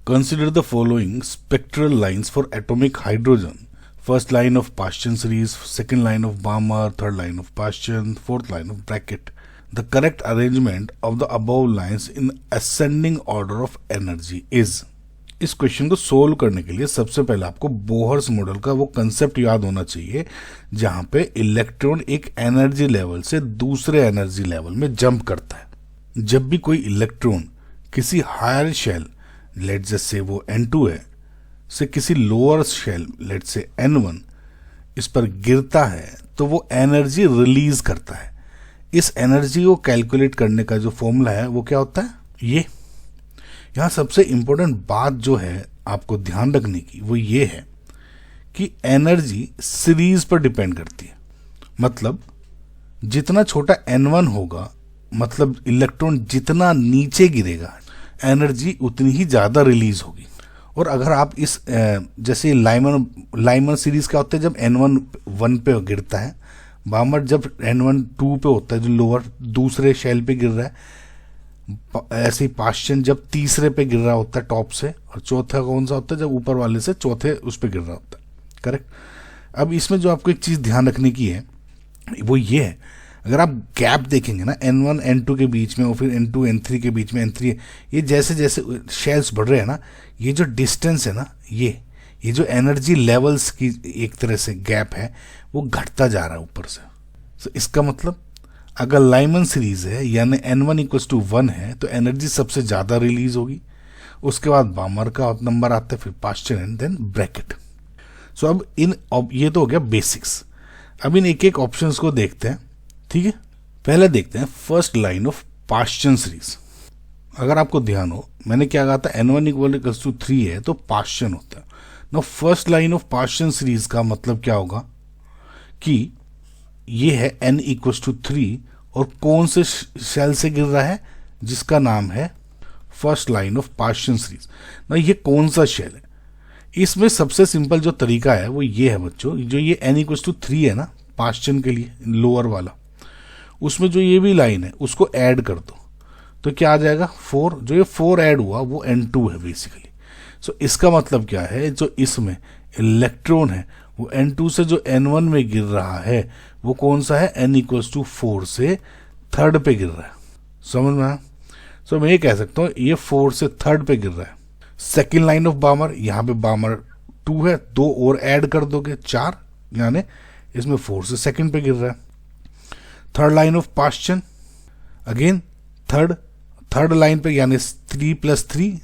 Consider the following spectral lines for atomic hydrogen. First line of Paschen series, second line of Balmer, third line of Paschen, fourth line of Brackett. The correct arrangement of the above lines in ascending order of energy is. इस question को solve करने के लिए सबसे पहले आपको Bohr's model का वो कंसेप्ट याद होना चाहिए जहां पे इलेक्ट्रॉन एक एनर्जी लेवल से दूसरे एनर्जी लेवल में जंप करता है। जब भी कोई इलेक्ट्रॉन किसी हायर शेल, लेट से वो N2 है, से किसी लोअर शेल, लेट से N1, इस पर गिरता है तो वो एनर्जी रिलीज करता है। इस एनर्जी को कैलकुलेट करने का जो फॉर्मूला है वो क्या होता है, ये। यहाँ सबसे इंपॉर्टेंट बात जो है आपको ध्यान रखने की वो ये है कि एनर्जी सीरीज पर डिपेंड करती है। मतलब जितना छोटा N1 होगा, मतलब इलेक्ट्रॉन जितना नीचे गिरेगा, एनर्जी उतनी ही ज़्यादा रिलीज होगी। और अगर आप इस जैसे लाइमन सीरीज क्या होता है, जब N1 1 पे गिरता है, बामर जब N1 2 पे होता है, जो लोअर दूसरे शेल पे गिर रहा है, ऐसे ही पाश्चन जब तीसरे पे गिर रहा होता है टॉप से, और चौथा कौन सा होता है, जब ऊपर वाले से चौथे उस पे गिर रहा होता है। करेक्ट। अब इसमें जो आपको एक चीज़ ध्यान रखने की है वो ये है, अगर आप गैप देखेंगे ना N1 N2 के बीच में और फिर N2 N3 के बीच में N3, ये जैसे जैसे शेल्स बढ़ रहे हैं ना, ये जो डिस्टेंस है ना, ये जो एनर्जी लेवल्स की एक तरह से गैप है वो घटता जा रहा है ऊपर से। तो इसका मतलब अगर लाइमन सीरीज है यानी N1 = 1 है तो एनर्जी सबसे ज़्यादा रिलीज होगी। उसके बाद बामर का नंबर आता है, फिर पाश्चन एंड देन ब्रैकेट। सो अब ये तो हो गया बेसिक्स। अब इन एक एक ऑप्शंस को देखते हैं, ठीक है। पहले देखते हैं first line of Paschen series. अगर आपको ध्यान हो, मैंने क्या कहा था, N1 = 3 है तो पाश्चन होता है। No first line of Paschen series का मतलब क्या होगा कि ये है N = 3 और कौन से शेल से गिर रहा है, जिसका नाम है first line of Paschen series. ना ये कौन सा शेल है, इसमें सबसे सिंपल जो तरीका है वो ये है बच्चों, जो ये N = 3 है ना पाश्चन के लिए लोअर वाला, उसमें जो ये भी लाइन है उसको ऐड कर दो तो क्या आ जाएगा 4। जो ये 4 ऐड हुआ वो N2 है बेसिकली। सो इसका मतलब क्या है, जो इसमें इलेक्ट्रॉन है वो N2 से जो N1 में गिर रहा है वो कौन सा है, N = 4 से थर्ड पे गिर रहा है। समझ में आया। सो मैं ये कह सकता हूँ ये 4 से थर्ड पे गिर रहा है। सेकेंड लाइन ऑफ बामर, यहाँ पे बामर 2 है, 2 और ऐड कर दोगे 4, यानी इसमें 4 से सेकेंड पे गिर रहा है। Third line of पाश्चन, again third line पे, यानी 3 + 3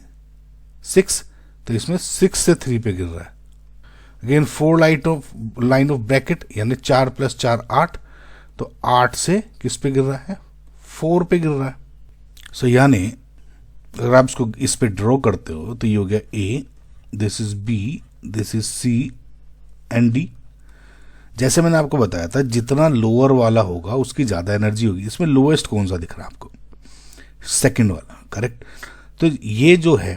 6, तो इसमें 6 से 3 पे गिर रहा है। अगेन 4 लाइन ऑफ ब्रैकेट, यानी 4 + 4 8, तो 8 से किस पे गिर रहा है, 4 पे गिर रहा है। सो यानी अगर आप इसको इस पे ड्रॉ करते हो तो ये हो गया A, this is B, this is C and D। जैसे मैंने आपको बताया था जितना लोअर वाला होगा उसकी ज़्यादा एनर्जी होगी। इसमें लोएस्ट कौन सा दिख रहा है आपको, सेकंड वाला। करेक्ट। तो ये जो है,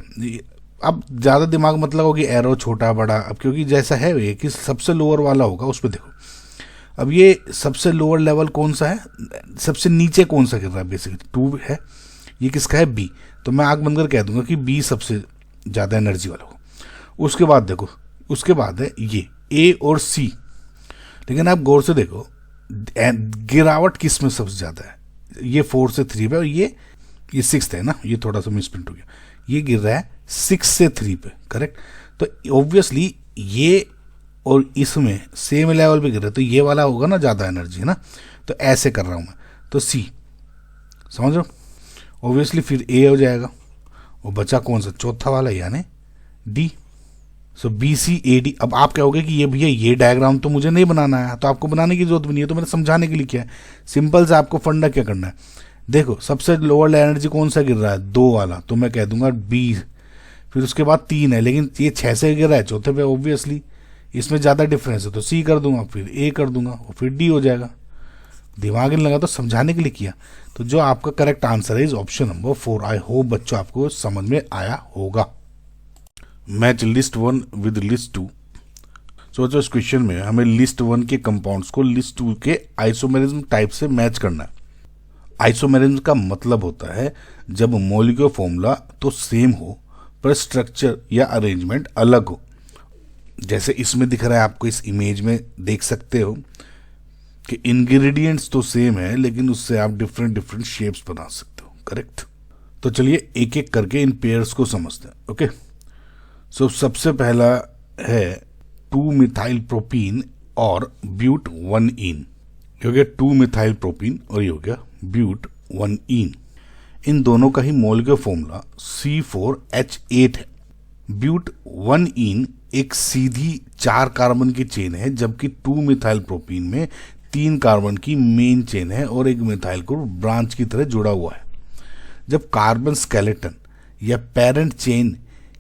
अब ज़्यादा दिमाग मत लगाओ कि एरो छोटा बड़ा, अब क्योंकि जैसा है ये कि सबसे लोअर वाला होगा उस पर देखो। अब ये सबसे लोअर लेवल कौन सा है, सबसे नीचे कौन सा गिर रहा है, बेसिकली 2 है। ये किसका है, B। तो मैं आँख बंद कर कह दूंगा कि B सबसे ज़्यादा एनर्जी वाला होगा। उसके बाद देखो, उसके बाद है ये A और C। लेकिन आप गौर से देखो गिरावट किस में सबसे ज़्यादा है, ये 4 से 3 पे, और ये 6 है ना, ये थोड़ा सा मिसप्रिंट हो गया, ये गिर रहा है 6 से 3 पे। करेक्ट। तो ऑब्वियसली ये और इसमें सेम लेवल पे गिर रहा है तो ये वाला होगा ना ज़्यादा एनर्जी, है ना। तो ऐसे कर रहा हूँ मैं, तो C, समझ रहे हो। ऑब्वियसली फिर A हो जाएगा, और बचा कौन सा, चौथा वाला, यानी D। सो BCAD। अब आप कहोगे कि ये भैया ये डायग्राम तो मुझे नहीं बनाना है, तो आपको बनाने की जरूरत भी नहीं है, तो मैंने समझाने के लिए किया है। सिंपल से आपको फंडा क्या करना है, देखो सबसे लोअर एनर्जी कौन सा गिर रहा है, 2 वाला, तो मैं कह दूंगा B। फिर उसके बाद 3 है, लेकिन ये 6 से गिर रहा है चौथे पे, ऑब्वियसली इसमें ज़्यादा डिफरेंस है तो C कर दूंगा, फिर A कर दूंगा, और फिर D हो जाएगा। दिमाग नहीं लगा तो समझाने के लिए किया। तो जो आपका करेक्ट आंसर है is option number 4। I hope बच्चों आपको समझ में आया होगा। Match list 1 with list 2। सो इस क्वेश्चन में हमें लिस्ट 1 के कंपाउंड्स को लिस्ट 2 के आइसोमेरिज्म टाइप से मैच करना है। आइसोमेरिज्म का मतलब होता है जब मॉलिक्यूलर फॉर्मूला तो सेम हो पर स्ट्रक्चर या अरेंजमेंट अलग हो। जैसे इसमें दिख रहा है आपको, इस इमेज में देख सकते हो कि इंग्रेडिएंट्स तो सेम है लेकिन उससे आप डिफरेंट डिफरेंट शेप्स बना सकते हो। करेक्ट। तो चलिए एक एक करके इन पेयर्स को समझते हैं। ओके, सो सबसे पहला है 2 मिथाइल प्रोपीन और ब्यूट 1इन। ये हो गया 2 मिथाइल प्रोपीन और ये हो गया ब्यूट 1इन। इन दोनों का ही मॉलिक्यूलर फॉर्मूला C4H8 है। ब्यूट 1इन एक सीधी 4 कार्बन की चेन है, जबकि 2 मिथाइल प्रोपीन में 3 कार्बन की मेन चेन है और एक मिथाइल ग्रुप ब्रांच की तरह जुड़ा हुआ है। जब कार्बन स्केलेटन या पेरेंट चेन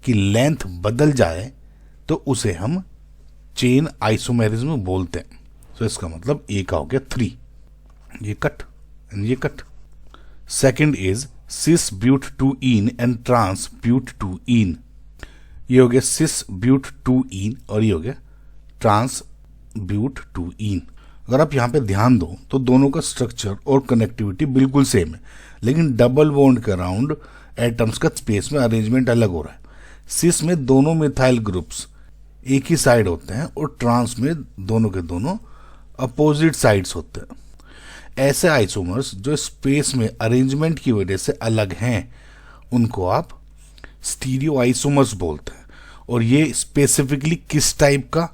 की लेंथ बदल जाए तो उसे हम चेन आइसोमेरिज्म बोलते हैं। तो इसका मतलब ए का हो गया 3, ये कट एंड ये cut. Second is cis but 2इन एंड ट्रांस ब्यूट 2इन। ये हो गया सिस ब्यूट 2इन और ये हो गया ट्रांस ब्यूट 2इन। अगर आप यहाँ पे ध्यान दो तो दोनों का स्ट्रक्चर और कनेक्टिविटी बिल्कुल सेम है, लेकिन डबल बॉन्ड के अराउंड एटम्स का स्पेस में अरेंजमेंट अलग हो रहा है। सिस में दोनों मिथाइल ग्रुप्स एक ही साइड होते हैं और ट्रांस में दोनों के दोनों अपोजिट साइड्स होते हैं। ऐसे आइसोमर्स जो स्पेस में अरेंजमेंट की वजह से अलग हैं उनको आप स्टीरियो आइसोमर्स बोलते हैं। और ये स्पेसिफिकली किस टाइप का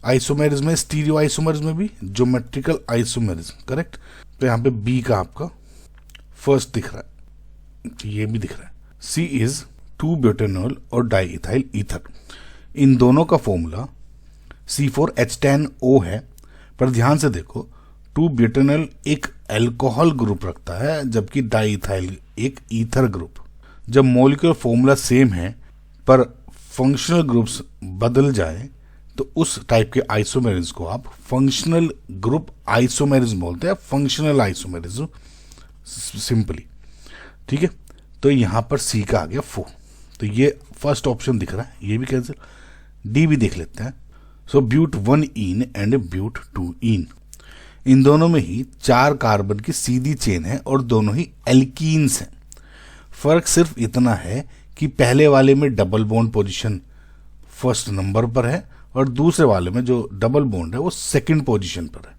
आइसोमेरिज्म है? स्टीरियो आइसोमर्स में भी ज्योमेट्रिकल आइसोमेरिज्म। करेक्ट। तो यहाँ पे बी का आपका फर्स्ट दिख रहा है, ये भी दिख रहा है। सी इज 2 ब्यूटेनॉल और डाइइथाइल ईथर। इन दोनों का फॉर्मूला C4H10O है। पर ध्यान से देखो, 2 ब्यूटेनॉल एक अल्कोहल ग्रुप रखता है जबकि डाइइथाइल एक ईथर ग्रुप। जब मॉलिक्यूलर फॉर्मूला सेम है पर फंक्शनल ग्रुप्स बदल जाए तो उस टाइप के आइसोमेरिज्म को आप फंक्शनल ग्रुप आइसोमेरिज्म बोलते हैं, फंक्शनल आइसोमेरिज्म सिंपली। ठीक है, तो यहां पर सी का आ गया 4। तो ये फर्स्ट ऑप्शन दिख रहा है, ये भी कैंसिल। डी भी देख लेते हैं। सो ब्यूट 1इन एंड ब्यूट 2इन, इन दोनों में ही 4 कार्बन की सीधी चेन है और दोनों ही एल्कीन्स हैं। फर्क सिर्फ इतना है कि पहले वाले में double bond position first number पर है और दूसरे वाले में जो डबल बॉन्ड है वो सेकंड पोजीशन पर है।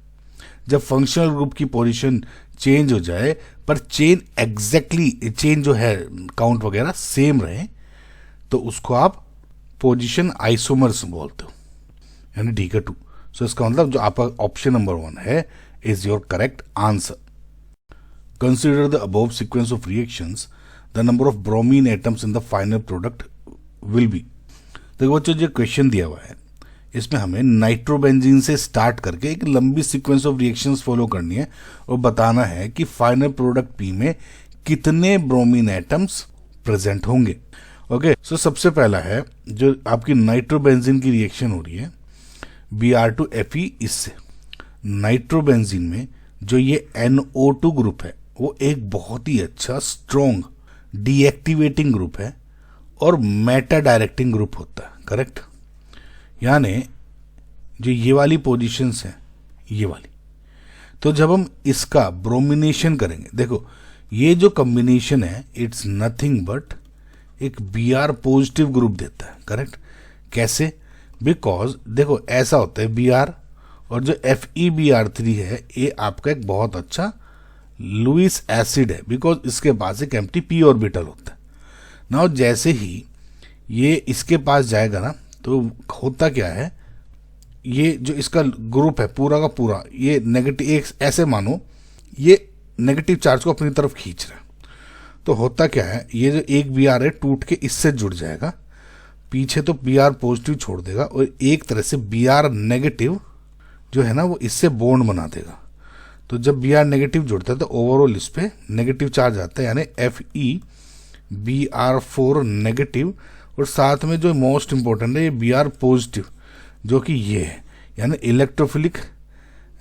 जब फंक्शनल ग्रुप की पोजीशन चेंज हो जाए पर चेन एग्जैक्टली चेन जो है काउंट वगैरह सेम रहे तो उसको आप पोजीशन आइसोमर्स बोलते हो, यानी डी का 2। सो इसका मतलब जो आपका ऑप्शन नंबर 1 है is your correct answer. Consider the above sequence of reactions, the number of bromine atoms in the final product will be. देखो बच्चों, जो क्वेश्चन दिया हुआ है इसमें हमें नाइट्रोबेंजीन से स्टार्ट करके एक लंबी सीक्वेंस ऑफ रिएक्शंस फॉलो करनी है और बताना है कि फाइनल प्रोडक्ट पी में कितने ब्रोमीन एटम्स प्रेजेंट होंगे। ओके, सो सबसे पहला है जो आपकी नाइट्रोबेंजीन की रिएक्शन हो रही है Br2Fe इससे। नाइट्रोबेंजीन में जो ये NO2 ग्रुप है वो एक बहुत ही अच्छा स्ट्रॉन्ग डीएक्टिवेटिंग ग्रुप है और मेटा डायरेक्टिंग ग्रुप होता है। करेक्ट। यानी जो ये वाली पोजीशंस हैं, ये वाली, तो जब हम इसका ब्रोमिनेशन करेंगे, देखो ये जो कॉम्बिनेशन है इट्स नथिंग बट एक Br पॉजिटिव ग्रुप देता है। करेक्ट। कैसे? बिकॉज देखो ऐसा होता है Br और जो FeBr3 है ये आपका एक बहुत अच्छा लुईस एसिड है बिकॉज इसके पास एक एम्प्टी p ऑर्बिटल होता है। नाउ जैसे ही ये इसके पास जाएगा ना तो होता क्या है, ये जो इसका ग्रुप है पूरा का पूरा ये नेगेटिव, एक ऐसे मानो ये नेगेटिव चार्ज को अपनी तरफ खींच रहा है। तो होता क्या है, ये जो एक Br है टूट के इससे जुड़ जाएगा, पीछे तो Br पॉजिटिव छोड़ देगा और एक तरह से Br नेगेटिव जो है ना वो इससे बॉन्ड बना देगा। तो जब Br नेगेटिव जुड़ता है तो ओवरऑल इस पे नेगेटिव चार्ज आता है, यानी FeBr4 नेगेटिव, और साथ में जो मोस्ट इंपॉर्टेंट है ये Br पॉजिटिव जो कि ये है, यानी इलेक्ट्रोफिलिक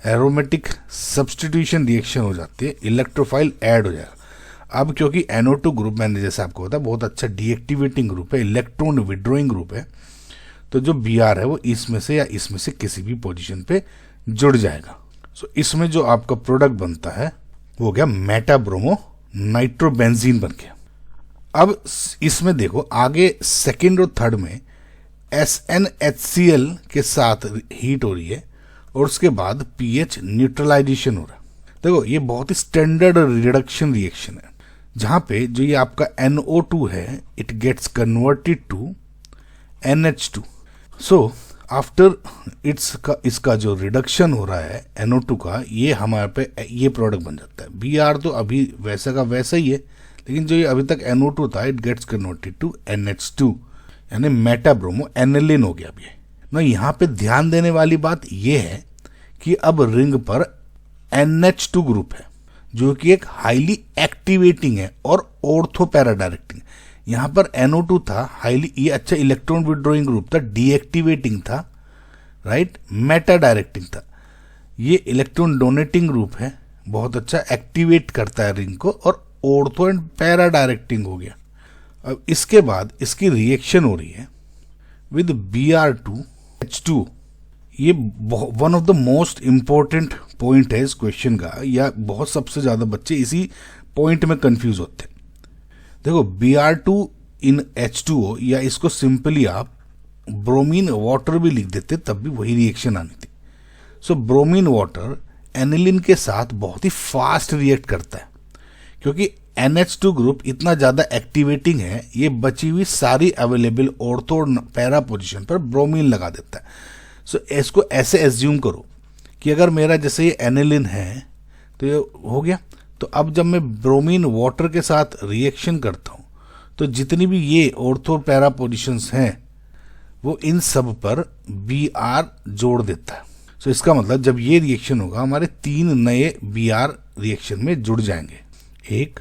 एरोमेटिक सब्सटीट्यूशन रिएक्शन हो जाती है, इलेक्ट्रोफाइल ऐड हो जाएगा। अब क्योंकि NO2 ग्रुप मैंने जैसे आपको बताया बहुत अच्छा डीएक्टिवेटिंग ग्रुप है, इलेक्ट्रॉन विड्रॉइंग ग्रुप है, तो जो Br है वो इसमें से या इसमें से किसी भी पोजीशन पे जुड़ जाएगा। सो इसमें जो आपका प्रोडक्ट बनता है वो हो गया मेटा ब्रोमो नाइट्रोबेंजीन बन गया। अब इसमें देखो आगे सेकेंड और थर्ड में SnHCl के साथ हीट हो रही है और उसके बाद pH न्यूट्रलाइजेशन हो रहा है। देखो ये बहुत ही स्टैंडर्ड रिडक्शन रिएक्शन है, जहां पे जो ये आपका NO2 है it gets converted to NH2। So after इसका जो रिडक्शन हो रहा है NO2 का, ये हमारे पे ये प्रोडक्ट बन जाता है। Br तो अभी वैसा का वैसा ही है, लेकिन जो ये अभी तक NO2 था it gets converted to NH2, यानी मेटाब्रोमो एनिलीन हो गया। अभी ना यहाँ पे ध्यान देने वाली बात ये है कि अब रिंग पर NH2 ग्रुप है जो कि एक हाईली एक्टिवेटिंग है और ऑर्थो पैरा डायरेक्टिंग। यहाँ पर NO2 था हाईली, ये अच्छा इलेक्ट्रॉन विड्रॉइंग ग्रुप था, डीएक्टिवेटिंग था, राइट, मेटा डायरेक्टिंग था। ये इलेक्ट्रॉन डोनेटिंग ग्रुप है, बहुत अच्छा एक्टिवेट करता है रिंग को, और ऑर्थो एंड पैरा डायरेक्टिंग हो गया। अब इसके बाद इसकी रिएक्शन हो रही है विद Br2H2। ये one of the most important point है इस क्वेश्चन का, या बहुत सबसे ज्यादा बच्चे इसी पॉइंट में कंफ्यूज होते हैं। देखो Br2 इन H2O, या इसको सिंपली आप ब्रोमीन वाटर भी लिख देते तब भी वही रिएक्शन आनी थी। सो ब्रोमीन वाटर एनिलीन के साथ बहुत ही फास्ट रिएक्ट करता है, क्योंकि NH2 ग्रुप इतना ज्यादा एक्टिवेटिंग है, ये बची हुई सारी अवेलेबल ऑर्थो और पैरा पोजीशन पर ब्रोमीन लगा देता है। सो इसको ऐसे एज्यूम करो कि अगर मेरा जैसे ये एनिलीन है तो ये हो गया, तो अब जब मैं ब्रोमीन वाटर के साथ रिएक्शन करता हूं तो जितनी भी ये ऑर्थो पैरा पोजीशंस हैं वो इन सब पर Br जोड़ देता है। सो इसका मतलब जब ये रिएक्शन होगा हमारे 3 नए Br रिएक्शन में जुड़ जाएंगे, एक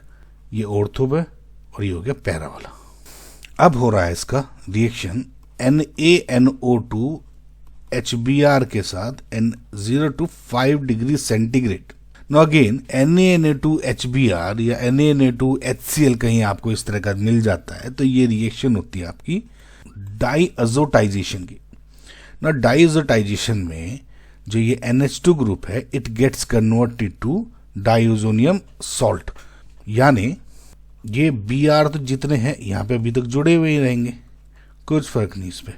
ये ऑर्थो पे और ये हो गया पैरा वाला। अब हो रहा है इसका रिएक्शन NaNO2 HBr के साथ N0 to 5 degree centigrade. No again NaNA2 HBr या NaNA2 HCl कहीं आपको इस तरह का मिल जाता है तो ये रिएक्शन होती है आपकी डाईअज़ोटाइजेशन की। ना डाईअज़ोटाइजेशन में जो ये NH2 ग्रुप है it gets converted to diazonium salt, यानी ये Br तो जितने हैं यहाँ पे अभी तक जुड़े हुए ही रहेंगे, कुछ फर्क नहीं इस पे।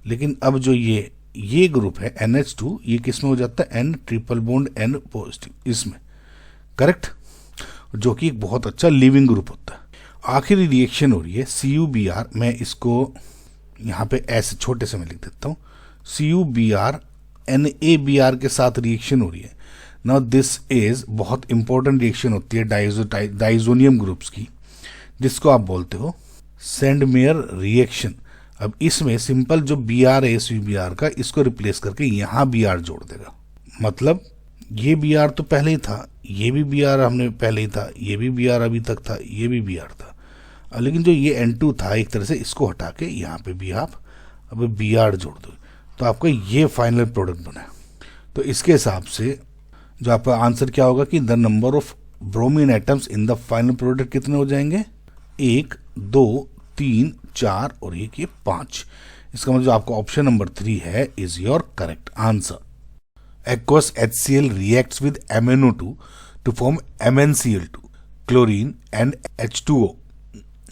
लेकिन अब जो ये ग्रुप है NH2, ये किस में हो जाता है N triple bond N positive, इसमें, करेक्ट, जो कि एक बहुत अच्छा लिविंग ग्रुप होता है। आखिरी रिएक्शन हो रही है CuBr, मैं इसको यहाँ पे ऐसे छोटे से मैं लिख देता हूँ, CuBr NaBr के साथ रिएक्शन हो रही है। नाउ दिस इज बहुत इंपॉर्टेंट रिएक्शन होती है डाइजोनियम ग्रुप्स की, जिसको आप बोलते हो सेंडमेयर रिएक्शन। अब इसमें सिंपल जो Br है CuBr का, इसको रिप्लेस करके यहाँ Br जोड़ देगा। मतलब ये Br तो पहले ही था, ये भी Br हमने पहले ही था, ये भी Br अभी तक था, ये भी Br था, लेकिन जो ये N2 था एक तरह से इसको हटा के यहाँ पे भी आप अब Br जोड़ दो तो आपका ये फाइनल प्रोडक्ट बना। तो इसके हिसाब से जो आपका आंसर क्या होगा कि the number of bromine atoms in the final product कितने हो जाएंगे, 1 2 3 4 और एक ये 5। इसका मतलब आपका ऑप्शन नंबर 3 है is your correct answer. Aqueous HCl reacts with MnO2 to form MnCl2, chlorine and H2O.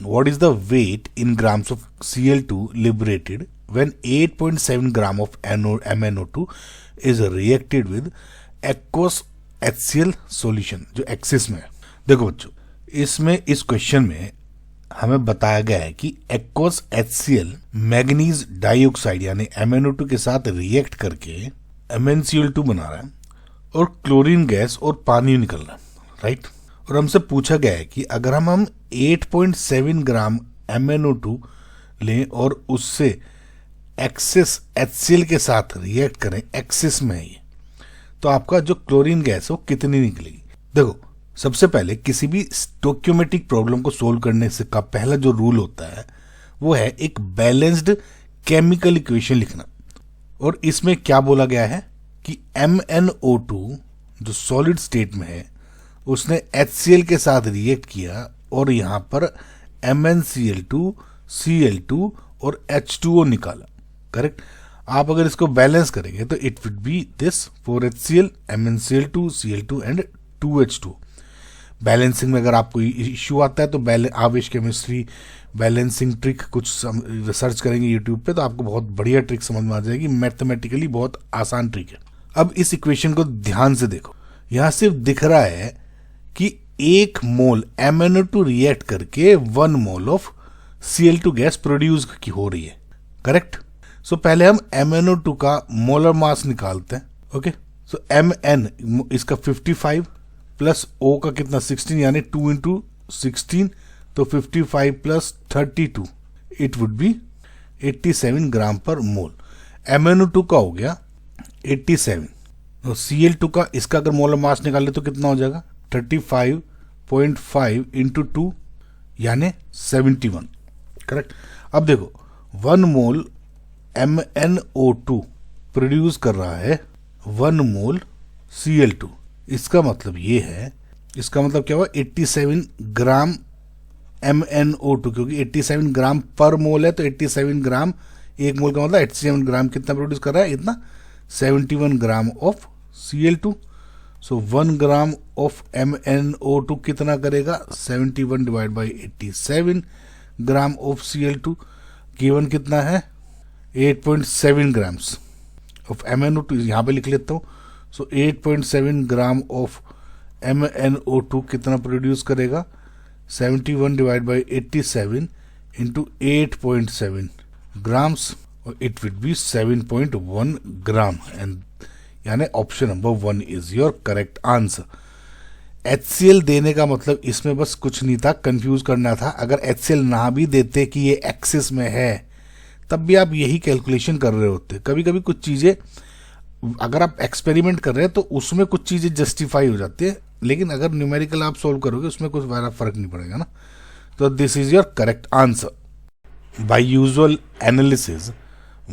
What is the weight in grams of Cl2 liberated when 8.7 gram of MnO2 is reacted with aqueous HCl solution, जो axis में है। देखो बच्चों, इसमें इस question में हमें बताया गया है कि aqueous HCl मैग्नीज डाइऑक्साइड यानी MnO2 के साथ रिएक्ट करके MnCl2 बना रहा है और क्लोरीन गैस और पानी निकल रहा है, राइट। और हमसे पूछा गया है कि अगर हम 8.7 ग्राम MnO2 लें और उससे एक्सेस HCl के साथ रिएक्ट करें, एक्सेस में है ये, तो आपका जो क्लोरीन गैस है वो कितनी निकलेगी। देखो सबसे पहले किसी भी स्टोक्योमेट्रिक प्रॉब्लम को सोल्व करने से का पहला जो रूल होता है वो है एक बैलेंस्ड केमिकल इक्वेशन लिखना। और इसमें क्या बोला गया है कि MnO2 जो सॉलिड स्टेट में है उसने HCl के साथ रिएक्ट किया और यहां पर MnCl2 Cl2 और H2O निकाला, करेक्ट। आप अगर इसको बैलेंस करेंगे तो it will B this 4HCl MnCl2 Cl2 and 2H2। Balancing में अगर आपको इश्यू आता है तो आवेश केमिस्ट्री बैलेंसिंग ट्रिक कुछ रिसर्च करेंगे यूट्यूब पे तो आपको बहुत बढ़िया ट्रिक समझ में आ जाएगी, मैथमेटिकली बहुत आसान ट्रिक है। अब इस इक्वेशन को ध्यान से देखो, यहां सिर्फ दिख रहा है कि 1 मोल MnO2 रिएक्ट करके 1 mole of Cl2 gas produce की हो रही है, करेक्ट। सो पहले हम MnO2 का मोलर मास निकालते हैं, ओके। सो Mn इसका 55 प्लस O का कितना 16 यानी 2 इंटू 16 तो 55 प्लस 32 इट वुड बी 87 ग्राम पर मोल। MnO2 का हो गया 87, तो Cl2 का इसका अगर मोलर मास निकाले तो कितना हो जाएगा 35.5 इंटू 2 यानी 71, करेक्ट। अब देखो 1 मोल MnO2 प्रोड्यूस कर रहा है 1 मोल Cl2, इसका मतलब ये है, इसका मतलब क्या हुआ 87 ग्राम MnO2, क्योंकि 87 ग्राम पर मोल है तो 87 ग्राम 1 मोल का मतलब 87 ग्राम कितना प्रोड्यूस कर रहा है, इतना 71 gram of Cl2। So 1 gram of MnO2 कितना करेगा 71 divide by 87 gram of Cl2, given कितना है 8.7 ग्राम्स ऑफ MnO2, यहाँ पे लिख लेता हूँ। सो 8.7 ग्राम ऑफ MnO2 कितना प्रोड्यूस करेगा 71 डिवाइड बाई 87 इंटू 8.7 ग्राम्स, और it will be 7.1 gram, and यानी option number 1 is your correct answer. HCl देने का मतलब इसमें बस कुछ नहीं था, कंफ्यूज करना था। अगर HCl ना भी देते कि ये एक्सिस में है तब भी आप यही कैलकुलेशन कर रहे होते। कभी कभी कुछ चीज़ें अगर आप एक्सपेरिमेंट कर रहे हैं तो उसमें कुछ चीज़ें जस्टिफाई हो जाती है, लेकिन अगर न्यूमेरिकल आप सोल्व करोगे उसमें कुछ ज़्यादा फर्क नहीं पड़ेगा ना। तो this is your correct answer. By usual analysis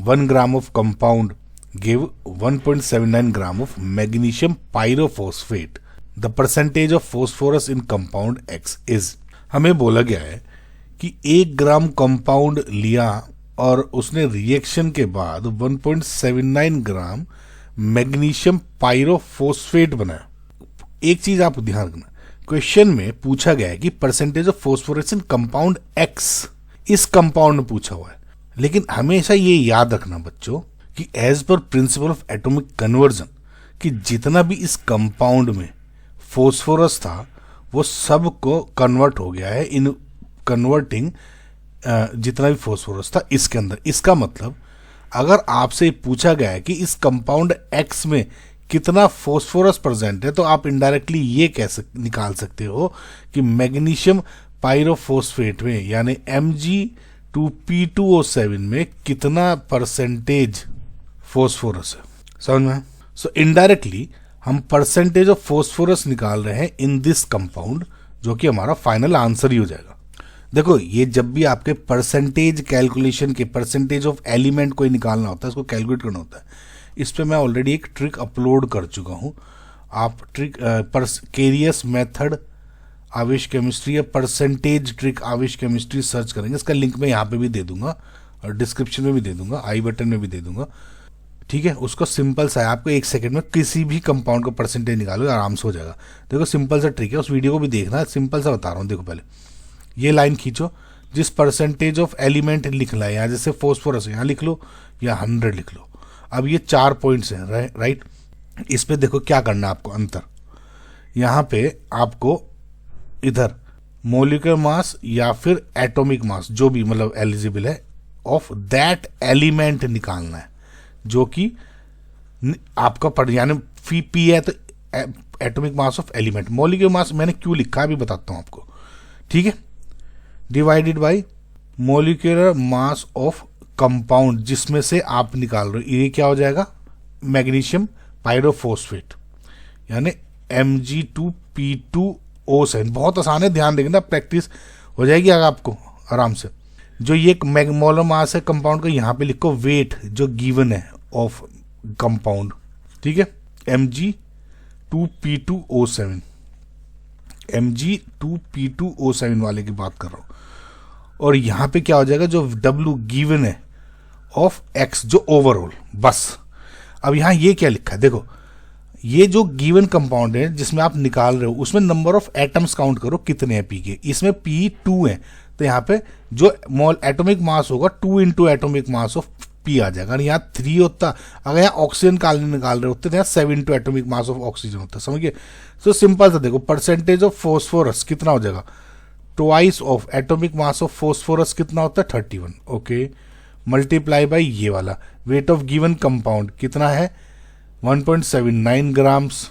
1 gram of compound give 1.79 gram of magnesium pyrophosphate. The percentage of phosphorus in compound X is. हमें बोला गया है कि 1 ग्राम कंपाउंड लिया और उसने रिएक्शन के बाद 1.79 ग्राम मैग्नीशियम पायरोफॉस्फेट बनाया। एक चीज आप ध्यान रखना, क्वेश्चन में पूछा गया है कि percentage of phosphorus in compound X, इस कंपाउंड में पूछा हुआ है। लेकिन हमेशा ये याद रखना बच्चों कि as per principle of atomic conversion कि जितना भी इस कंपाउंड में फॉस्फोरस था वो सब को कन्वर्ट हो गया है इन कन्वर्टिंग जितना भी फॉस्फोरस था इसके अंदर। इसका मतलब अगर आपसे पूछा गया है कि इस कंपाउंड X में कितना फॉस्फोरस प्रेजेंट है तो आप इनडायरेक्टली ये निकाल सकते हो कि मैग्नीशियम पायरोफॉस्फेट में यानी Mg2P2O7 में कितना परसेंटेज फॉस्फोरस है, समझ में। सो इनडायरेक्टली हम परसेंटेज ऑफ फॉस्फोरस निकाल रहे हैं इन दिस कंपाउंड, जो कि हमारा फाइनल आंसर ही हो जाएगा। देखो ये जब भी आपके परसेंटेज कैलकुलेशन के परसेंटेज ऑफ एलिमेंट कोई निकालना होता है, इसको कैलकुलेट करना होता है, इस पे मैं ऑलरेडी एक ट्रिक अपलोड कर चुका हूँ। आप ट्रिक केरियस मेथड आवेश केमिस्ट्री या परसेंटेज ट्रिक आवेश केमिस्ट्री सर्च करेंगे, इसका लिंक मैं यहाँ पे भी दे दूंगा और डिस्क्रिप्शन में भी दे दूंगा, आई बटन में भी दे दूंगा, ठीक है। उसको सिंपल सा है, आपको 1 सेकंड में किसी भी कंपाउंड का परसेंटेज निकालो आराम से हो जाएगा। देखो सिंपल सा ट्रिक है, उस वीडियो को भी देखना है, सिंपल सा बता रहा हूँ। देखो पहले ये लाइन खींचो, जिस परसेंटेज ऑफ एलिमेंट लिखना है, यहाँ जैसे फॉस्फोरस यहाँ लिख लो या 100 लिख लो। अब ये 4 पॉइंट्स हैं, राइट। इस पे देखो क्या करना है आपको, अंतर यहाँ पे आपको इधर मोलिकुलर मास या फिर एटॉमिक मास जो भी मतलब एलिजिबल है ऑफ दैट एलिमेंट निकालना है, जो कि आपका पढ़ यानी पी है तो atomic mass of element. Molecular mass मैंने क्यों लिखा है अभी बताता हूं आपको, ठीक है। Divided by molecular mass of compound जिसमें से आप निकाल रहे हो, ये क्या हो जाएगा मैग्नीशियम पायरोफॉस्फेट यानी Mg2P2O7। बहुत आसान है, ध्यान देंगे ना, प्रैक्टिस हो जाएगी आगे आपको आराम से। जो ये मोलर मास है कंपाउंड का, यहाँ पे लिखो वेट जो गिवन है ऑफ कंपाउंड, ठीक है। Mg2P2O7 Mg2P2O7 वाले की बात कर रहा हूं। और यहाँ पे क्या हो जाएगा जो W गिवन है ऑफ X जो ओवरऑल, बस। अब यहाँ ये क्या लिखा है देखो, ये जो गिवन कंपाउंड है जिसमें आप निकाल रहे हो उसमें नंबर ऑफ एटम्स काउंट करो कितने हैं पी के। इसमें पी 2 है तो यहाँ पे जो मोल एटॉमिक मास होगा 2 into atomic mass of P आ जाएगा। यहाँ 3 होता, अगर यहाँ ऑक्सीजन निकाल रहे होते तो यहाँ 7 into atomic mass of oxygen होता, समझिए। तो सिंपल सा देखो, परसेंटेज ऑफ फॉस्फोरस कितना हो जाएगा, twice of atomic mass of phosphorus कितना होता है 31, ओके, मल्टीप्लाई बाई ये वाला वेट ऑफ गिवन कंपाउंड कितना है 1.79 grams,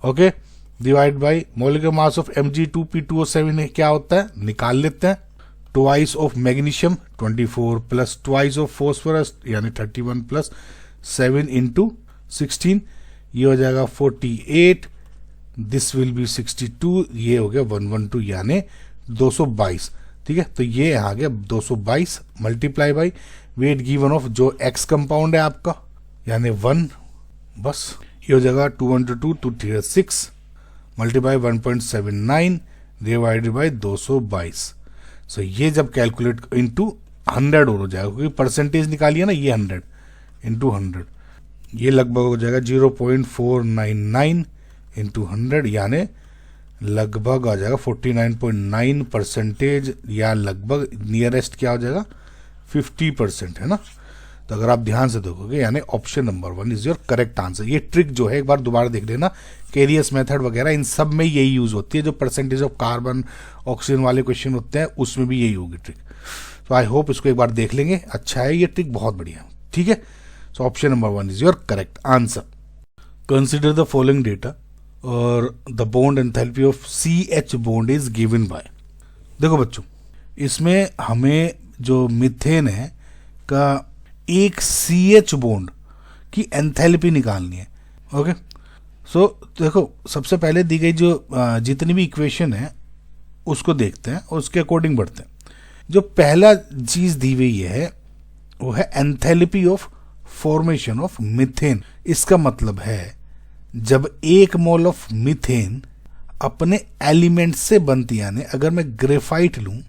okay, divide by molecular mass of Mg2P2O7 है क्या होता है निकाल लेते हैं, twice of magnesium 24 plus twice of phosphorus यानी 31 प्लस 7 इंटू 16 ये हो जाएगा 48, दिस विल बी 62, ये हो गया 112 यानी 222, ठीक है। तो ये आ गया 222 multiply by wait given of जो एक्स कंपाउंड है आपका यानी 1, बस ये हो जाएगा 212 मल्टीप्लाई 1.79 डिवाइडेड बाई 222। सो ये जब कैलकुलेट इंटू 100 और हो जाएगा क्योंकि परसेंटेज निकालिए ना, ये 100 इंटू 100 ये लगभग हो जाएगा 0.499 इंटू 100 यानी लगभग आ जाएगा 49.9% या लगभग नियरेस्ट क्या हो जाएगा 50% है ना। तो अगर आप ध्यान से देखोगे यानी option number 1 is your correct answer. ये ट्रिक जो है एक बार दोबारा देख लेना, कैरियस मेथड वगैरह इन सब में यही यूज होती है, जो परसेंटेज ऑफ कार्बन ऑक्सीजन वाले क्वेश्चन होते हैं उसमें भी यही होगी ट्रिक। तो आई होप इसको एक बार देख लेंगे, अच्छा है ये ट्रिक, बहुत बढ़िया, ठीक है। So option number 1 is your correct answer. Consider the following data और the bond enthalpy of CH bond is given by. देखो बच्चों, इसमें हमें जो मीथेन है का एक CH बॉन्ड की एंथैल्पी निकालनी है, ओके। सो देखो सबसे पहले दी गई जो जितनी भी इक्वेशन है उसको देखते हैं और उसके अकॉर्डिंग बढ़ते हैं। जो पहला चीज दी हुई है वो है enthalpy of formation of methane. इसका मतलब है जब 1 मोल ऑफ मीथेन अपने एलिमेंट से बनती, यानी अगर मैं ग्रेफाइट लूं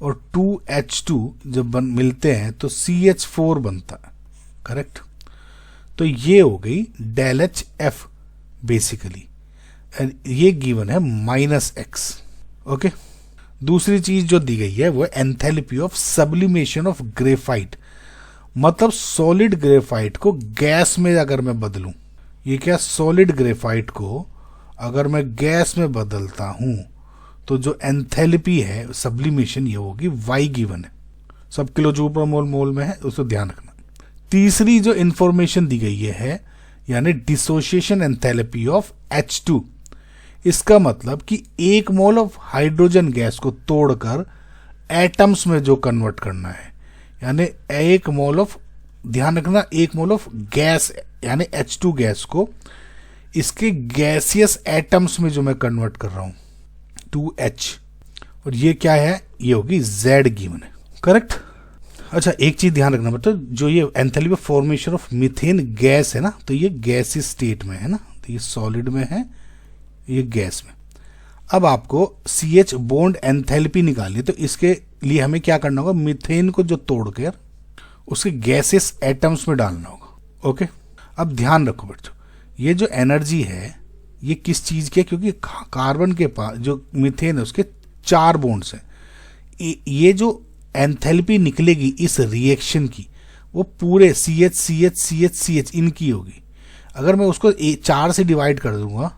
और 2H2 जब मिलते हैं तो CH4 बनता है, करेक्ट। तो ये हो गई डेल HF बेसिकली, ये गिवन है -X, ओके। दूसरी चीज जो दी गई है वो enthalpy of sublimation of graphite, मतलब सॉलिड ग्रेफाइट को गैस में अगर मैं बदलूं, ये क्या सॉलिड ग्रेफाइट को अगर मैं गैस में बदलता हूं तो जो एंथैल्पी है सब्लिमेशन ये होगी Y गिवन है, सब किलो जूल पर मोल में है, उसको ध्यान रखना। तीसरी जो इंफॉर्मेशन दी गई है यानी डिसोसिएशन एंथैल्पी ऑफ H2, इसका मतलब कि 1 मोल ऑफ हाइड्रोजन गैस को तोड़कर एटम्स में जो कन्वर्ट करना है, यानी 1 मोल ऑफ, ध्यान रखना 1 मोल ऑफ गैस यानी H2 गैस को इसके गैसियस एटम्स में जो मैं कन्वर्ट कर रहा हूं 2H, और ये क्या है, ये होगी Z गिवन है, करेक्ट। अच्छा एक चीज ध्यान रखना बेटा, जो ये enthalpy formation of methane gas है ना, तो ये गैसियस स्टेट में है ना, तो ये सॉलिड में है, ये गैस में। अब आपको CH बॉन्ड एंथैल्पी निकालनी है, तो इसके लिए हमें क्या करना होगा, मीथेन को जो तोड़कर उसके गैसियस एटम्स में डालना होगा, ओके। अब ध्यान रखो बच्चों, ये जो एनर्जी है ये किस चीज की है, क्योंकि कार्बन के पास जो मीथेन है उसके 4 बॉन्ड्स हैं, ये जो एंथैल्पी निकलेगी इस रिएक्शन की वो पूरे CH CH CH CH इनकी होगी। अगर मैं उसको 4 से डिवाइड कर दूंगा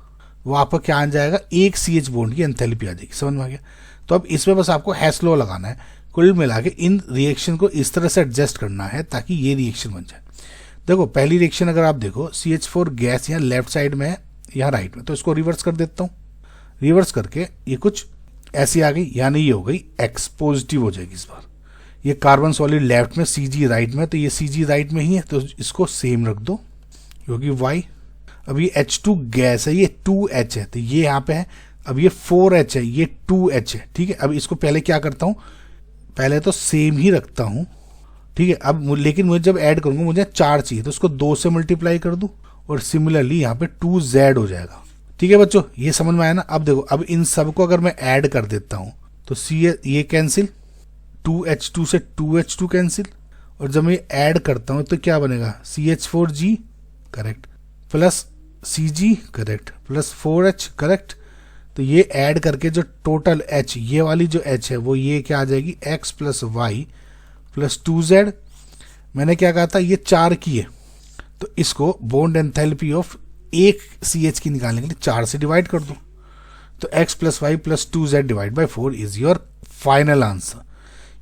वो आपका क्या आ जाएगा, 1 CH बॉन्ड की एंथैल्पी आ जाएगी, समझ में आ गया। तो अब इसमें बस आपको हैश लॉ लगाना है, कुल मिला के इन रिएक्शन को इस तरह से एडजस्ट करना है ताकि ये रिएक्शन बन जाए। देखो पहली रिएक्शन अगर आप देखो CH4 गैस यहाँ लेफ्ट साइड में है, यहाँ राइट में, तो इसको रिवर्स कर देता हूँ, रिवर्स करके ये कुछ ऐसी आ गई, यानी ये हो गई X पॉजिटिव हो जाएगी इस बार। ये कार्बन सॉलिड लेफ्ट में, Cg राइट में, तो ये Cg राइट में ही है, तो इसको सेम रख दो क्योंकि Y। अब ये H2 गैस है, ये 2H है, तो ये यहाँ पे है। अब ये 4H है, ये 2H है, ठीक है। अब इसको पहले क्या करता हूँ, पहले तो सेम ही रखता हूँ, ठीक है। अब लेकिन मुझे जब ऐड करूंगा मुझे 4 चाहिए, तो उसको 2 से मल्टीप्लाई कर दूं और सिमिलरली यहाँ पे 2Z हो जाएगा, ठीक है बच्चों, ये समझ में आया ना। अब देखो, अब इन सबको अगर मैं ऐड कर देता हूँ तो ये कैंसिल, 2H2 से 2H2 कैंसिल, और जब मैं ऐड करता हूँ तो क्या बनेगा, CH4G, correct, plus Cg correct, plus 4H correct. तो ये ऐड करके जो टोटल H, ये वाली जो H है वो ये क्या आ जाएगी, x plus y plus 2z। मैंने क्या कहा था, ये 4 की है, तो इसको बॉन्ड एंथैल्पी ऑफ एक CH की निकालने के लिए 4 से डिवाइड कर दो। तो x plus y plus 2z divide by 4 is your final answer,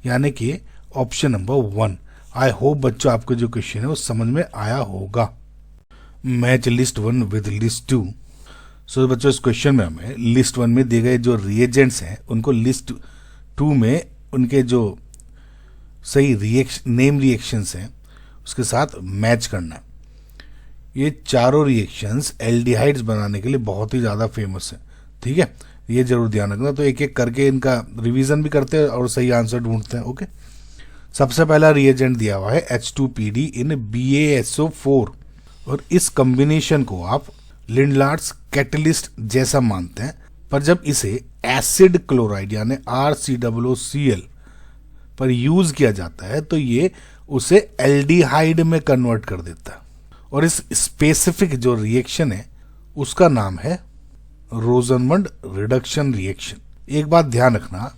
यानी कि ऑप्शन नंबर 1। आई होप बच्चों आपको जो क्वेश्चन है वो समझ में आया होगा। Match list 1 with list 2। सो बच्चों इस क्वेश्चन में हमें लिस्ट 1 में दिए गए जो रिएजेंट्स हैं उनको लिस्ट 2 में उनके जो सही नेम रिएक्शंस हैं उसके साथ मैच करना है। ये चारों रिएक्शंस एल्डिहाइड्स बनाने के लिए बहुत ही ज़्यादा फेमस है, ठीक है, ये जरूर ध्यान रखना। तो एक एक करके इनका रिवीजन भी करते हैं और सही आंसर ढूंढते हैं। ओके, सबसे पहला रिएजेंट दिया हुआ है H2PD इन BaSO4, और इस कॉम्बिनेशन को आप लिंडलार्ड्स कैटलिस्ट जैसा मानते हैं, पर जब इसे एसिड क्लोराइड यानी RCOOCl पर यूज किया जाता है तो ये उसे एल्डिहाइड में कन्वर्ट कर देता है, और इस स्पेसिफिक जो रिएक्शन है उसका नाम है रोजनमंड रिडक्शन रिएक्शन। एक बात ध्यान रखना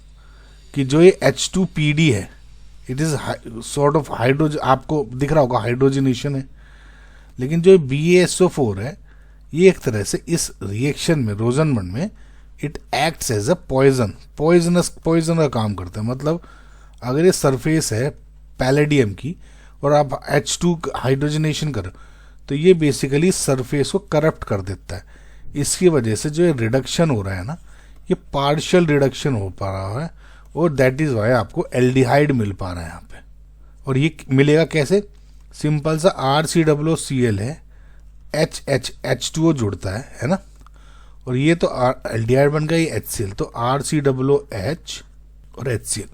कि जो ये H2PD है it is sort of hydrogen, आपको दिख रहा होगा हाइड्रोजनेशन है, लेकिन जो BaSO4 है ये एक तरह से इस रिएक्शन में रोजनमंड में it acts as a poison का काम करता है। मतलब अगर ये सरफेस है पैलेडियम की और आप H2 हाइड्रोजनेशन करो तो ये बेसिकली सरफेस को करप्ट कर देता है। इसकी वजह से जो ये रिडक्शन हो रहा है ना, ये पार्शियल रिडक्शन हो पा रहा है, और दैट इज वाई आपको एल्डिहाइड मिल पा रहा है यहाँ पे। और ये मिलेगा कैसे, सिंपल सा RCOOCl है, H2O जुड़ता है ना, और ये तो एल्डिहाइड बन गया, ये HCl, तो RCOOH और HCl।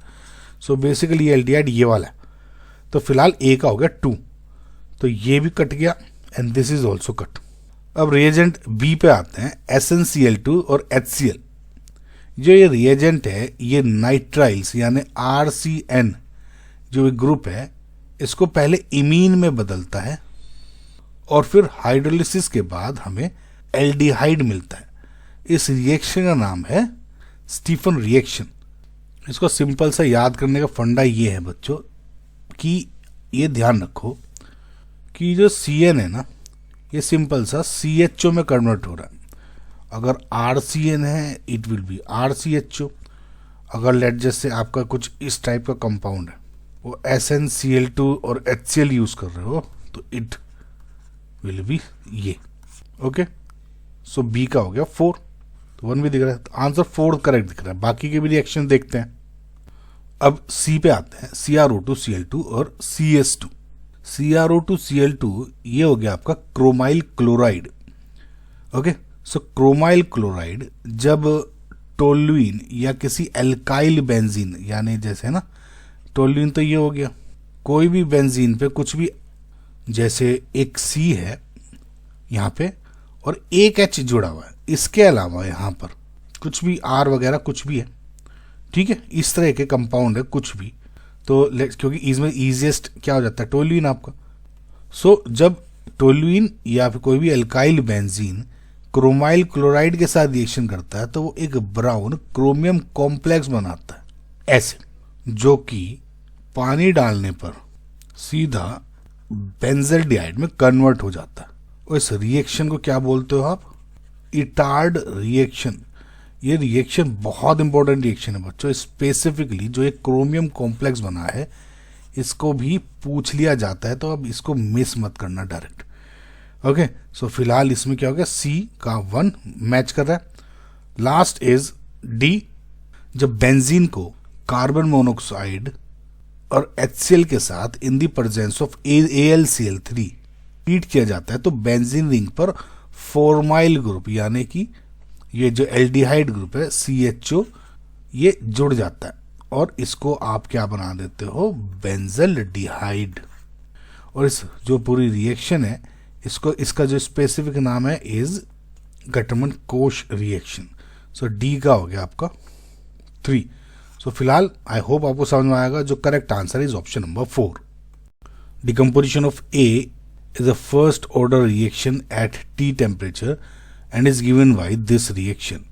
सो बेसिकली ये एल्डिहाइड ये वाला है। तो फिलहाल ए का हो गया 2, तो ये भी कट गया and this is also cut. अब रिएजेंट बी पे आते हैं, SnCl2 और HCl। जो ये रिएजेंट है ये नाइट्राइल्स यानी RCN जो एक ग्रुप है इसको पहले इमीन में बदलता है, और फिर हाइड्रोलिसिस के बाद हमें एल्डिहाइड मिलता है। इस रिएक्शन का नाम है स्टीफन रिएक्शन। इसको सिंपल सा याद करने का फंडा ये है बच्चों कि ये ध्यान रखो कि जो CN है ना ये सिंपल सा CHO में कन्वर्ट हो रहा है। अगर RCN है इट विल बी RCHO। अगर लेट जैसे आपका कुछ इस टाइप का कंपाउंड है वो SnCl2 और HCl यूज कर रहे हो तो इट विल बी ये। ओके, सो बी का हो गया 4, तो 1 भी दिख रहा है, आंसर 4 करेक्ट दिख रहा है। बाकी के भी रिएक्शन देखते हैं। अब सी पे आते हैं, CrO2Cl2 और CS2। CrO2Cl2 ये हो गया आपका क्रोमाइल क्लोराइड। ओके, सो क्रोमाइल क्लोराइड जब टोल्यूइन या किसी एल्काइल बेंजीन यानी जैसे है ना, टोल्यूइन तो ये हो गया, कोई भी बेंजीन पे कुछ भी, जैसे एक C है यहाँ पे और एक H जुड़ा हुआ है, इसके अलावा यहाँ पर कुछ भी R वगैरह कुछ भी है, ठीक है, इस तरह के कंपाउंड है कुछ भी, तो क्योंकि इसमें इजीएस्ट क्या हो जाता है टोल्यूइन आपका। सो जब टोल्यूइन या फिर कोई भी एल्काइल बेंजीन क्रोमाइल क्लोराइड के साथ रिएक्शन करता है तो वो एक ब्राउन क्रोमियम कॉम्प्लेक्स बनाता है ऐसे, जो कि पानी डालने पर सीधा बेंजल्डिहाइड में कन्वर्ट हो जाता है। और इस रिएक्शन को क्या बोलते हो आप, इटार्ड रिएक्शन। ये रिएक्शन बहुत इंपॉर्टेंट रिएक्शन है बच्चों। स्पेसिफिकली जो एक क्रोमियम कॉम्प्लेक्स बना है इसको भी पूछ लिया जाता है, तो अब इसको मिस मत करना डायरेक्ट। ओके, सो फिलहाल इसमें क्या हो गया, C का 1 मैच कर रहा है। लास्ट इज D, जब बेंजीन को कार्बन मोनोऑक्साइड और HCl के साथ in the presence of AlCl3 heat किया जाता है तो बेंजीन रिंग पर फॉर्माइल ग्रुप यानी कि ये जो एल्डिहाइड ग्रुप है CHO ये जुड़ जाता है, और इसको आप क्या बना देते हो, बेंजल्डिहाइड। और इस जो पूरी रिएक्शन है इसको, इसका जो स्पेसिफिक नाम है इज गटरमन कोश रिएक्शन। सो डी का हो गया आपका 3। सो फिलहाल आई होप आपको समझ में आएगा। जो correct answer is option number 4। Decomposition of A is a first order reaction at T temperature and is given by this reaction.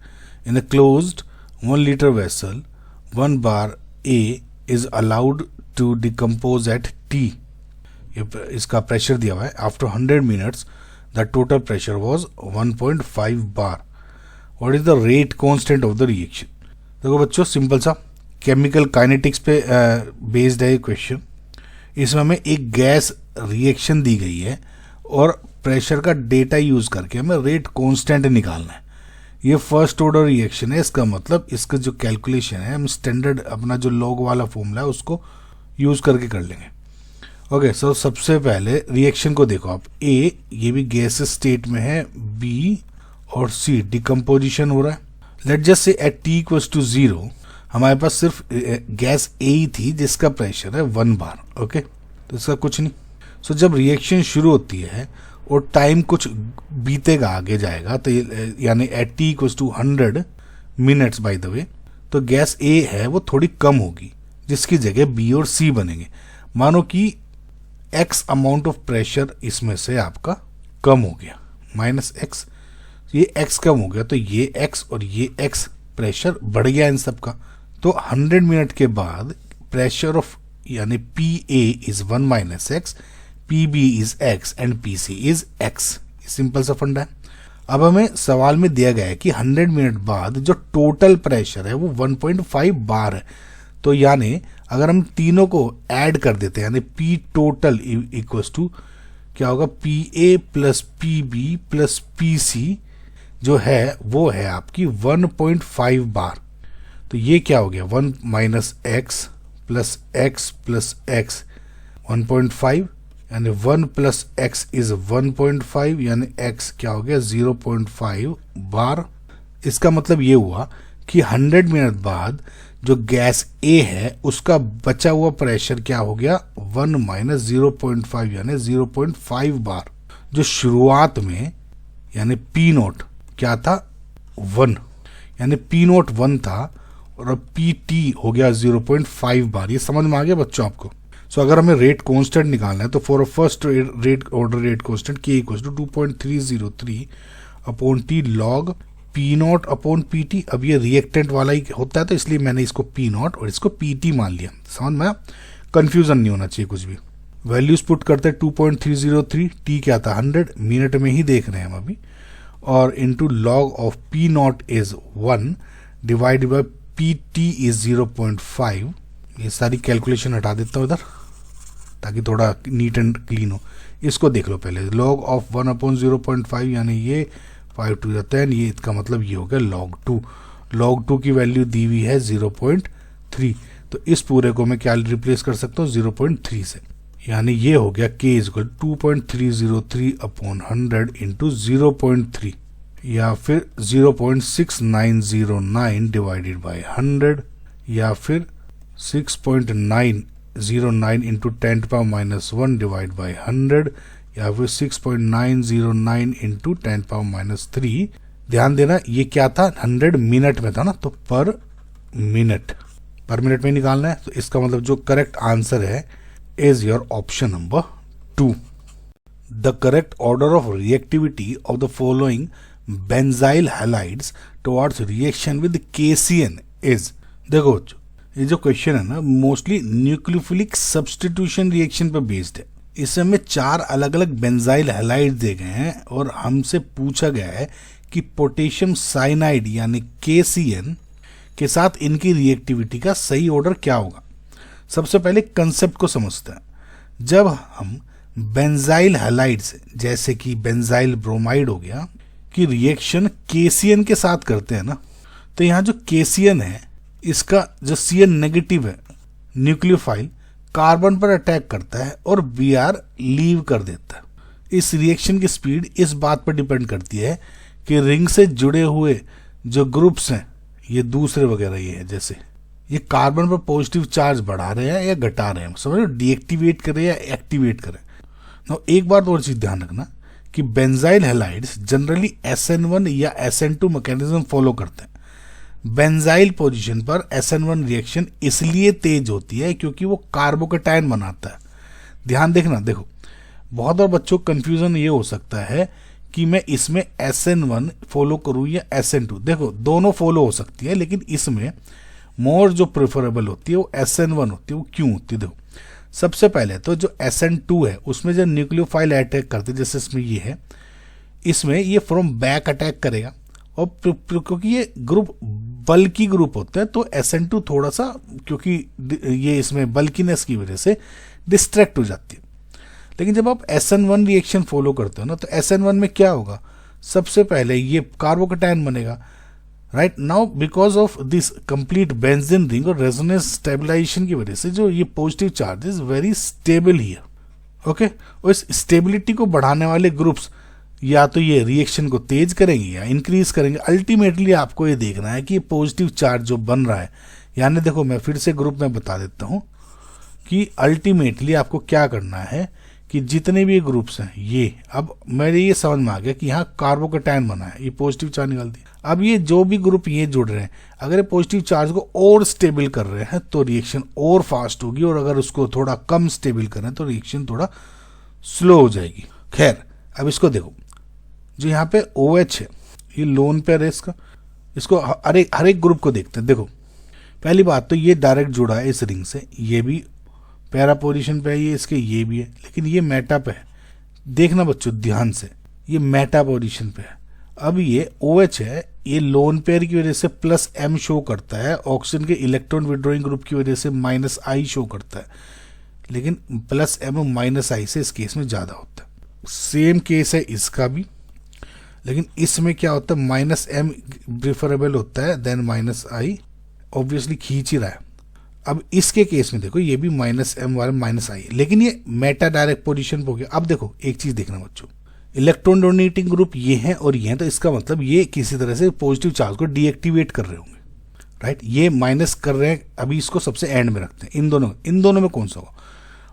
In a closed 1 liter vessel, 1 bar A is allowed to decompose at T. इसका pressure दिया हुआ है. After 100 minutes, the total pressure was 1.5 bar. What is the rate constant of the reaction? देखो बच्चों, simple सा chemical kinetics पे based है ये क्वेश्चन. इसमें हमें एक गैस रिएक्शन दी गई है और प्रेशर का डेटा यूज करके हमें रेट कांस्टेंट निकालना है. ये फर्स्ट ऑर्डर रिएक्शन है, इसका मतलब इसका जो कैलकुलेशन है हम स्टैंडर्ड अपना जो लॉग वाला फॉर्मूला है उसको यूज करके कर लेंगे. ओके, सो सबसे पहले रिएक्शन को देखो आप. ए ये भी गैस स्टेट में है, बी और सी डिकम्पोजिशन हो रहा है. Let just say at t equals to 0 हमारे पास सिर्फ गैस ए ही थी जिसका प्रेशर है 1 बार. ओके, तो इसका कुछ नहीं. सो जब रिएक्शन शुरू होती है और टाइम कुछ बीतेगा, आगे जाएगा, तो यानी at t equals to 100 minutes by the way, तो गैस ए है वो थोड़ी कम होगी जिसकी जगह बी और सी बनेंगे. मानो कि एक्स अमाउंट ऑफ प्रेशर इसमें से आपका कम हो गया, माइनस एक्स. ये एक्स कम हो गया तो ये एक्स और ये एक्स प्रेशर बढ़ गया इन सब का. तो 100 मिनट के बाद प्रेशर ऑफ यानी P A is 1 minus x, P B is x and P C is x. Simple सा फंडा है. अब हमें सवाल में दिया गया है कि 100 मिनट बाद जो टोटल प्रेशर है वो 1.5 बार है. तो यानी अगर हम तीनों को ऐड कर देते हैं यानी पी टोटल इक्वल्स टू क्या होगा, P A plus P B plus P C जो है वो है आपकी 1.5 बार. तो ये क्या हो गया, 1 minus x plus x plus x 1.5 यानी 1 प्लस एक्स इज 1.5 यानी एक्स क्या हो गया 0.5 बार. इसका मतलब ये हुआ कि 100 मिनट बाद जो गैस ए है उसका बचा हुआ प्रेशर क्या हो गया 1 माइनस 0.5 यानी 0.5 बार. जो शुरुआत में यानी पी नोट क्या था 1 यानी पी नोट 1 था और अब पी टी हो गया 0.5 बार. ये समझ में आ गया बच्चों आपको. सो अगर हमें रेट कांस्टेंट निकालना है तो for a first rate order rate constant K equals to 2.303 upon T log P naught upon P T. अब ये रिएक्टेंट वाला ही होता है तो इसलिए मैंने इसको पी नॉट और इसको पी टी मान लिया. समझ में, कंफ्यूजन नहीं होना चाहिए कुछ भी. वैल्यूज पुट करते हैं 2.303, टी क्या था 100, मिनट में ही देख रहे हैं हम अभी, और into log of P not is 1 divided by P T is 0.5. ये सारी कैलकुलेशन हटा देता हूँ इधर ताकि थोड़ा नीट एंड क्लीन हो. इसको देख लो पहले. लॉग ऑफ 1 अपॉन 0.5 यानी ये 5 टू 10, ये इसका मतलब ये हो गया log 2. log 2 की वैल्यू दी हुई है 0.3. तो इस पूरे को मैं क्या रिप्लेस कर सकता हूँ 0.3 से, यानी ये हो गया k इक्वल 2.303 अपॉन 100 इंटू 0.3 या फिर 0.6909 डिवाइडेड बाय 100 या फिर 6.909 इंटू 10⁻⁻1 डिवाइड बाय 100 या फिर 6.909 इंटू 10⁻⁻3. ध्यान देना ये क्या था 100 मिनट में था ना, तो पर मिनट में निकालना है. तो इसका मतलब जो करेक्ट आंसर है is your option number 2. The correct order of reactivity of the following benzyl halides towards reaction with KCN is. देखो ये जो क्वेश्चन है ना मोस्टली न्यूक्लियोफिलिक सब्स्टिट्यूशन रिएक्शन पर बेस्ड है. इसमें हमें 4 अलग अलग बेंजाइल हैलाइड दिए गए हैं और हमसे पूछा गया है कि पोटेशियम साइनाइड यानी KCN के साथ इनकी रिएक्टिविटी का सही ऑर्डर क्या होगा. सबसे पहले कंसेप्ट को समझते हैं. जब हम बेंजाइल हैलाइड्स जैसे कि बेंजाइल ब्रोमाइड हो गया कि रिएक्शन KCN के साथ करते हैं ना, तो यहाँ जो KCN है इसका जो CN नेगेटिव है न्यूक्लियोफाइल कार्बन पर अटैक करता है और Br लीव कर देता है. इस रिएक्शन की स्पीड इस बात पर डिपेंड करती है कि रिंग से जुड़े हुए जो ग्रुप्स हैं ये दूसरे वगैरह ये है, जैसे ये कार्बन पर पॉजिटिव चार्ज बढ़ा रहे हैं या घटा रहे हैं, समझ लो डीएक्टिवेट कर रहे हैं या एक्टिवेट कर रहे हैं. एक बार और चीज ध्यान रखना कि बेंजाइल हैलाइड्स जनरली SN1 या SN2 मैकेनिज्म फॉलो करते हैं. बेंजाइल पोजीशन पर SN1 रिएक्शन इसलिए तेज होती है क्योंकि वो कार्बोकेटायन बनाता है. ध्यान देखना, देखो बहुत बार बच्चों को कंफ्यूजन ये हो सकता है कि मैं इसमें SN1 फॉलो करूं या SN2। देखो दोनों फॉलो हो सकती है, लेकिन इसमें मोर जो प्रेफरेबल होती है वो SN1 होती है। वो क्यों होती है? देखो सबसे पहले तो जो SN2 है उसमें जो न्यूक्लियोफाइल अटैक करते हैं, जैसे इसमें ये है, इसमें ये फ्रॉम बैक अटैक करेगा, और क्योंकि ये ग्रुप बल्की ग्रुप होते हैं तो SN2 थोड़ा सा, क्योंकि ये इसमें बल्कीनेस की वजह से डिस्ट्रैक्ट हो जाती है। लेकिन जब आप SN1 रिएक्शन फॉलो करते हो ना, तो SN1 में क्या होगा, सबसे पहले ये कार्बोकैटायन बनेगा, right. Now because of this complete benzene ring और रेजोनेंस स्टेबलाइजेशन की वजह से जो ये positive charge is very stable here, okay. और इस स्टेबिलिटी को बढ़ाने वाले ग्रुप्स या तो ये रिएक्शन को तेज करेंगे या इंक्रीज करेंगे। अल्टीमेटली आपको ये देखना है कि ये पॉजिटिव चार्ज जो बन रहा है, यानी देखो मैं फिर से ग्रुप में बता देता हूं कि अल्टीमेटली आपको क्या करना है कि जितने भी ग्रुप्स हैं, ये अब मेरे ये समझ में आ गया कि यहाँ कार्बोकैटायन बना है, ये पॉजिटिव चार्ज निकाल दिया। अब ये जो भी ग्रुप ये जुड़ रहे हैं, अगर ये पॉजिटिव चार्ज को और स्टेबल कर रहे हैं तो रिएक्शन और फास्ट होगी, और अगर उसको थोड़ा कम स्टेबल करें तो रिएक्शन थोड़ा स्लो हो जाएगी। खैर अब इसको देखो, जो यहाँ पे OH है ये लोन पेयर है इसका, इसको हर एक ग्रुप को देखते हैं। देखो पहली बात तो ये डायरेक्ट जुड़ा है इस रिंग से, ये भी पैरा पोजीशन पे है, ये इसके ये भी है, लेकिन ये मेटा पे है। देखना बच्चों ध्यान से, ये मेटा पोजीशन पे है। अब ये OH है, ये लोन पेयर की वजह से +M शो करता है, ऑक्सीजन के इलेक्ट्रॉन विड्रॉइंग ग्रुप की वजह से -I शो करता है, लेकिन +M -I से इस केस में ज्यादा होता है। सेम केस है इसका भी, लेकिन इसमें क्या होता है -M प्रिफरेबल होता है देन -I, ऑब्वियसली खींच ही रहा है। अब इसके केस में देखो ये भी -M वाला -I, लेकिन ये मेटा डायरेक्ट पोजीशन पे हो गया। अब देखो एक चीज देखना बच्चों, इलेक्ट्रॉन डोनेटिंग ग्रुप ये हैं और ये हैं, तो इसका मतलब ये किसी तरह से पॉजिटिव चार्ज को डीएक्टिवेट कर रहे होंगे, राइट। ये माइनस कर रहे हैं, अभी इसको सबसे एंड में रखते हैं। इन दोनों में कौन सा होगा?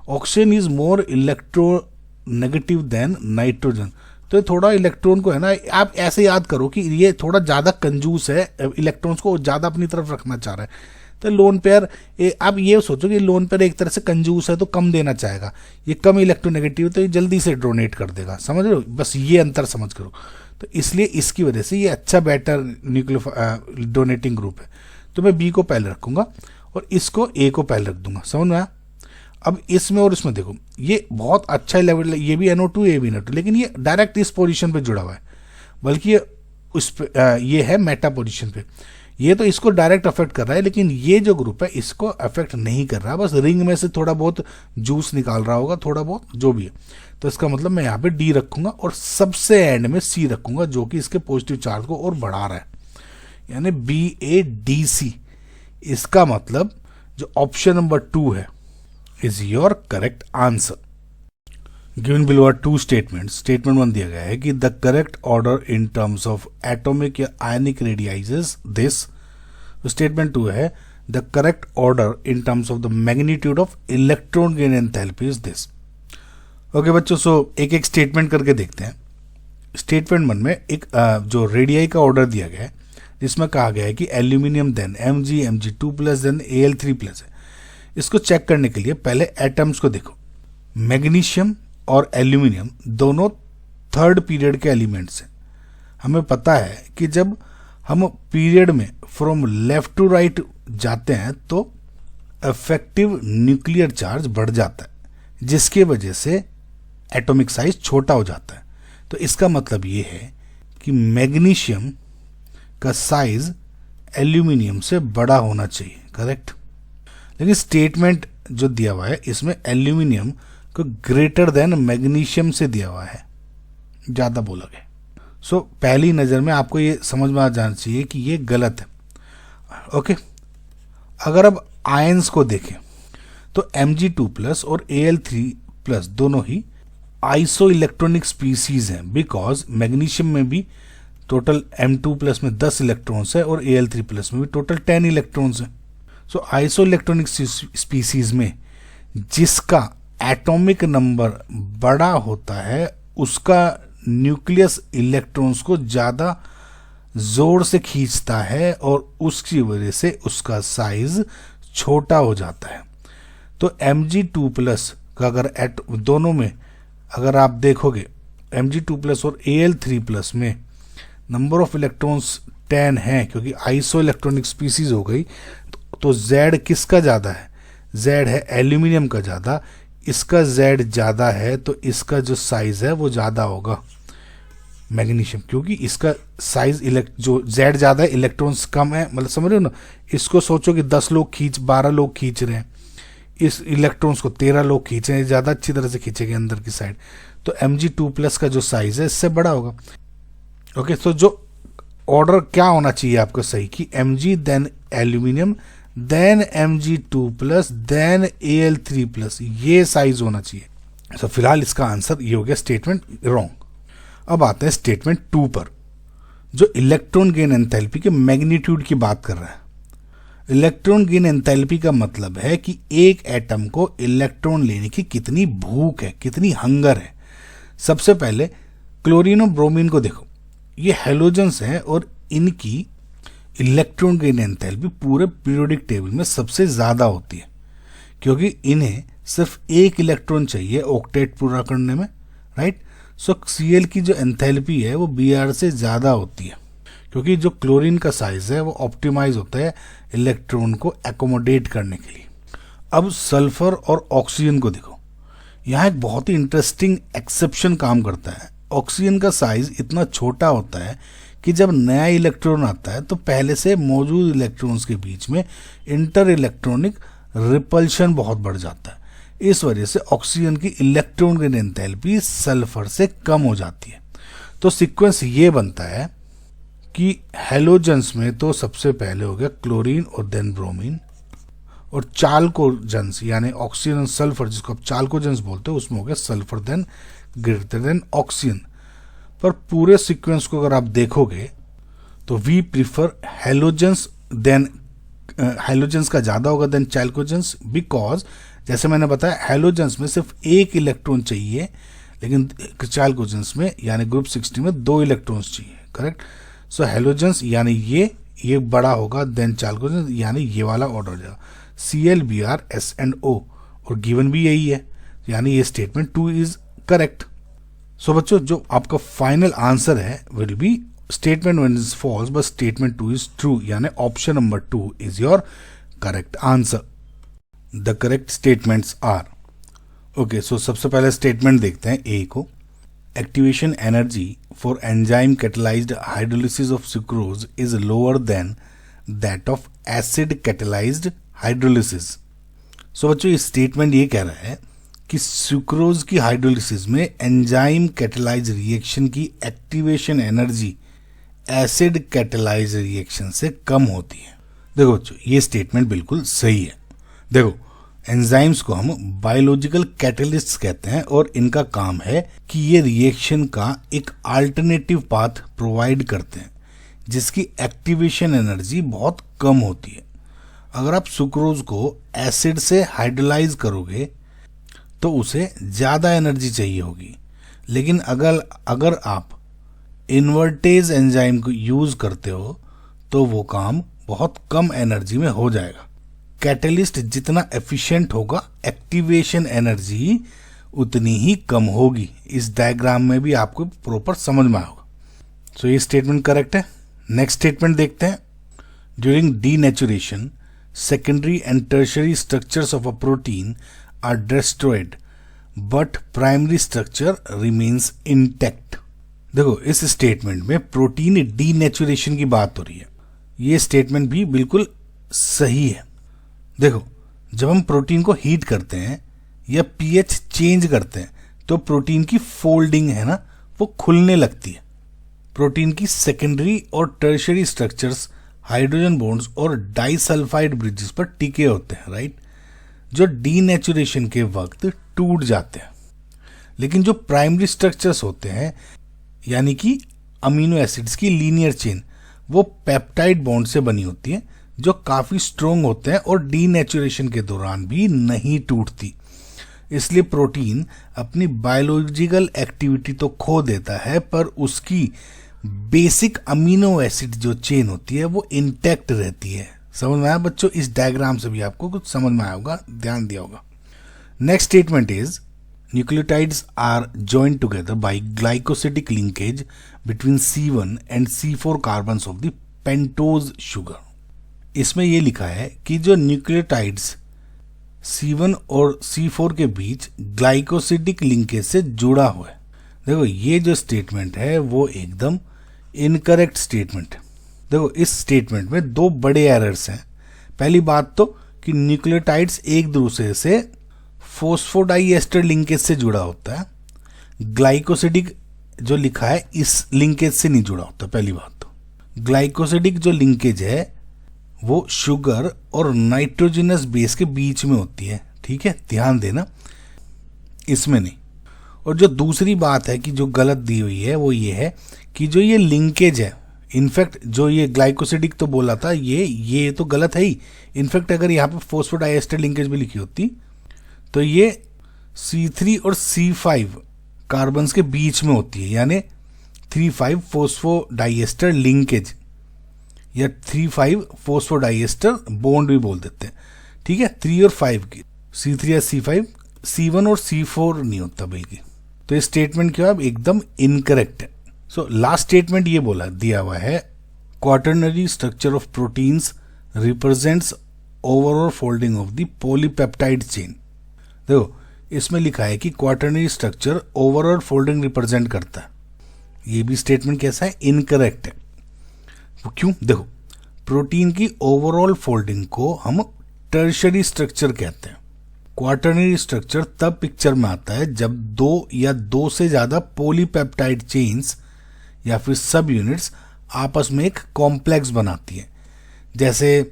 Oxygen is more electronegative than nitrogen, तो थोड़ा इलेक्ट्रॉन को है ना, आप ऐसे याद करो कि ये थोड़ा ज्यादा कंजूस है, इलेक्ट्रॉन्स को ज्यादा अपनी तरफ रखना चाह रहा है। तो लोन पेयर, आप ये सोचो कि लोन पेयर एक तरह से कंजूस है तो कम देना चाहेगा, ये कम इलेक्ट्रोनेगेटिव तो ये जल्दी से डोनेट कर देगा, समझ रहे हो? बस ये अंतर समझ करो। तो इसलिए इसकी वजह से ये अच्छा बेटर न्यूक्लियो डोनेटिंग ग्रुप है, तो मैं बी को पहले रखूंगा और इसको ए को पहले रख दूंगा, समझ में आया? अब इसमें और इसमें देखो ये बहुत अच्छा लेवल, ये भी NO2 ये भी NO2, लेकिन ये डायरेक्ट इस पोजीशन पे जुड़ा हुआ है, बल्कि ये उस पे ये है मेटा पोजीशन पे, ये तो इसको डायरेक्ट अफेक्ट कर रहा है, लेकिन ये जो ग्रुप है इसको अफेक्ट नहीं कर रहा, बस रिंग में से थोड़ा बहुत जूस निकाल रहा होगा, थोड़ा बहुत जो भी है। तो इसका मतलब मैं यहाँ पे डी रखूंगा और सबसे एंड में सी रखूंगा, जो कि इसके पॉजिटिव चार्ज को और बढ़ा रहा है, यानी BADC। इसका मतलब जो ऑप्शन नंबर 2 है is your correct answer. Given below are two statements. Statement 1 दिया गया है कि the correct order in terms of atomic या ionic radii is this. तो statement 2 है the correct order in terms of the magnitude of electron gain enthalpy is this. Okay बच्चों, सो एक एक स्टेटमेंट करके देखते हैं। स्टेटमेंट 1 में एक जो रेडियाई का ऑर्डर दिया गया है, जिसमें कहा गया है कि aluminium then Mg2+ then Al3+ है। इसको चेक करने के लिए पहले एटम्स को देखो। मैग्नीशियम और एल्यूमिनियम दोनों थर्ड पीरियड के एलिमेंट्स हैं। हमें पता है कि जब हम पीरियड में फ्रॉम लेफ्ट टू राइट जाते हैं तो इफेक्टिव न्यूक्लियर चार्ज बढ़ जाता है, जिसके वजह से एटॉमिक साइज छोटा हो जाता है। तो इसका मतलब ये है कि मैग्नीशियम का साइज एल्यूमिनियम से बड़ा होना चाहिए, करेक्ट। लेकिन स्टेटमेंट जो दिया हुआ है इसमें एल्यूमिनियम को ग्रेटर देन मैग्नीशियम से दिया हुआ है, ज्यादा बोला गया। सो पहली नजर में आपको ये समझ में आ जाना चाहिए कि ये गलत है, ओके। अगर अब आयंस को देखें तो Mg2+ और Al3+ दोनों ही आइसो इलेक्ट्रॉनिक स्पीसीज हैं, बिकॉज मैग्नीशियम में भी टोटल M2+ में 10 इलेक्ट्रॉन्स है और Al3+ में भी टोटल 10 इलेक्ट्रॉन्स है। सो आइसो इलेक्ट्रॉनिक स्पीसीज में जिसका एटॉमिक नंबर बड़ा होता है उसका न्यूक्लियस इलेक्ट्रॉन्स को ज्यादा जोर से खींचता है और उसकी वजह से उसका साइज छोटा हो जाता है। तो Mg2+ का अगर दोनों में अगर आप देखोगे Mg2+ और Al3+ में नंबर ऑफ इलेक्ट्रॉन्स 10 हैं, क्योंकि आइसो इलेक्ट्रॉनिक स्पीसीज हो गई, तो Z किसका ज़्यादा है? Z है एल्यूमिनियम का ज़्यादा, इसका Z ज़्यादा है तो इसका जो साइज है वो ज़्यादा होगा मैग्नीशियम, क्योंकि इसका साइज जो Z ज़्यादा है, इलेक्ट्रॉन्स कम है, मतलब समझ रहे हो ना। इसको सोचो कि 10 लोग 12 लोग खींच रहे हैं, इस इलेक्ट्रॉन्स को 13 लोग खींच रहे हैं, ज़्यादा अच्छी तरह से खींचेंगे अंदर की साइड, तो Mg2+ का जो साइज है इससे बड़ा होगा। ओके, तो जो ऑर्डर क्या होना चाहिए आपका सही, कि Mg then aluminium then Mg2+ then Al3+, ये साइज होना चाहिए। तो फिलहाल इसका आंसर ये हो गया स्टेटमेंट रॉन्ग। अब आते हैं स्टेटमेंट 2 पर, जो इलेक्ट्रॉन गेन एंथैल्पी के मैग्नीट्यूड की बात कर रहा है। इलेक्ट्रॉन गेन एंथैल्पी का मतलब है कि एक एटम को इलेक्ट्रॉन लेने की कितनी भूख है, कितनी हंगर है। सबसे पहले क्लोरीन और ब्रोमीन को देखो, ये हेलोजेंस हैं और इनकी इलेक्ट्रॉन गेन एंथैल्पी पूरे पीरियोडिक टेबल में सबसे ज़्यादा होती है, क्योंकि इन्हें सिर्फ एक इलेक्ट्रॉन चाहिए ऑक्टेट पूरा करने में, राइट। सो Cl की जो एंथैल्पी है वो Br से ज़्यादा होती है, क्योंकि जो क्लोरीन का साइज है वो ऑप्टिमाइज होता है इलेक्ट्रॉन को एकोमोडेट करने के लिए। अब सल्फर और ऑक्सीजन को देखो, यहाँ एक बहुत ही इंटरेस्टिंग एक्सेप्शन काम करता है। ऑक्सीजन का साइज इतना छोटा होता है कि जब नया इलेक्ट्रॉन आता है तो पहले से मौजूद इलेक्ट्रॉन्स के बीच में इंटर इलेक्ट्रॉनिक रिपल्शन बहुत बढ़ जाता है। इस वजह से ऑक्सीजन की इलेक्ट्रॉन की एंथैल्पी सल्फर से कम हो जाती है। तो सीक्वेंस ये बनता है कि हेलोजेंस में तो सबसे पहले हो गया क्लोरीन और देन ब्रोमीन, और चाल्कोजेंस यानी ऑक्सीजन और सल्फर, जिसको आप चाल्कोजेंस बोलते हो, उसमें हो गया sulphur then greater than oxygen. पर पूरे सीक्वेंस को अगर आप देखोगे तो we prefer halogens then halogens का ज़्यादा होगा देन चाल्कोजेंस, बिकॉज जैसे मैंने बताया हेलोजेंस में सिर्फ एक इलेक्ट्रॉन चाहिए, लेकिन चाल्कोजेंस में यानी ग्रुप 60 में 2 इलेक्ट्रॉन्स चाहिए, करेक्ट। सो हेलोजेंस यानी ये बड़ा होगा देन चाल्कोजेंस, यानी ये वाला ऑर्डर हो जाएगा Cl Br S&O, और गिवन भी यही है, यानी ये स्टेटमेंट 2 इज करेक्ट। सो बच्चों, जो आपका फाइनल आंसर है will be statement 1 is false but statement 2 is true, यानी option number 2 is your correct answer. The correct statements are, okay, so सबसे पहले स्टेटमेंट देखते हैं ए को। Activation energy for enzyme catalysed hydrolysis of sucrose is lower than that of acid catalysed hydrolysis. So बच्चों, ये statement ये कह रहा है कि सुक्रोज की हाइड्रोलिसिस में एंजाइम कैटेलाइज रिएक्शन की activation energy acid catalyse reaction से कम होती है। देखो बच्चों, ये स्टेटमेंट बिल्कुल सही है। देखो, एंजाइम्स को हम बायोलॉजिकल कैटलिस्ट्स कहते हैं और इनका काम है कि ये रिएक्शन का एक अल्टरनेटिव पाथ प्रोवाइड करते हैं जिसकी एक्टिवेशन एनर्जी बहुत कम होती है। अगर आप सुक्रोज को एसिड से हाइड्रोलाइज करोगे तो उसे ज़्यादा एनर्जी चाहिए होगी, लेकिन अगर आप इन्वर्टेज एंजाइम को यूज़ करते हो तो वो काम बहुत कम एनर्जी में हो जाएगा। कैटलिस्ट जितना एफिशिएंट होगा, एक्टिवेशन एनर्जी उतनी ही कम होगी। इस डायग्राम में भी आपको प्रॉपर समझ में आएगा। सो ये स्टेटमेंट करेक्ट है। नेक्स्ट स्टेटमेंट देखते हैं। During denaturation secondary and tertiary structures of a protein are destroyed but primary structure remains intact. देखो, इस स्टेटमेंट में प्रोटीन डीनेचुरेशन की बात हो रही है। ये स्टेटमेंट भी बिल्कुल सही है। देखो, जब हम प्रोटीन को हीट करते हैं या पीएच चेंज करते हैं तो प्रोटीन की फोल्डिंग है ना, वो खुलने लगती है। प्रोटीन की सेकेंडरी और टर्शियरी स्ट्रक्चर्स हाइड्रोजन बॉन्ड्स और डाइसल्फाइड ब्रिजेस पर टिके होते हैं, राइट, जो डीनेचुरेशन के वक्त टूट जाते हैं। लेकिन जो प्राइमरी स्ट्रक्चर्स होते हैं यानी कि अमीनो एसिड्स की लीनियर चेन, वो पेप्टाइड बॉन्ड से बनी होती है जो काफ़ी स्ट्रोंग होते हैं और डीनेचुरेशन के दौरान भी नहीं टूटती। इसलिए प्रोटीन अपनी बायोलॉजिकल एक्टिविटी तो खो देता है पर उसकी बेसिक अमीनो एसिड जो चेन होती है वो इंटैक्ट रहती है। समझ में आया बच्चों? इस डायग्राम से भी आपको कुछ समझ में आया होगा, ध्यान दिया होगा। Next statement is Nucleotides are joined together by glycosidic linkage between C1 and C4 carbons of the pentose sugar. इसमें ये लिखा है कि जो न्यूक्लियोटाइड्स C1 और C4 के बीच ग्लाइकोसिडिक लिंकेज से जुड़ा हुआ है। देखो ये जो स्टेटमेंट है वो एकदम इनकरेक्ट स्टेटमेंट है। देखो इस स्टेटमेंट में दो बड़े एरर्स हैं। पहली बात तो कि न्यूक्लियोटाइड्स एक दूसरे से फोस्फोडाइएस्टर लिंकेज से जुड़ा होता है, ग्लाइकोसिडिक जो लिखा है इस लिंकेज से नहीं जुड़ा होता। पहली बात तो ग्लाइकोसिडिक जो लिंकेज है वो शुगर और नाइट्रोजनस बेस के बीच में होती है, ठीक है, ध्यान देना, इसमें नहीं। और जो दूसरी बात है कि जो गलत दी हुई है वो ये है कि जो ये लिंकेज है, इनफैक्ट जो ये ग्लाइकोसिडिक तो बोला था ये तो गलत है ही। इनफैक्ट अगर यहाँ पे फोस्फोडाइएस्टर लिंकेज भी लिखी होती तो ये C3 और C5 कार्बन्स के बीच में होती है, यानी 3,5 फोस्फोडाइएस्टर लिंकेज या 3,5 फोस्फोडाइएस्टर बॉन्ड भी बोल देते हैं, ठीक है। 3 और 5 की C3 या C5, C1 और C4 नहीं होता बल्कि। तो ये स्टेटमेंट क्या है, एकदम इनकरेक्ट है। सो लास्ट स्टेटमेंट ये बोला दिया हुआ है, quaternary structure of proteins represents overall folding of the polypeptide chain. देखो इसमें लिखा है कि quaternary structure overall folding represent करता है। ये भी स्टेटमेंट कैसा है, इनकरेक्ट है। वो क्यों, देखो प्रोटीन की ओवरऑल फोल्डिंग को हम टर्शरी स्ट्रक्चर कहते हैं। क्वाटर्नरी स्ट्रक्चर तब पिक्चर में आता है जब दो या दो से ज्यादा पॉलीपेप्टाइड चेन्स या फिर सब यूनिट्स आपस में एक कॉम्प्लेक्स बनाती हैं। जैसे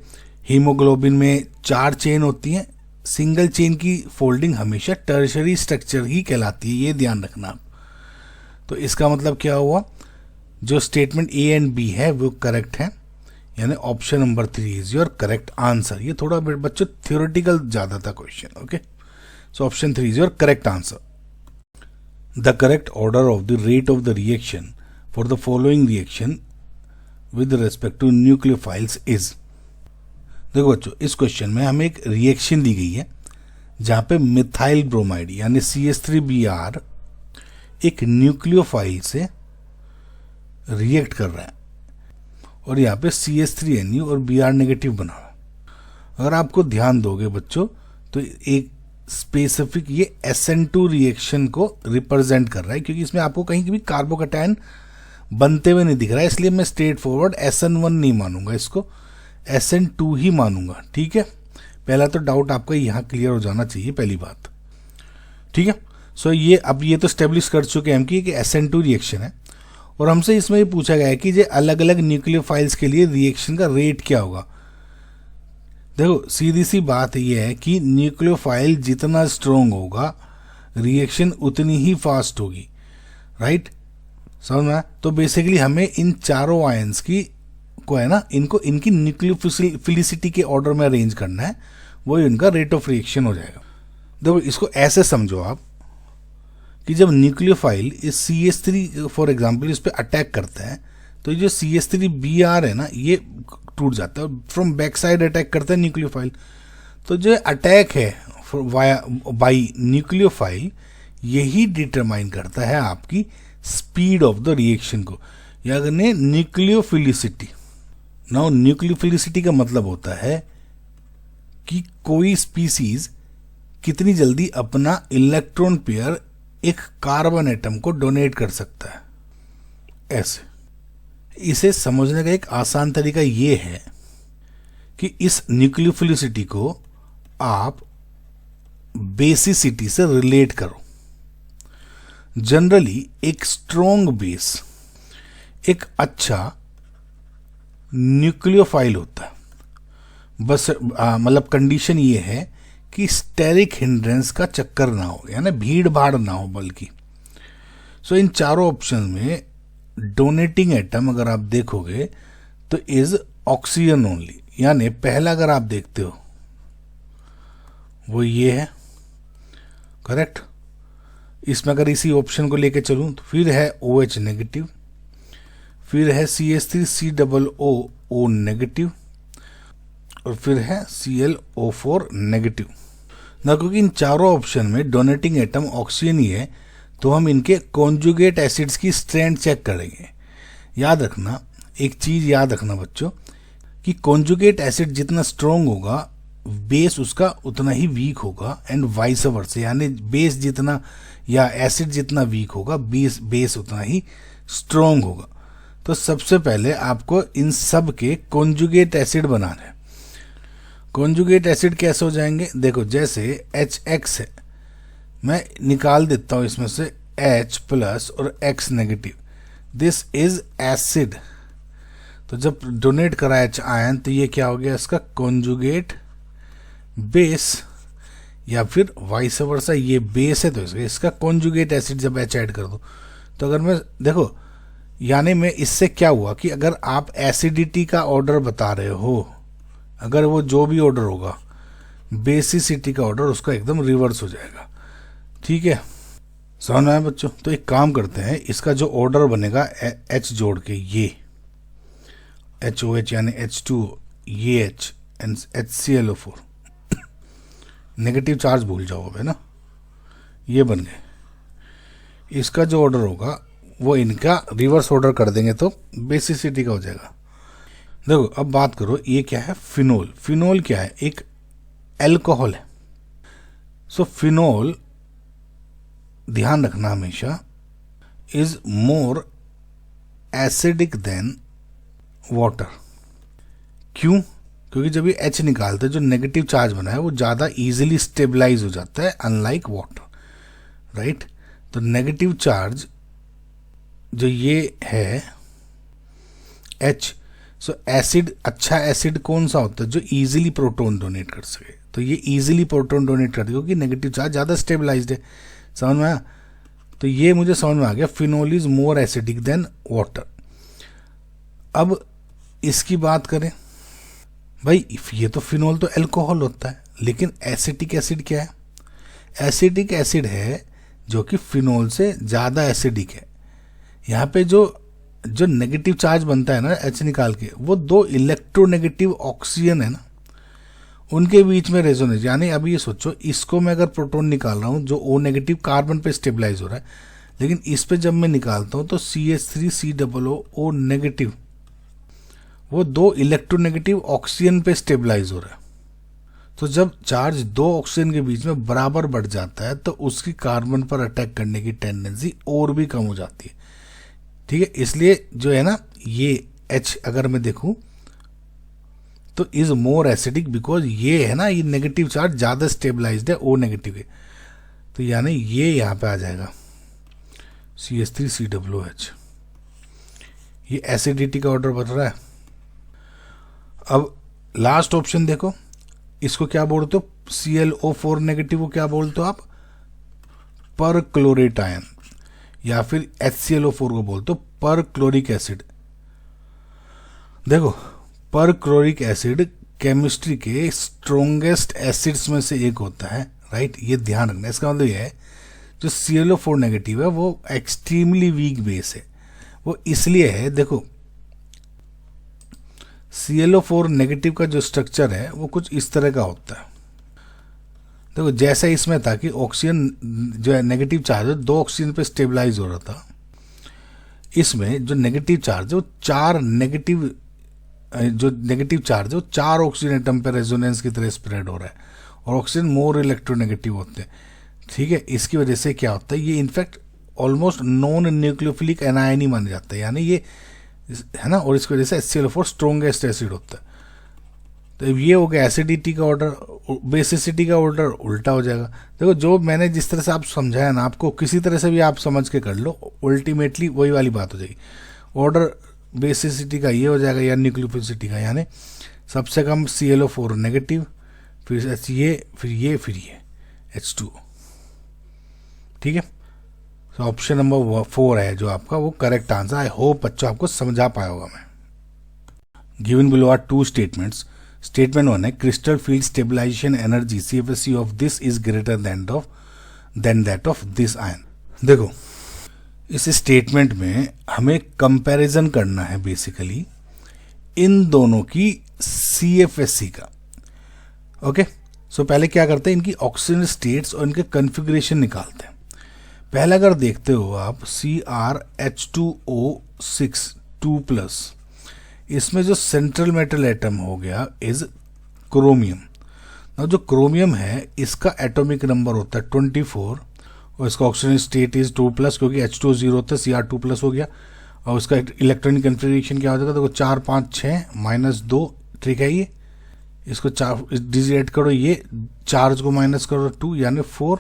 हीमोग्लोबिन में 4 चेन होती हैं, सिंगल चेन की फोल्डिंग हमेशा टर्शरी स्ट्रक्चर ही कहलाती है, ये ध्यान रखना आप। तो इसका मतलब क्या हुआ, जो स्टेटमेंट ए एंड बी है वो करेक्ट है, यानी option number 3 is your correct answer. ये थोड़ा बच्चों थ्योरेटिकल ज्यादा था question, okay. So option 3 is your correct answer. The correct order of the rate of the reaction for the following reaction with respect to nucleophiles is. देखो बच्चों इस question में हमें एक रिएक्शन दी गई है जहां पे मिथाइल ब्रोमाइड यानी CH3Br एक न्यूक्लियोफाइल से रिएक्ट कर रहा है और यहाँ पे CH3Nu और Br नेगेटिव बना हुआ है। अगर आपको ध्यान दोगे बच्चों तो एक स्पेसिफिक ये SN2 रिएक्शन को रिप्रेजेंट कर रहा है, क्योंकि इसमें आपको कहीं भी कार्बोकैटायन बनते हुए नहीं दिख रहा है, इसलिए मैं स्ट्रेट फॉरवर्ड SN1 नहीं मानूंगा, इसको SN2 ही मानूंगा, ठीक है। पहला तो डाउट आपका यहाँ क्लियर हो जाना चाहिए, पहली बात, ठीक है। सो ये अब ये तो स्टेब्लिश कर चुके हैं हम कि SN2 रिएक्शन है, और हमसे इसमें ये पूछा गया है कि ये अलग अलग न्यूक्लियोफाइल्स के लिए रिएक्शन का रेट क्या होगा। देखो सीधी सी बात ये है कि न्यूक्लियोफाइल जितना स्ट्रोंग होगा रिएक्शन उतनी ही फास्ट होगी, राइट, समझ में। तो बेसिकली हमें इन चारों आयंस की को है ना, इनको इनकी न्यूक्लियोफिलिसिटी के ऑर्डर में अरेंज करना है, वही उनका रेट ऑफ रिएक्शन हो जाएगा। देखो इसको ऐसे समझो आप कि जब न्यूक्लियोफाइल इस CH3 फॉर एग्जांपल इस पे अटैक करता है तो ये जो CH3Br है ना ये टूट जाता है, फ्रॉम बैक साइड अटैक करता है न्यूक्लियोफाइल। तो जो अटैक है बाई न्यूक्लियोफाइल यही डिटरमाइन करता है आपकी स्पीड ऑफ द रिएक्शन को, यानी न्यूक्लियोफिलिसिटी। नाउ न्यूक्लियोफिलिसिटी का मतलब होता है कि कोई स्पीसीज कितनी जल्दी अपना इलेक्ट्रॉन पेयर एक कार्बन एटम को डोनेट कर सकता है। ऐसे इसे समझने का एक आसान तरीका ये है कि इस न्यूक्लियोफिलिसिटी को आप बेसिसिटी से रिलेट करो। जनरली एक स्ट्रॉन्ग बेस एक अच्छा न्यूक्लियोफाइल होता है, बस मतलब कंडीशन ये है कि स्टेरिक हिंड्रेंस का चक्कर ना हो, यानी भीड़ भाड़ ना हो बल्कि। सो इन चारों ऑप्शन में डोनेटिंग एटम अगर आप देखोगे तो इज ऑक्सीजन ओनली, यानी पहला अगर आप देखते हो वो ये है, करेक्ट। इसमें अगर इसी ऑप्शन को लेके चलूं तो फिर है OH नेगेटिव, फिर है CH3COO नेगेटिव और फिर है ClO4 नेगेटिव। ना, क्योंकि इन चारों ऑप्शन में डोनेटिंग एटम ऑक्सीजन ही है, तो हम इनके कॉन्जुगेट एसिड्स की स्ट्रेंथ चेक करेंगे। याद रखना, एक चीज याद रखना बच्चों, कि कॉन्जुगेट एसिड जितना स्ट्रॉन्ग होगा बेस उसका उतना ही वीक होगा, एंड वाइस वर्सा, यानी बेस जितना या एसिड जितना वीक होगा बेस उतना ही स्ट्रॉन्ग होगा। तो सबसे पहले आपको इन सब के कॉन्जुगेट एसिड बनाना है। कॉन्जुगेट एसिड कैसे हो जाएंगे, देखो जैसे HX है, मैं निकाल देता हूं इसमें से H प्लस और X negative, this is acid. तो जब डोनेट करा H आयन तो ये क्या हो गया, इसका कॉन्जुगेट बेस, या फिर वाइस वर्सा, ये बेस है तो इसका कॉन्जुगेट एसिड जब H ऐड कर दो। तो अगर मैं देखो, यानी मैं इससे क्या हुआ कि अगर आप एसिडिटी का ऑर्डर बता रहे हो, अगर वो जो भी ऑर्डर होगा बेसिसिटी का ऑर्डर उसका एकदम रिवर्स हो जाएगा। ठीक है, समझ में आया बच्चों? तो एक काम करते हैं, इसका जो ऑर्डर बनेगा H जोड़ के, ये HOH यानी H2, ये H and HClO4, negative charge भूल जाओ अब, है ना, ये बन गए। इसका जो ऑर्डर होगा वो इनका रिवर्स ऑर्डर कर देंगे तो बेसिसिटी का हो जाएगा। देखो अब बात करो, ये क्या है, फिनोल। फिनोल क्या है, एक एल्कोहल है। सो फिनोल, ध्यान रखना हमेशा, is more acidic then water. क्यों? क्योंकि जब ये H निकालते हैं, जो नेगेटिव चार्ज बना है वो ज़्यादा इजीली स्टेबलाइज हो जाता है, अनलाइक वाटर, राइट। तो नेगेटिव चार्ज जो ये है H, सो एसिड, अच्छा एसिड कौन सा होता है, जो इजीली प्रोटॉन डोनेट कर सके। तो ये इजीली प्रोटॉन डोनेट कर दे क्योंकि नेगेटिव चार्ज ज़्यादा स्टेबलाइज्ड है। समझ में आया? तो ये मुझे समझ में आ गया, phenol is more acidic then water. अब इसकी बात करें भाई, ये तो फिनोल तो अल्कोहल होता है, लेकिन एसिटिक एसिड क्या है? एसिटिक एसिड है जो कि फिनोल से ज़्यादा एसिडिक है। यहाँ पे जो नेगेटिव चार्ज बनता है ना H निकाल के, वो दो इलेक्ट्रोनेगेटिव ऑक्सीजन है ना, उनके बीच में रेजोनेंस। यानी अभी ये सोचो, इसको मैं अगर प्रोटॉन निकाल रहा हूँ जो O नेगेटिव कार्बन पे स्टेबलाइज हो रहा है, लेकिन इस पे जब मैं निकालता हूँ तो CH3COO नेगेटिव, वो दो इलेक्ट्रोनेगेटिव ऑक्सीजन पे स्टेबलाइज हो रहा है। तो जब चार्ज दो ऑक्सीजन के बीच में बराबर बढ़ जाता है तो उसकी कार्बन पर अटैक करने की टेंडेंसी और भी कम हो जाती है। ठीक है, इसलिए जो है ना, ये H अगर मैं देखूं तो इज मोर एसिडिक, बिकॉज ये है ना, ये नेगेटिव चार्ज ज्यादा स्टेबलाइज्ड है O नेगेटिव है। तो यानी ये यहां पे आ जाएगा CH3COOH। ये एसिडिटी का ऑर्डर बता रहा है। अब लास्ट ऑप्शन देखो, इसको क्या बोलते हो, ClO4 नेगेटिव को क्या बोलते हो आप, पर क्लोरेट आयन, या फिर HClO4 को बोलते हो पर क्लोरिक एसिड। देखो, पर क्लोरिक एसिड केमिस्ट्री के स्ट्रोंगेस्ट एसिड्स में से एक होता है, राइट। ये ध्यान रखना। इसका मतलब ये है, जो ClO4 नेगेटिव है वो एक्सट्रीमली वीक बेस है। वो इसलिए है, देखो ClO4 नेगेटिव का जो स्ट्रक्चर है वो कुछ इस तरह का होता है। देखो जैसा इसमें था कि ऑक्सीजन जो है नेगेटिव चार्ज है, दो ऑक्सीजन पे स्टेबलाइज हो रहा था, इसमें जो नेगेटिव चार्ज है वो चार नेगेटिव चार्ज है वो चार ऑक्सीजन एटम पे रेजोनेंस की तरह स्प्रेड हो रहा है, और ऑक्सीजन मोर इलेक्ट्रोनेगेटिव होते हैं। ठीक है, इसकी वजह से क्या होता है, ये in fact almost non nucleophilic anion ही माना जाता है, यानी ये है ना, और इसकी वजह से HClO4 स्ट्रोंगेस्ट एसिड होता है। तो ये हो गया एसिडिटी का ऑर्डर, बेसिसिटी का ऑर्डर उल्टा हो जाएगा। देखो जो मैंने जिस तरह से आप समझाया ना, आपको किसी तरह से भी आप समझ के कर लो, अल्टीमेटली वही वाली बात हो जाएगी। ऑर्डर बेसिसिटी का ये हो जाएगा या न्यूक्लियोफिलिसिटी का, यानी सबसे कम ClO4 नेगेटिव, फिर ये H2O। ठीक है, तो ऑप्शन नंबर 4 है जो आपका वो करेक्ट आंसर। आई होप बच्चों आपको समझा पाया होगा मैं। Given below are two statements. Statement 1 है, crystal field stabilisation energy CFSE of this is greater than that of this ion. देखो इस स्टेटमेंट में हमें कंपैरिजन करना है बेसिकली इन दोनों की CFSE का। ओके, सो पहले क्या करते हैं, इनकी ऑक्सीजन स्टेट्स और इनके कन्फिग्रेशन निकालते हैं। पहले अगर देखते हो आप CrH2O6 2+, इसमें जो सेंट्रल मेटल एटम हो गया इज क्रोमियम। ना जो क्रोमियम है इसका एटॉमिक नंबर होता है 24 और इसका ऑक्सीजन स्टेट इज 2+, क्योंकि H2O 0 होता है, Cr2+ हो गया। और उसका इलेक्ट्रॉनिक कन्फिग्रेशन क्या हो जाएगा, देखो 4 5 6 -2, ठीक है। ये इसको 4 डिजिट करो, ये चार्ज को माइनस करो 2 यानी 4,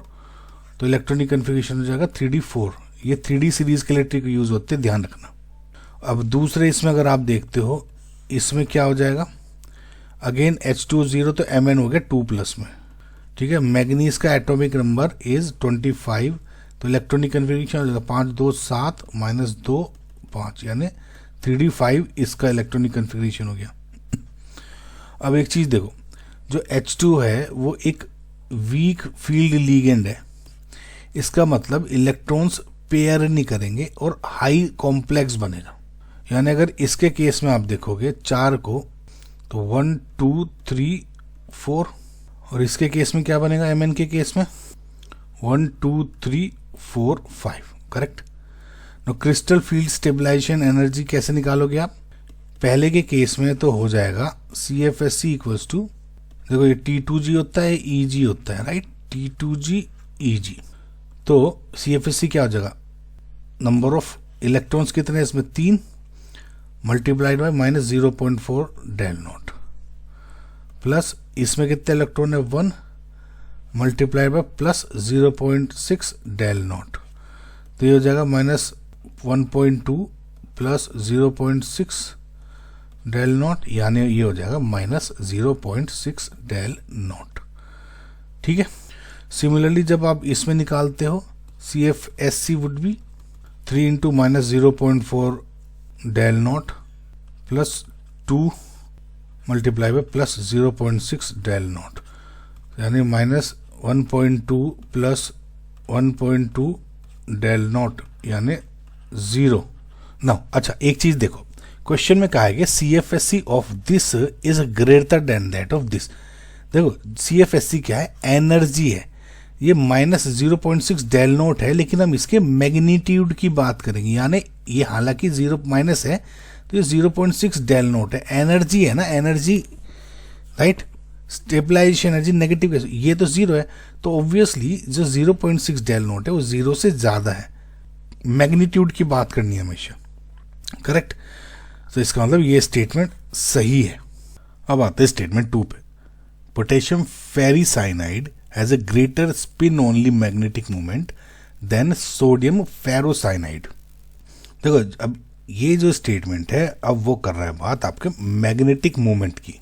तो इलेक्ट्रॉनिक कन्फिग्रेशन हो जाएगा 3d4। ये 3D सीरीज के लिए ट्रिक यूज होते हैं, ध्यान रखना। अब दूसरे इसमें अगर आप देखते हो, इसमें क्या हो जाएगा, अगेन H2O 0 तो Mn हो गया 2+ में, ठीक है। मैग्नीज का एटॉमिक नंबर इज 25, तो इलेक्ट्रॉनिक कन्फिग्रेशन हो जाएगा 5 2 7 -2 5 यानी 3d5 इसका इलेक्ट्रॉनिक कन्फिग्रेशन हो गया। अब एक चीज देखो, जो H2 है वो एक वीक फील्ड लीगेंड है, इसका मतलब इलेक्ट्रॉन्स पेयर नहीं करेंगे और हाई कॉम्प्लेक्स बनेगा। यानी अगर इसके केस में आप देखोगे 4 को तो 1 2 3 4, और इसके केस में क्या बनेगा, Mn के केस में 1 2 3 4 5, correct. No crystal field stabilisation energy कैसे निकालोगे आप, पहले के केस में तो हो जाएगा CFSC इक्वल्स टू, देखो ये T2G होता है, EG होता है, राइट, T2G EG। तो CFSC क्या हो जाएगा, नंबर ऑफ इलेक्ट्रॉन्स कितने हैं इसमें 3 multiplied by -0.4 del nought, plus इसमें कितने इलेक्ट्रॉन है 1 मल्टीप्लाइड बाय +0.6 डेल नॉट, तो ये हो जाएगा -1.2 प्लस 0.6 डेल नॉट, यानी ये हो जाएगा -0.6 डेल नॉट, ठीक है। सिमिलरली जब आप इसमें निकालते हो CFSC would be 3 into -0.4 del nought plus 2 multiply by +0.6 del nought, यानी -1.2 प्लस 1.2 डेल नॉट यानी 0 ना। अच्छा एक चीज देखो, क्वेश्चन में कहा है कि CFSC of this is greater than that of this. देखो CFSC क्या है, एनर्जी है, ये -0.6 डेल नोट है, लेकिन हम इसके मैग्नीट्यूड की बात करेंगे, यानी ये हालांकि 0 माइनस है तो ये 0.6 डेल नोट है, एनर्जी है ना, energy, right, stabilisation energy negative, ये तो 0 है, तो ऑब्वियसली जो 0.6 डेल नोट है वो 0 से ज्यादा है। मैग्नीट्यूड की बात करनी है हमेशा, करेक्ट। तो इसका मतलब ये स्टेटमेंट सही है। अब आते हैं स्टेटमेंट 2 पे, potassium ferricyanide has a greater spin only magnetic moment than sodium ferrocyanide. देखो अब ये जो स्टेटमेंट है, अब वो कर रहा है बात आपके मैग्नेटिक मोमेंट की।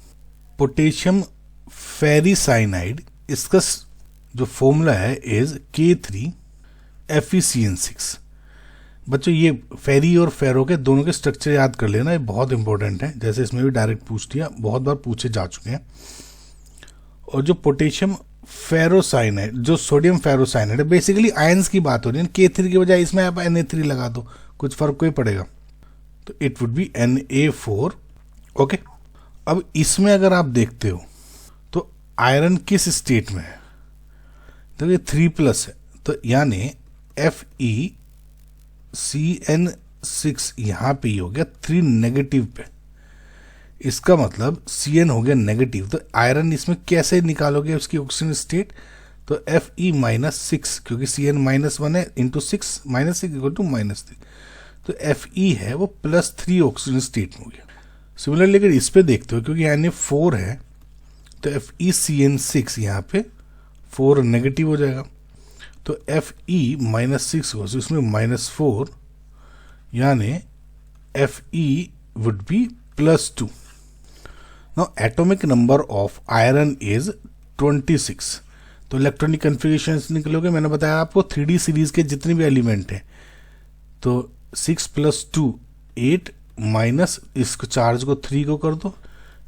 पोटेशियम फेरीसाइनाइड, इसका जो फॉर्मूला है इज K3FeCN6। बच्चों ये फेरी और फेरो के दोनों के स्ट्रक्चर याद कर लेना, ये बहुत इंपॉर्टेंट है, जैसे इसमें भी डायरेक्ट पूछ दिया, बहुत बार पूछे जा चुके हैं। और जो पोटेशियम फेरोसाइनाइड, जो सोडियम फेरोसाइनाइड है, बेसिकली आयंस की बात हो रही है, K3 की बजाय इसमें आप Na3 लगा दो, कुछ फर्क कोई पड़ेगा, तो it would B Na4, okay. अब इसमें अगर आप देखते हो तो आयरन किस स्टेट में है, तो ये 3+ है, तो यानी FeCN6 यहां पे ही हो गया 3 नेगेटिव पे, इसका मतलब Cn हो गया नेगेटिव। तो आयरन इसमें कैसे निकालोगे उसकी ऑक्सीजन स्टेट, तो Fe-6, क्योंकि Cn -1 है इंटू 6 -6 इक्वल टू -3, तो Fe है वो +3 ऑक्सीजन स्टेट में हो गया। सिमिलरली अगर इस पे देखते हो, क्योंकि Na4 है तो FeCN6 यहाँ पे 4 नेगेटिव हो जाएगा, तो Fe-6 हो, इसमें -4 यानी Fe would be +2। Now atomic number of iron is 26, तो इलेक्ट्रॉनिक कन्फिग्रेशन निकलोगे, मैंने बताया आपको 3D सीरीज के जितने भी एलिमेंट हैं, तो 6 + 2 8 माइनस इसको चार्ज को 3 को कर दो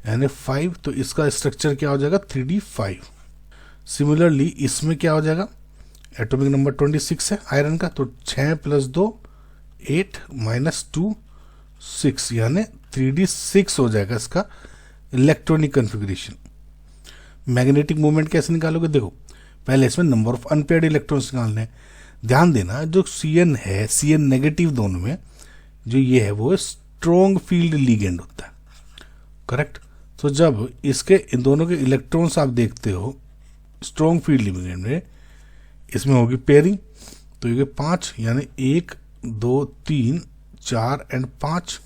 यानी 5, तो इसका स्ट्रक्चर क्या हो जाएगा 3d5। सिमिलरली इसमें क्या हो जाएगा, एटॉमिक नंबर 26 है आयरन का, तो 6 + 2 8 -2 6 यानी 3d6 हो जाएगा इसका इलेक्ट्रॉनिक कन्फिग्रेशन। मैग्नेटिक मोमेंट कैसे निकालोगे? देखो पहले इसमें नंबर ऑफ अनपेयर्ड इलेक्ट्रॉन्स निकालने हैं। ध्यान देना जो Cn है, Cn नेगेटिव दोनों में जो ये है वो स्ट्रॉन्ग फील्ड लिगेंड होता है, करेक्ट। तो जब इसके इन दोनों के इलेक्ट्रॉन्स आप देखते हो स्ट्रॉन्ग फील्ड लिगेंड में, इसमें होगी पेयरिंग, तो ये 5 यानी 1 2 3 4 एंड 5।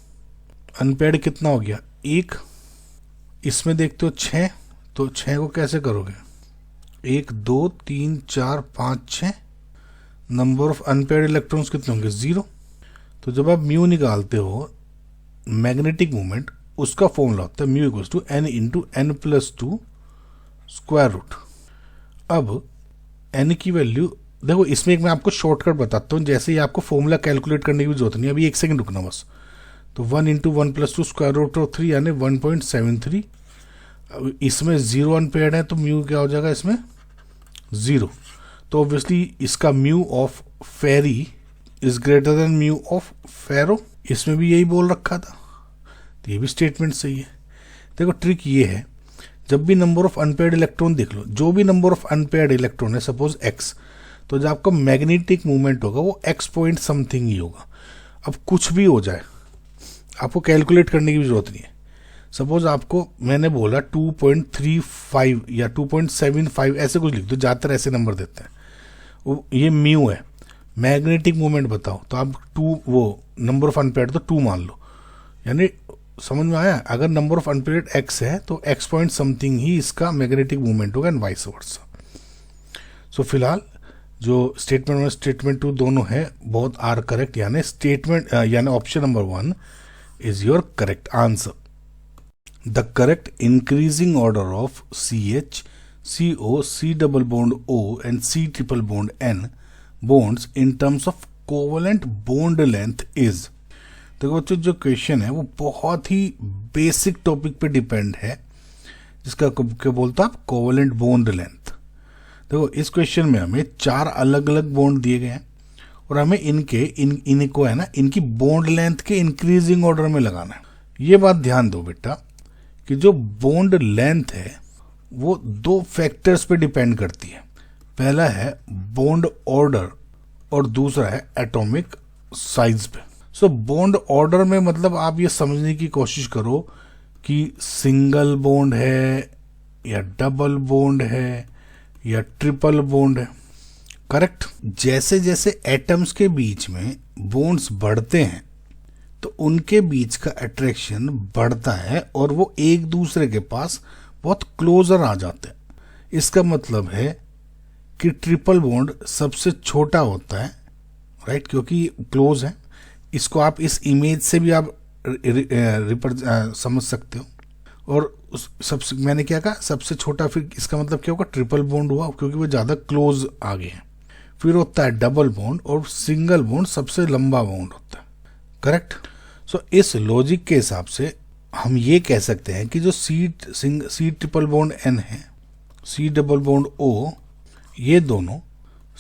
अनपेयर्ड कितना हो गया? 1। इसमें देखते हो 6, तो 6 को कैसे करोगे? 1 2 3 4 5 6। नंबर ऑफ अनपेयर्ड इलेक्ट्रॉन्स कितने होंगे? 0। तो जब आप म्यू निकालते हो मैग्नेटिक मोमेंट, उसका फॉर्मूला होता है mu equals to n into n plus 2 square root. अब n की वैल्यू देखो, इसमें एक मैं आपको शॉर्टकट बताता हूँ, जैसे ही आपको फॉर्मूला कैलकुलेट करने की भी जरूरत नहीं, अभी 1 सेकंड रुकना बस। तो 1 into 1 plus 2 square root of 3 यानी 1.73। अब इसमें 0 अनपेयर्ड है तो म्यू क्या हो जाएगा इसमें? 0। तो ऑब्वियसली इसका mu of ferri is greater than mu of ferro, इसमें भी यही बोल रखा था, तो ये भी स्टेटमेंट सही है। देखो ट्रिक ये है, जब भी नंबर ऑफ अनपेयर्ड इलेक्ट्रॉन देख लो, जो भी नंबर ऑफ अनपेयर्ड इलेक्ट्रॉन है सपोज x, तो जो आपका मैग्नेटिक मूवमेंट होगा वो x पॉइंट समथिंग ही होगा। अब कुछ भी हो जाए आपको कैलकुलेट करने की भी जरूरत नहीं है। सपोज आपको मैंने बोला 2.35 या 2.75 ऐसे कुछ लिख दो, ज़्यादातर ऐसे नंबर देते हैं। वो ये म्यू है, मैग्नेटिक मोमेंट बताओ, तो आप 2 वो नंबर ऑफ अनपेयर्ड तो 2 मान लो, यानी समझ में आया? अगर नंबर ऑफ अनपेयर्ड x है तो x पॉइंट समथिंग ही इसका मैग्नेटिक मूवमेंट होगा एंड वाइस वर्सा। सो फिलहाल जो स्टेटमेंट 1 स्टेटमेंट 2 दोनों है बोथ आर करेक्ट, यानी स्टेटमेंट यानी option number 1 is your correct answer. The correct increasing order of CH, CO, C double bond O and C triple bond N bonds in terms of covalent bond length is। देखो बच्चों जो question है वो बहुत ही basic topic पे depend है, जिसका क्या बोलता है कोवलेंट बॉन्ड लेंथ। देखो इस क्वेश्चन में हमें 4 अलग अलग बॉन्ड दिए गए हैं और हमें इनको है ना इनकी बॉन्ड लेंथ के इंक्रीजिंग ऑर्डर में लगाना है। ये बात ध्यान दो बेटा कि जो बॉन्ड लेंथ है वो 2 फैक्टर्स पे डिपेंड करती है। पहला है बॉन्ड ऑर्डर और दूसरा है एटॉमिक साइज पे। सो बॉन्ड ऑर्डर में मतलब आप ये समझने की कोशिश करो कि सिंगल बॉन्ड है या डबल बॉन्ड है या ट्रिपल बॉन्ड है, करेक्ट। जैसे जैसे एटम्स के बीच में बॉन्ड्स बढ़ते हैं तो उनके बीच का अट्रैक्शन बढ़ता है और वो एक दूसरे के पास बहुत क्लोजर आ जाते हैं। इसका मतलब है कि ट्रिपल बॉन्ड सबसे छोटा होता है, राइट, क्योंकि क्लोज है। इसको आप इस इमेज से भी आप समझ सकते हो। और सबसे मैंने क्या कहा सबसे छोटा, फिर इसका मतलब क्या होगा ट्रिपल बॉन्ड हुआ क्योंकि वो ज़्यादा क्लोज आ गए हैं। फिर होता है डबल बॉन्ड और सिंगल बॉन्ड सबसे लंबा बॉन्ड होता है, करेक्ट। सो इस लॉजिक के हिसाब से हम ये कह सकते हैं कि जो सी ट्रिपल बॉन्ड N है, C डबल बॉन्ड O, ये दोनों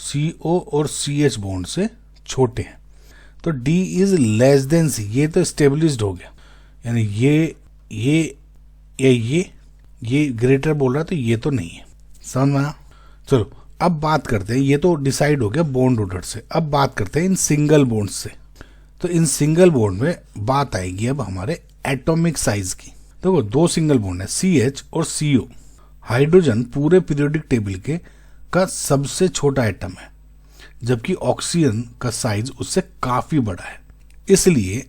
CO और CH बॉन्ड से छोटे हैं। तो D is less than C, ये तो स्टेबलिश्ड हो गया, यानी ये ग्रेटर बोल रहा है तो ये तो नहीं है, समझ में आया। चलो अब बात करते हैं, ये तो डिसाइड हो गया बॉन्ड ऑर्डर से। अब बात करते हैं इन सिंगल बॉन्ड से। तो इन सिंगल बॉन्ड में बात आएगी अब हमारे एटॉमिक साइज की। देखो 2 सिंगल बॉन्ड है CH और CO। हाइड्रोजन पूरे पीरियोडिक टेबल का सबसे छोटा एटम है, जबकि ऑक्सीजन का साइज उससे काफी बड़ा है। इसलिए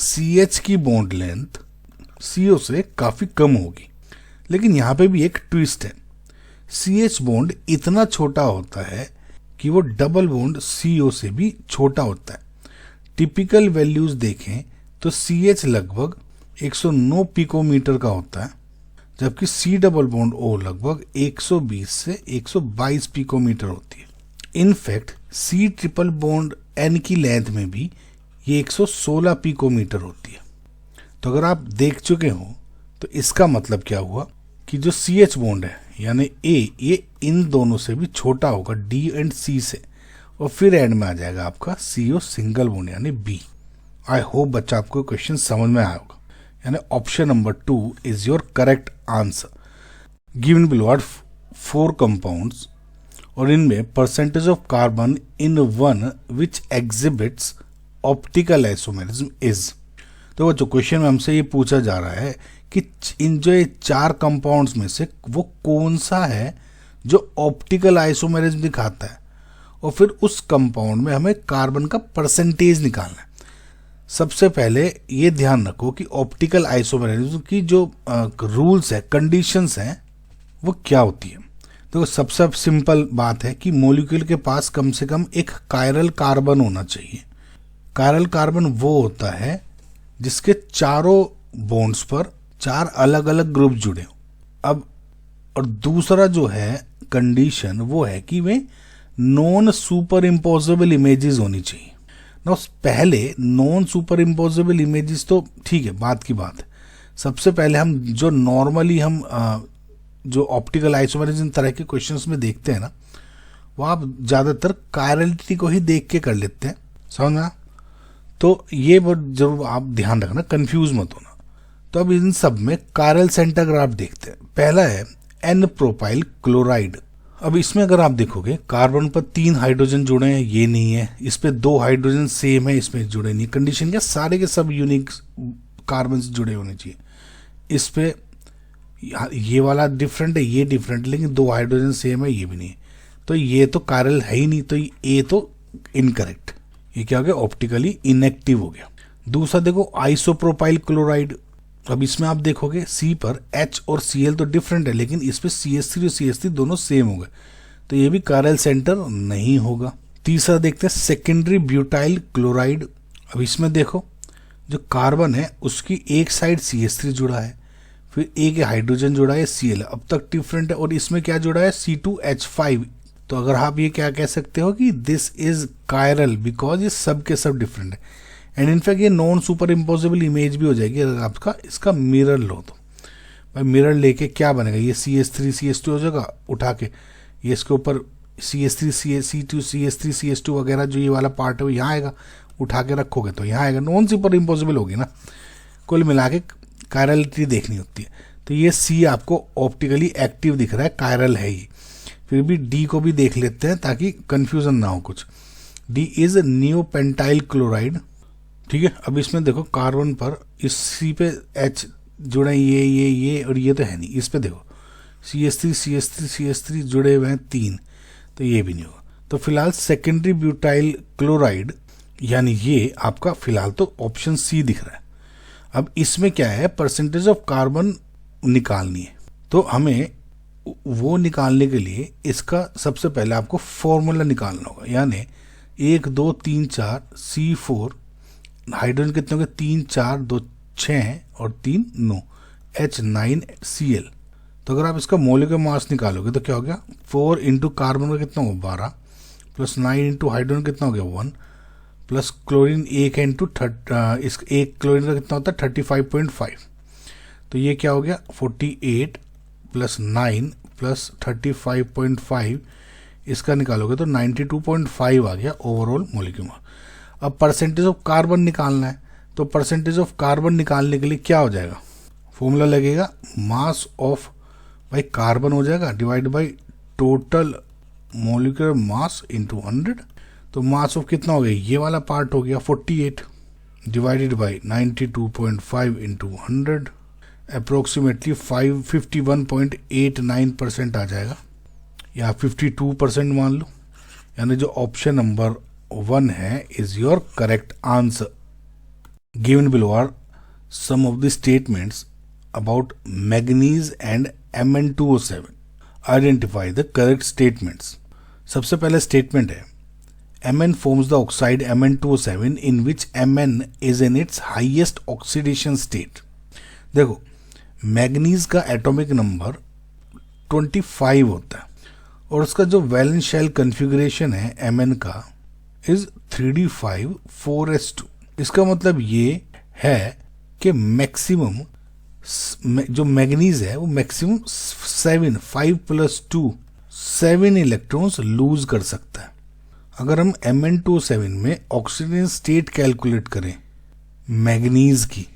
CH की बॉन्ड लेंथ CO से काफी कम होगी। लेकिन यहाँ पे भी एक ट्विस्ट है, CH बॉन्ड इतना छोटा होता है कि वो डबल बॉन्ड CO से भी छोटा होता है। टिपिकल वैल्यूज देखें तो CH लगभग 109 पिकोमीटर का होता है, जबकि C डबल बॉन्ड O लगभग 120 से 122 पिकोमीटर होती है। In fact C triple bond N की लेंथ में भी ये 116 पिकोमीटर होती है। तो अगर आप देख चुके हो तो इसका मतलब क्या हुआ कि जो CH बॉन्ड है यानी A, ये इन दोनों से भी छोटा होगा D एंड C से, और फिर एंड में आ जाएगा आपका CO सिंगल बॉन्ड यानी B। आई होप बच्चा आपको क्वेश्चन समझ में आया होगा, यानी option number 2 is your correct answer. Given below are 4 compounds और इनमें percentage of carbon in one which exhibits optical isomerism is. तो जो क्वेश्चन में हमसे ये पूछा जा रहा है कि इन जो 4 कंपाउंड्स में से वो कौन सा है जो ऑप्टिकल आइसोमेरिज्म दिखाता है, और फिर उस कंपाउंड में हमें कार्बन का परसेंटेज निकालना है। सबसे पहले ये ध्यान रखो कि ऑप्टिकल आइसोमेरिज्म की जो रूल्स है, कंडीशंस हैं, वो क्या होती है। तो सबसे सिंपल बात है कि मॉलिक्यूल के पास कम से कम एक कायरल कार्बन होना चाहिए। कायरल कार्बन वो होता है जिसके चारों बॉन्ड्स पर 4 अलग अलग ग्रुप जुड़े हो। अब और दूसरा जो है कंडीशन वो है कि वे नॉन सुपर इम्पोजेबल इमेजेस होनी चाहिए ना। पहले नॉन सुपर इम्पोजेबल इमेजेस तो ठीक है, बात की बात है। सबसे पहले हम जो नॉर्मली हम जो ऑप्टिकल आइसोमेरिज्म तरह के क्वेश्चंस में देखते हैं ना, वो आप ज़्यादातर कायरलिटी को ही देख के कर लेते हैं, समझना। तो ये बहुत जरूर आप ध्यान रखना, कंफ्यूज मत होना। तो अब इन सब में कायरल सेंटर ग्राफ देखते हैं। पहला है एन प्रोपाइल क्लोराइड। अब इसमें अगर आप देखोगे कार्बन पर 3 हाइड्रोजन जुड़े हैं, ये नहीं है। इस पे 2 हाइड्रोजन सेम है, इसमें जुड़े नहीं। कंडीशन क्या, सारे के सब यूनिक कार्बन से जुड़े होने चाहिए। इस पे ये वाला डिफरेंट है, ये डिफरेंट, लेकिन 2 हाइड्रोजन सेम है, ये भी नहीं है। तो ये तो कायरल है ही नहीं, तो ये तो इनकरेक्ट। ये क्या हो गया, ऑप्टिकली इनएक्टिव हो गया। दूसरा देखो आइसोप्रोपाइल क्लोराइड। अब इसमें आप देखोगे सी पर H और Cl तो डिफरेंट है, लेकिन इस पे CH3 और CH3 दोनों सेम हो गए, तो ये भी कायरल सेंटर नहीं होगा। तीसरा देखते हैं सेकेंडरी ब्यूटाइल क्लोराइड। अब इसमें देखो जो कार्बन है उसकी एक साइड CH3 जुड़ा है, फिर एक हाइड्रोजन जुड़ा है Cl, अब तक डिफरेंट है। और इसमें क्या जुड़ा है, C2H5। तो अगर आप ये क्या कह सकते हो कि दिस इज कायरल, बिकॉज ये सब के सब डिफरेंट है। एंड इनफैक्ट ये नॉन सुपर इम्पोजेबल इमेज भी हो जाएगी अगर आपका इसका मिरर लो तो। भाई मिरर लेके क्या बनेगा, ये CH3 CH2 हो जाएगा, उठा के ये इसके ऊपर CH3 C2 CH3 CH2 वगैरह जो ये वाला पार्ट है वो यहाँ आएगा, उठा के रखोगे तो यहाँ आएगा, नॉन सुपर इम्पोजेबल होगी ना। कुल मिला के कायरलिटी देखनी होती है। तो ये C आपको ऑप्टिकली एक्टिव दिख रहा है, कायरल है ही। फिर भी D को भी देख लेते हैं ताकि कंफ्यूजन ना हो कुछ। D इज नियोपेंटाइल क्लोराइड, ठीक है। अब इसमें देखो कार्बन पर इस C पे H जुड़े, ये और ये तो है नहीं। इस पे देखो CH3 जुड़े हुए हैं 3, तो ये भी नहीं होगा। तो फिलहाल सेकेंडरी ब्यूटाइल क्लोराइड यानी ये आपका फिलहाल तो ऑप्शन C दिख रहा है। अब इसमें क्या है, परसेंटेज ऑफ कार्बन निकालनी है। तो हमें वो निकालने के लिए इसका सबसे पहले आपको फॉर्मूला निकालना होगा, यानी 1 2 3 4 C4, हाइड्रोजन कितने हो गए, 3 4 2 6 और 3 9, H9Cl। तो अगर आप इसका मॉलिक्यूलर मास निकालोगे तो क्या हो गया, 4 इंटू कार्बन का कितना होगा 12, प्लस 9 इंटू हाइड्रोजन कितना हो गया 1, प्लस क्लोरीन 1 इंटू इस एक क्लोरीन का कितना होता है 35.5। तो ये क्या हो गया 48 प्लस 9 प्लस 35.5, इसका निकालोगे तो 92.5 आ गया ओवरऑल मॉलिक्यूल। अब परसेंटेज ऑफ कार्बन निकालना है, तो परसेंटेज ऑफ कार्बन निकालने के लिए क्या हो जाएगा, फॉर्मूला लगेगा मास ऑफ भाई कार्बन हो जाएगा divide by total molecular mass into 100। तो मास ऑफ कितना हो गया, ये वाला पार्ट हो गया 48 डिवाइडेड बाई 92.5 इंटू 100, अप्रोक्सीमेटली 51.89% आ जाएगा, या 52% मान लो। यानी जो ऑप्शन नंबर 1 है is your correct answer. Given below are some of the statements about manganese and Mn2O7। Identify the correct statements. सबसे पहले स्टेटमेंट है Mn forms the oxide Mn2O7 in which Mn is in its highest oxidation state। देखो manganese का atomic number 25 होता है और उसका जो वैलेंस शेल कन्फिगरेशन है Mn का इज 3d5 4s2। इसका मतलब ये है कि मैक्सिमम जो मैग्नीज है वो मैक्सिमम 5 + 2 7 इलेक्ट्रॉन्स लूज कर सकता है। अगर हम Mn2O7 में ऑक्सीजन स्टेट कैलकुलेट करें मैग्नीज की,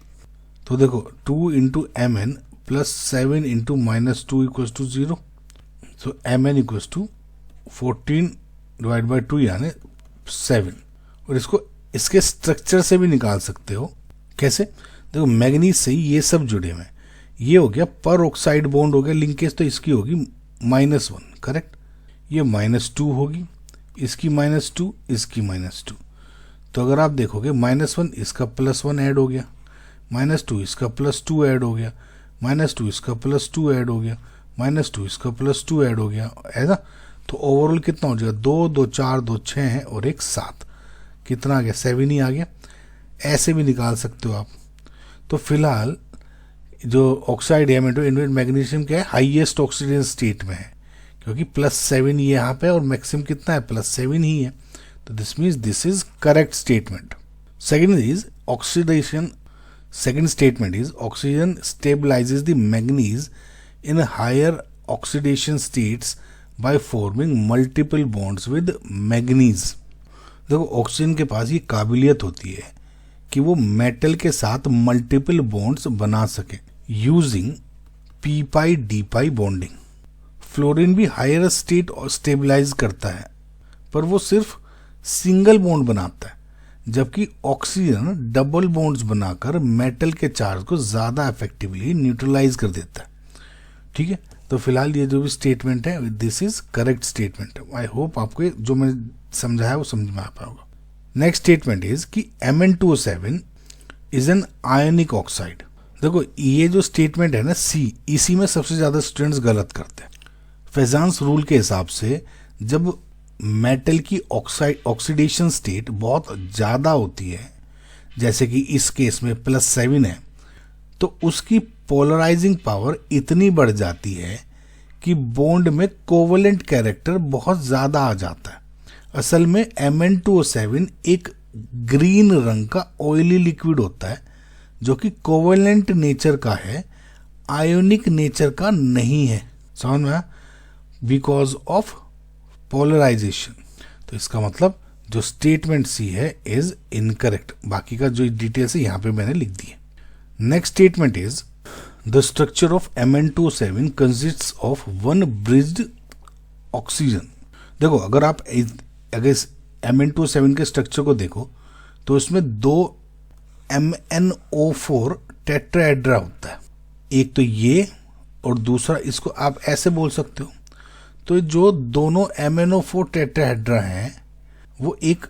तो देखो 2 × Mn +7 into -2 equals to 0. So Mn equals to 14 divide by 2 यानी 7. और इसको इसके स्ट्रक्चर से भी निकाल सकते हो. कैसे? देखो मैग्नीज से ये सब जुड़े हुए हैं. ये हो गया पर ऑक्साइड बॉन्ड हो गया, लिंकेज तो इसकी होगी -1, करेक्ट. ये -2 होगी, इसकी -2, इसकी -2. तो अगर आप देखोगे -1 इसका +1 ऐड हो गया, -2 इसका +2 ऐड हो गया, -2 इसका +2 ऐड हो गया, -2 इसका +2 ऐड हो गया, है ना. तो ओवरऑल कितना हो जाएगा? 2 2 4 2 6 है और एक 7. कितना आ गया? 7 ही आ गया. ऐसे भी निकाल सकते हो आप. तो फिलहाल जो ऑक्साइड है मैग्नीशियम क्या है? हाईएस्ट ऑक्सीडेशन स्टेट में है, क्योंकि +7 ये यहाँ पे और मैक्सिमम कितना है? +7 ही है. तो this means this is correct statement. Second statement is oxygen stabilizes the manganese in higher oxidation states by forming multiple bonds with manganese. देखो ऑक्सीजन के पास ये काबिलियत होती है कि वो मेटल के साथ मल्टीपल बॉन्ड्स बना सके यूजिंग p पाई d पाई बॉन्डिंग. फ्लोरीन भी हायर स्टेट स्टेबलाइज करता है, पर वो सिर्फ सिंगल बॉन्ड बनाता है, जबकि ऑक्सीजन डबल बॉन्ड्स बनाकर मेटल के चार्ज को ज्यादा इफेक्टिवली न्यूट्रलाइज कर देता है. ठीक है. तो फिलहाल ये जो भी स्टेटमेंट है this is correct statement. I hope आपको जो मैं समझाया वो समझ में आ पाएगा. नेक्स्ट स्टेटमेंट इज कि Mn2O7 is an ionic oxide. देखो ये जो स्टेटमेंट है ना सी, इसी में सबसे ज्यादा स्टूडेंट्स गलत करते हैं. फेजांस रूल के हिसाब से जब मेटल की ऑक्सीडेशन स्टेट बहुत ज़्यादा होती है, जैसे कि इस केस में +7 है, तो उसकी पोलराइजिंग पावर इतनी बढ़ जाती है कि बॉन्ड में कोवलेंट कैरेक्टर बहुत ज़्यादा आ जाता है. असल में Mn2O7 एक ग्रीन रंग का ऑयली लिक्विड होता है जो कि कोवलेंट नेचर का है, आयोनिक नेचर का नहीं है. समझ में? Because of polarization. तो इसका मतलब जो स्टेटमेंट सी है इज इनकरेक्ट. बाकी का जो डिटेल्स है यहाँ पे मैंने लिख दी है. Next statement is the structure of Mn2O7 consists of one bridged oxygen. देखो अगर Mn2O7 के स्ट्रक्चर को देखो तो इसमें 2 MnO4 टेट्राहेड्रा होता है. एक तो ये और दूसरा इसको आप ऐसे बोल सकते हो. तो जो दोनों MnO4 टेट्राहेड्रा हैं वो एक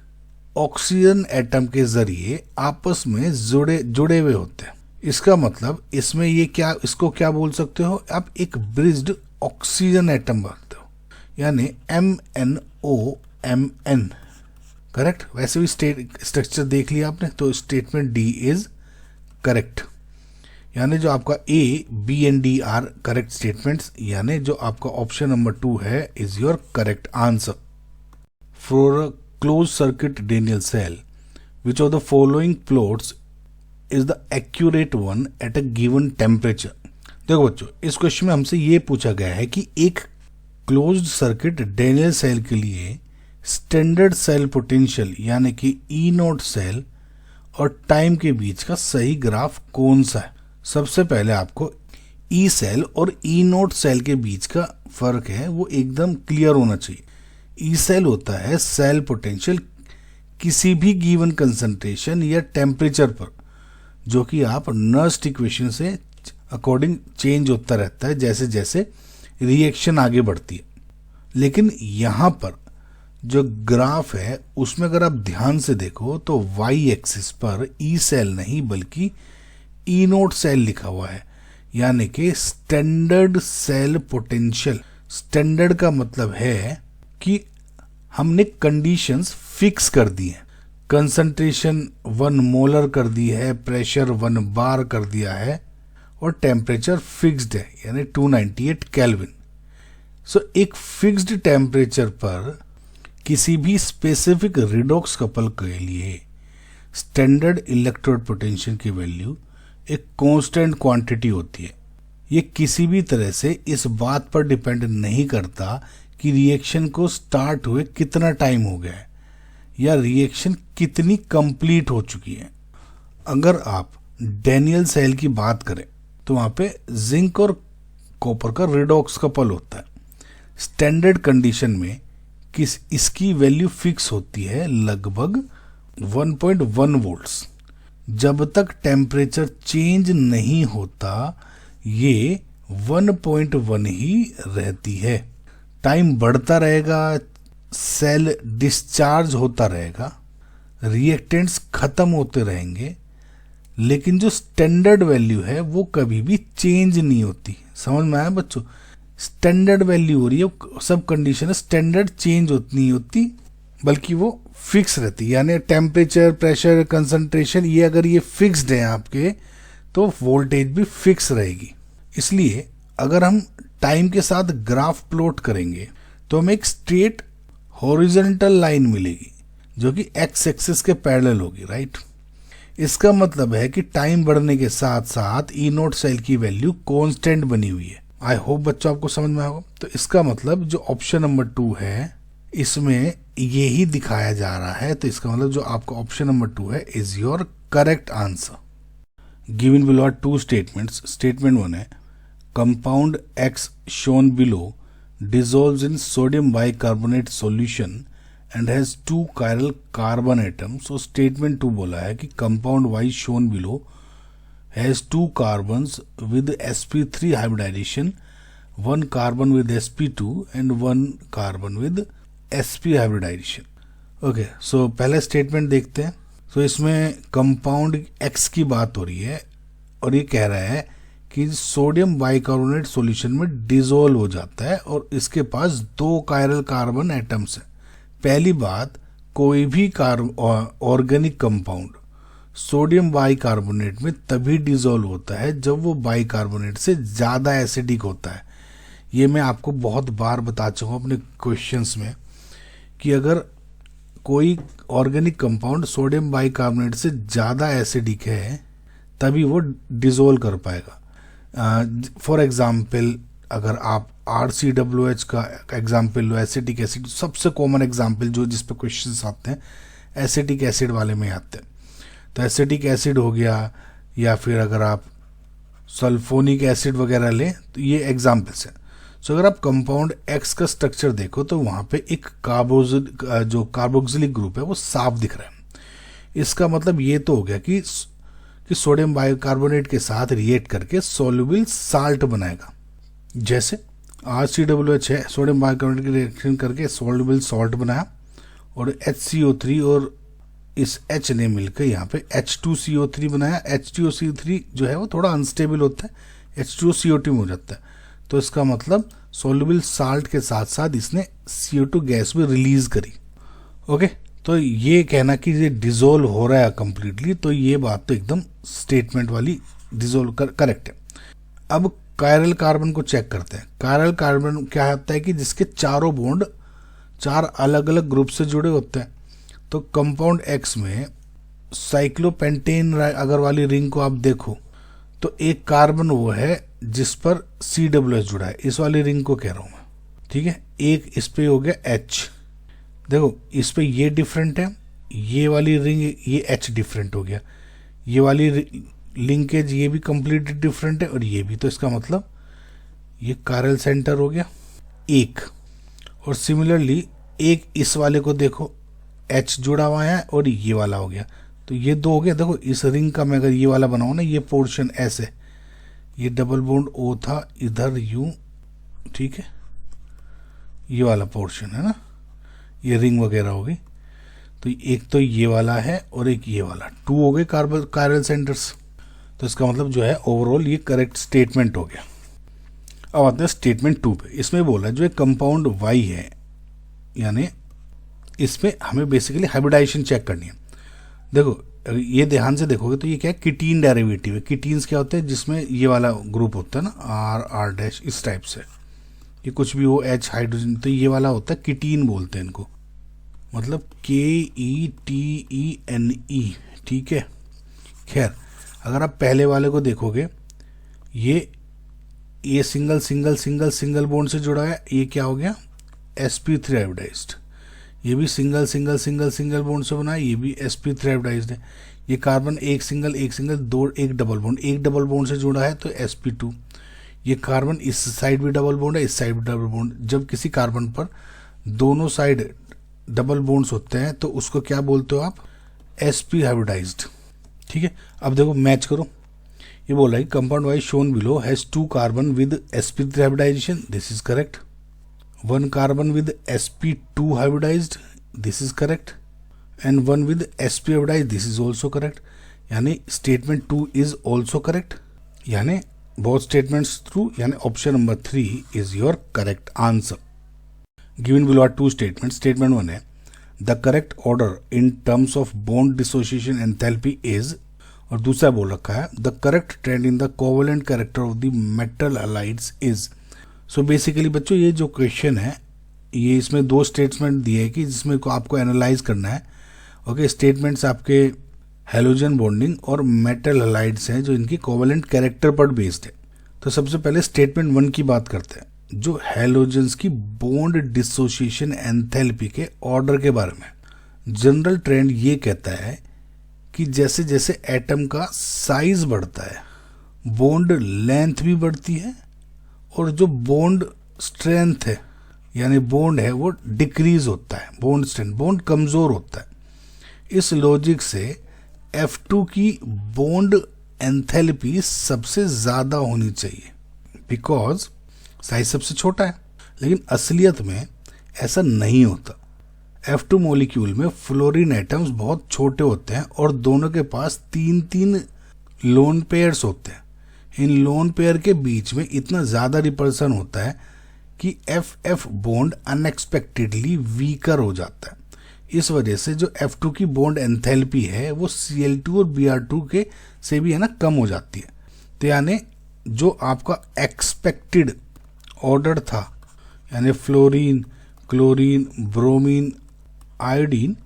ऑक्सीजन एटम के जरिए आपस में जुड़े हुए होते हैं. इसका मतलब इसमें ये क्या, इसको क्या बोल सकते हो आप? एक ब्रिज्ड ऑक्सीजन एटम बोलते हो, यानी MnOMn. करेक्ट. वैसे भी स्ट्रक्चर देख लिया आपने, तो स्टेटमेंट डी इज करेक्ट. यानी जो आपका A, B and D are correct statements, यानी जो आपका ऑप्शन नंबर 2 है is your correct answer. For a close circuit Daniell cell which of the following plots is the accurate one at a given temperature. देखो बच्चों, इस question में हमसे ये पूछा गया है कि एक क्लोज्ड सर्किट डेनियल सेल के लिए स्टैंडर्ड सेल पोटेंशियल यानी कि E0 सेल और टाइम के बीच का सही ग्राफ कौन सा है. सबसे पहले आपको ई सेल और E0 सेल के बीच का फर्क है वो एकदम क्लियर होना चाहिए. ई सेल होता है सेल पोटेंशियल किसी भी गिवन कंसंट्रेशन या टेम्परेचर पर, जो कि आप नर्स्ट इक्वेशन से अकॉर्डिंग चेंज होता रहता है जैसे जैसे रिएक्शन आगे बढ़ती है. लेकिन यहाँ पर जो ग्राफ है उसमें अगर आप ध्यान से देखो तो वाई एक्सिस पर ई सेल नहीं बल्कि E0 सेल लिखा हुआ है, यानी कि स्टैंडर्ड सेल पोटेंशियल. स्टैंडर्ड का मतलब है कि हमने कंडीशंस फिक्स कर दी हैं. कंसंट्रेशन 1 मोलर कर दी है, प्रेशर 1 बार कर दिया है और टेम्परेचर फिक्स्ड है यानी 298 केल्विन. सो एक फिक्स्ड टेम्परेचर पर किसी भी स्पेसिफिक रिडॉक्स कपल के लिए स्टैंडर्ड इलेक्ट्रोड पोटेंशियल की वैल्यू एक कांस्टेंट क्वांटिटी होती है. ये किसी भी तरह से इस बात पर डिपेंड नहीं करता कि रिएक्शन को स्टार्ट हुए कितना टाइम हो गया है या रिएक्शन कितनी कंप्लीट हो चुकी है. अगर आप डेनियल सेल की बात करें तो वहाँ पे जिंक और कॉपर का रेडॉक्स कपल होता है। स्टैंडर्ड कंडीशन में इसकी वैल्यू फिक्स होती है लगभग 1.1 वोल्ट्स। जब तक टेम्परेचर चेंज नहीं होता ये 1.1 ही रहती है। टाइम बढ़ता रहेगा, सेल डिस्चार्ज होता रहेगा, रिएक्टेंट्स खत्म होते रहेंगे, लेकिन जो स्टैंडर्ड वैल्यू है वो कभी भी चेंज नहीं होती। समझ में आया बच्चों? स्टैंडर्ड वैल्यू हो रही है, सब कंडीशन है, स्टैंडर्ड चेंज नहीं होती बल्कि वो फिक्स रहती है। यानी टेम्परेचर, प्रेशर, कंसंट्रेशन ये अगर ये फिक्स्ड है आपके तो वोल्टेज भी फिक्स रहेगी। इसलिए अगर हम टाइम के साथ ग्राफ प्लॉट करेंगे तो हमें एक स्ट्रेट हॉरिजॉन्टल लाइन मिलेगी जो कि एक्स एक्सिस के पैरेलल होगी, राइट। इसका मतलब है कि टाइम बढ़ने के साथ साथ ई नोट सेल की वैल्यू कांस्टेंट बनी हुई है। आई होप बच्चों आपको समझ में आएगा। तो इसका मतलब जो ऑप्शन नंबर 2 है इसमें ये ही दिखाया जा रहा है। तो इसका मतलब जो आपका ऑप्शन नंबर 2 है is your correct answer. Given below are 2 statements. Statement 1 है compound X shown below dissolves in sodium bicarbonate solution and has 2 chiral carbon atoms। so statement 2 बोला है कि compound Y shown below has 2 carbons with sp3 hybridization, 1 carbon with sp2 and 1 carbon with sp hybridization। Okay, so पहले statement देखते हैं। सो इसमें compound X की बात हो रही है और ये कह रहा है कि सोडियम बाइकार्बोनेट सॉल्यूशन में डिसॉल्व हो जाता है और इसके पास 2 कायरल कार्बन एटम्स हैं। पहली बात, कोई भी ऑर्गेनिक कंपाउंड सोडियम बाइकार्बोनेट में तभी डिसॉल्व होता है जब वो बाइकार्बोनेट से ज़्यादा एसिडिक होता है। ये मैं आपको बहुत बार बता चुका हूँ अपने क्वेश्चंस में कि अगर कोई ऑर्गेनिक कंपाउंड सोडियम बाइकार्बोनेट से ज़्यादा एसिडिक है तभी वो डिसॉल्व कर पाएगा। फॉर एग्जाम्पल अगर आप RCWH का एग्जाम्पल लो, एसिटिक एसिड सबसे कॉमन एग्जाम्पल जो जिस पे क्वेश्चंस आते हैं एसिटिक एसिड वाले में आते हैं। तो एसिटिक एसिड हो गया या फिर अगर आप सल्फोनिक एसिड वगैरह लें तो ये एग्जाम्पल्स हैं। सो अगर आप कंपाउंड एक्स का स्ट्रक्चर देखो तो वहाँ पे एक जो कार्बोक्सिलिक ग्रुप है वो साफ दिख रहा है। इसका मतलब ये तो हो गया कि सोडियम बाइकार्बोनेट के साथ रिएक्ट करके सोल्यूबल साल्ट बनाएगा। जैसे RCWH है, सोडियम बाइकार्बोनेट की रिएक्शन करके सोल्यूबल सॉल्ट बनाया और HCO3 और इस H ने मिलकर यहाँ पे H2CO3 बनाया। H2CO3 जो है वो थोड़ा अनस्टेबल होता है, H2CO2 में हो जाता है। तो इसका मतलब सोल्यूबल साल्ट के साथ साथ इसने CO2 गैस भी रिलीज करी। ओके, तो ये कहना कि ये डिसॉल्व हो रहा है कंप्लीटली, तो ये बात तो एकदम स्टेटमेंट वाली डिसॉल्व करेक्ट है। अब कायरल कार्बन को चेक करते हैं। कायरल कार्बन क्या होता है कि जिसके चारों बॉन्ड 4 अलग अलग ग्रुप से जुड़े होते हैं। तो कंपाउंड एक्स में साइक्लोपेंटेन अगर वाली रिंग को आप देखो तो एक कार्बन वो है जिस पर CWH जुड़ा है, इस वाली रिंग को कह रहा हूं मैं, ठीक है। एक इस पे हो गया H, देखो इस पे ये डिफरेंट है, ये वाली रिंग ये H डिफरेंट हो गया, ये वाली लिंकेज ये भी कंप्लीटली डिफरेंट है और ये भी। तो इसका मतलब ये कायरल सेंटर हो गया एक। और सिमिलरली एक इस वाले को देखो H जुड़ा हुआ है और ये वाला हो गया, तो ये 2 हो गया। देखो इस रिंग का मैं अगर ये वाला बनाऊं ना, ये पोर्शन ऐसे, ये डबल बॉन्ड O था, इधर U, ठीक है, ये वाला पोर्शन है ना, ये रिंग वगैरह होगी। तो एक तो ये वाला है और एक ये वाला, 2 हो गए कायरल सेंटर्स। तो इसका मतलब जो है ओवरऑल ये करेक्ट स्टेटमेंट हो गया। अब आते हैं स्टेटमेंट 2 पे। इसमें बोला जो एक कंपाउंड Y है, यानी इसमें हमें बेसिकली हाइब्रिडाइजेशन चेक करनी है। देखो ये ध्यान से देखोगे तो ये क्या है, कीटीन डेरिवेटिव है। कीटीन्स क्या होते हैं जिसमें ये वाला ग्रुप होता है ना, R' इस टाइप से, ये कुछ भी हो H हाइड्रोजन, तो ये वाला होता है कीटीन बोलते हैं इनको, मतलब KETENE, ठीक है। खैर अगर आप पहले वाले को देखोगे ये single single single single bond से जुड़ा है, ये क्या हो गया sp3 हाइब्रिडाइज्ड। ये भी single single single single bond से बना है, ये भी sp3 हाइब्रिडाइज्ड है। ये कार्बन एक सिंगल दो एक डबल बॉन्ड से जुड़ा है तो sp2। ये कार्बन इस साइड भी डबल बॉन्ड है, इस साइड भी डबल बॉन्ड। जब किसी कार्बन पर दोनों साइड डबल बॉन्ड्स होते हैं तो उसको क्या बोलते हो आप, sp हाइब्रिडाइज्ड। ठीक है, अब देखो मैच करो। ये बोला है compound Y shown below has 2 carbon with sp3 hybridization, this is correct. 1 carbon with sp2 hybridized, this is correct. And 1 with sp hybridized, this is also correct. यानी स्टेटमेंट 2 इज ऑल्सो करेक्ट, यानी both statements true, यानी option number 3 is your correct answer. Given below are 2 statements. Statement 1 है the correct order in terms of bond dissociation enthalpy is, और दूसरा बोल रखा है the correct trend in the covalent character of the metal halides is. So basically बच्चों ये जो question है ये इसमें 2 स्टेटमेंट दिए है कि जिसमें को आपको एनालाइज करना है। ओके, स्टेटमेंट्स आपके हेलोजन बॉन्डिंग और मेटल हलाइड्स हैं जो इनकी कोवेलेंट कैरेक्टर पर बेस्ड है। तो सबसे पहले स्टेटमेंट 1 की बात करते हैं जो हेलोजन्स की बॉन्ड डिसोसिएशन एंथैल्पी के ऑर्डर के बारे में। जनरल ट्रेंड ये कहता है कि जैसे जैसे एटम का साइज बढ़ता है बॉन्ड लेंथ भी बढ़ती है और जो बॉन्ड स्ट्रेंथ है यानी बॉन्ड है वो डिक्रीज होता है, बॉन्ड स्ट्रेंथ, बॉन्ड कमजोर होता है। इस लॉजिक से F2 की बॉन्ड एंथैल्पी सबसे ज्यादा होनी चाहिए बिकॉज साइज सबसे छोटा है। लेकिन असलियत में ऐसा नहीं होता। F2 मॉलिक्यूल में फ्लोरीन एटम्स बहुत छोटे होते हैं और दोनों के पास 3 लोन पेयर्स होते हैं। इन लोन पेयर के बीच में इतना ज्यादा रिपल्सन होता है कि FF बॉन्ड अनएक्सपेक्टेडली वीकर हो जाता है। इस वजह से जो F2 की बॉन्ड एंथैल्पी है वो Cl2 और Br2 के से भी है ना कम हो जाती है। तो यानी जो आपका एक्सपेक्टेड ऑर्डर था यानी फ्लोरीन, क्लोरीन, ब्रोमीन, आयोडीन,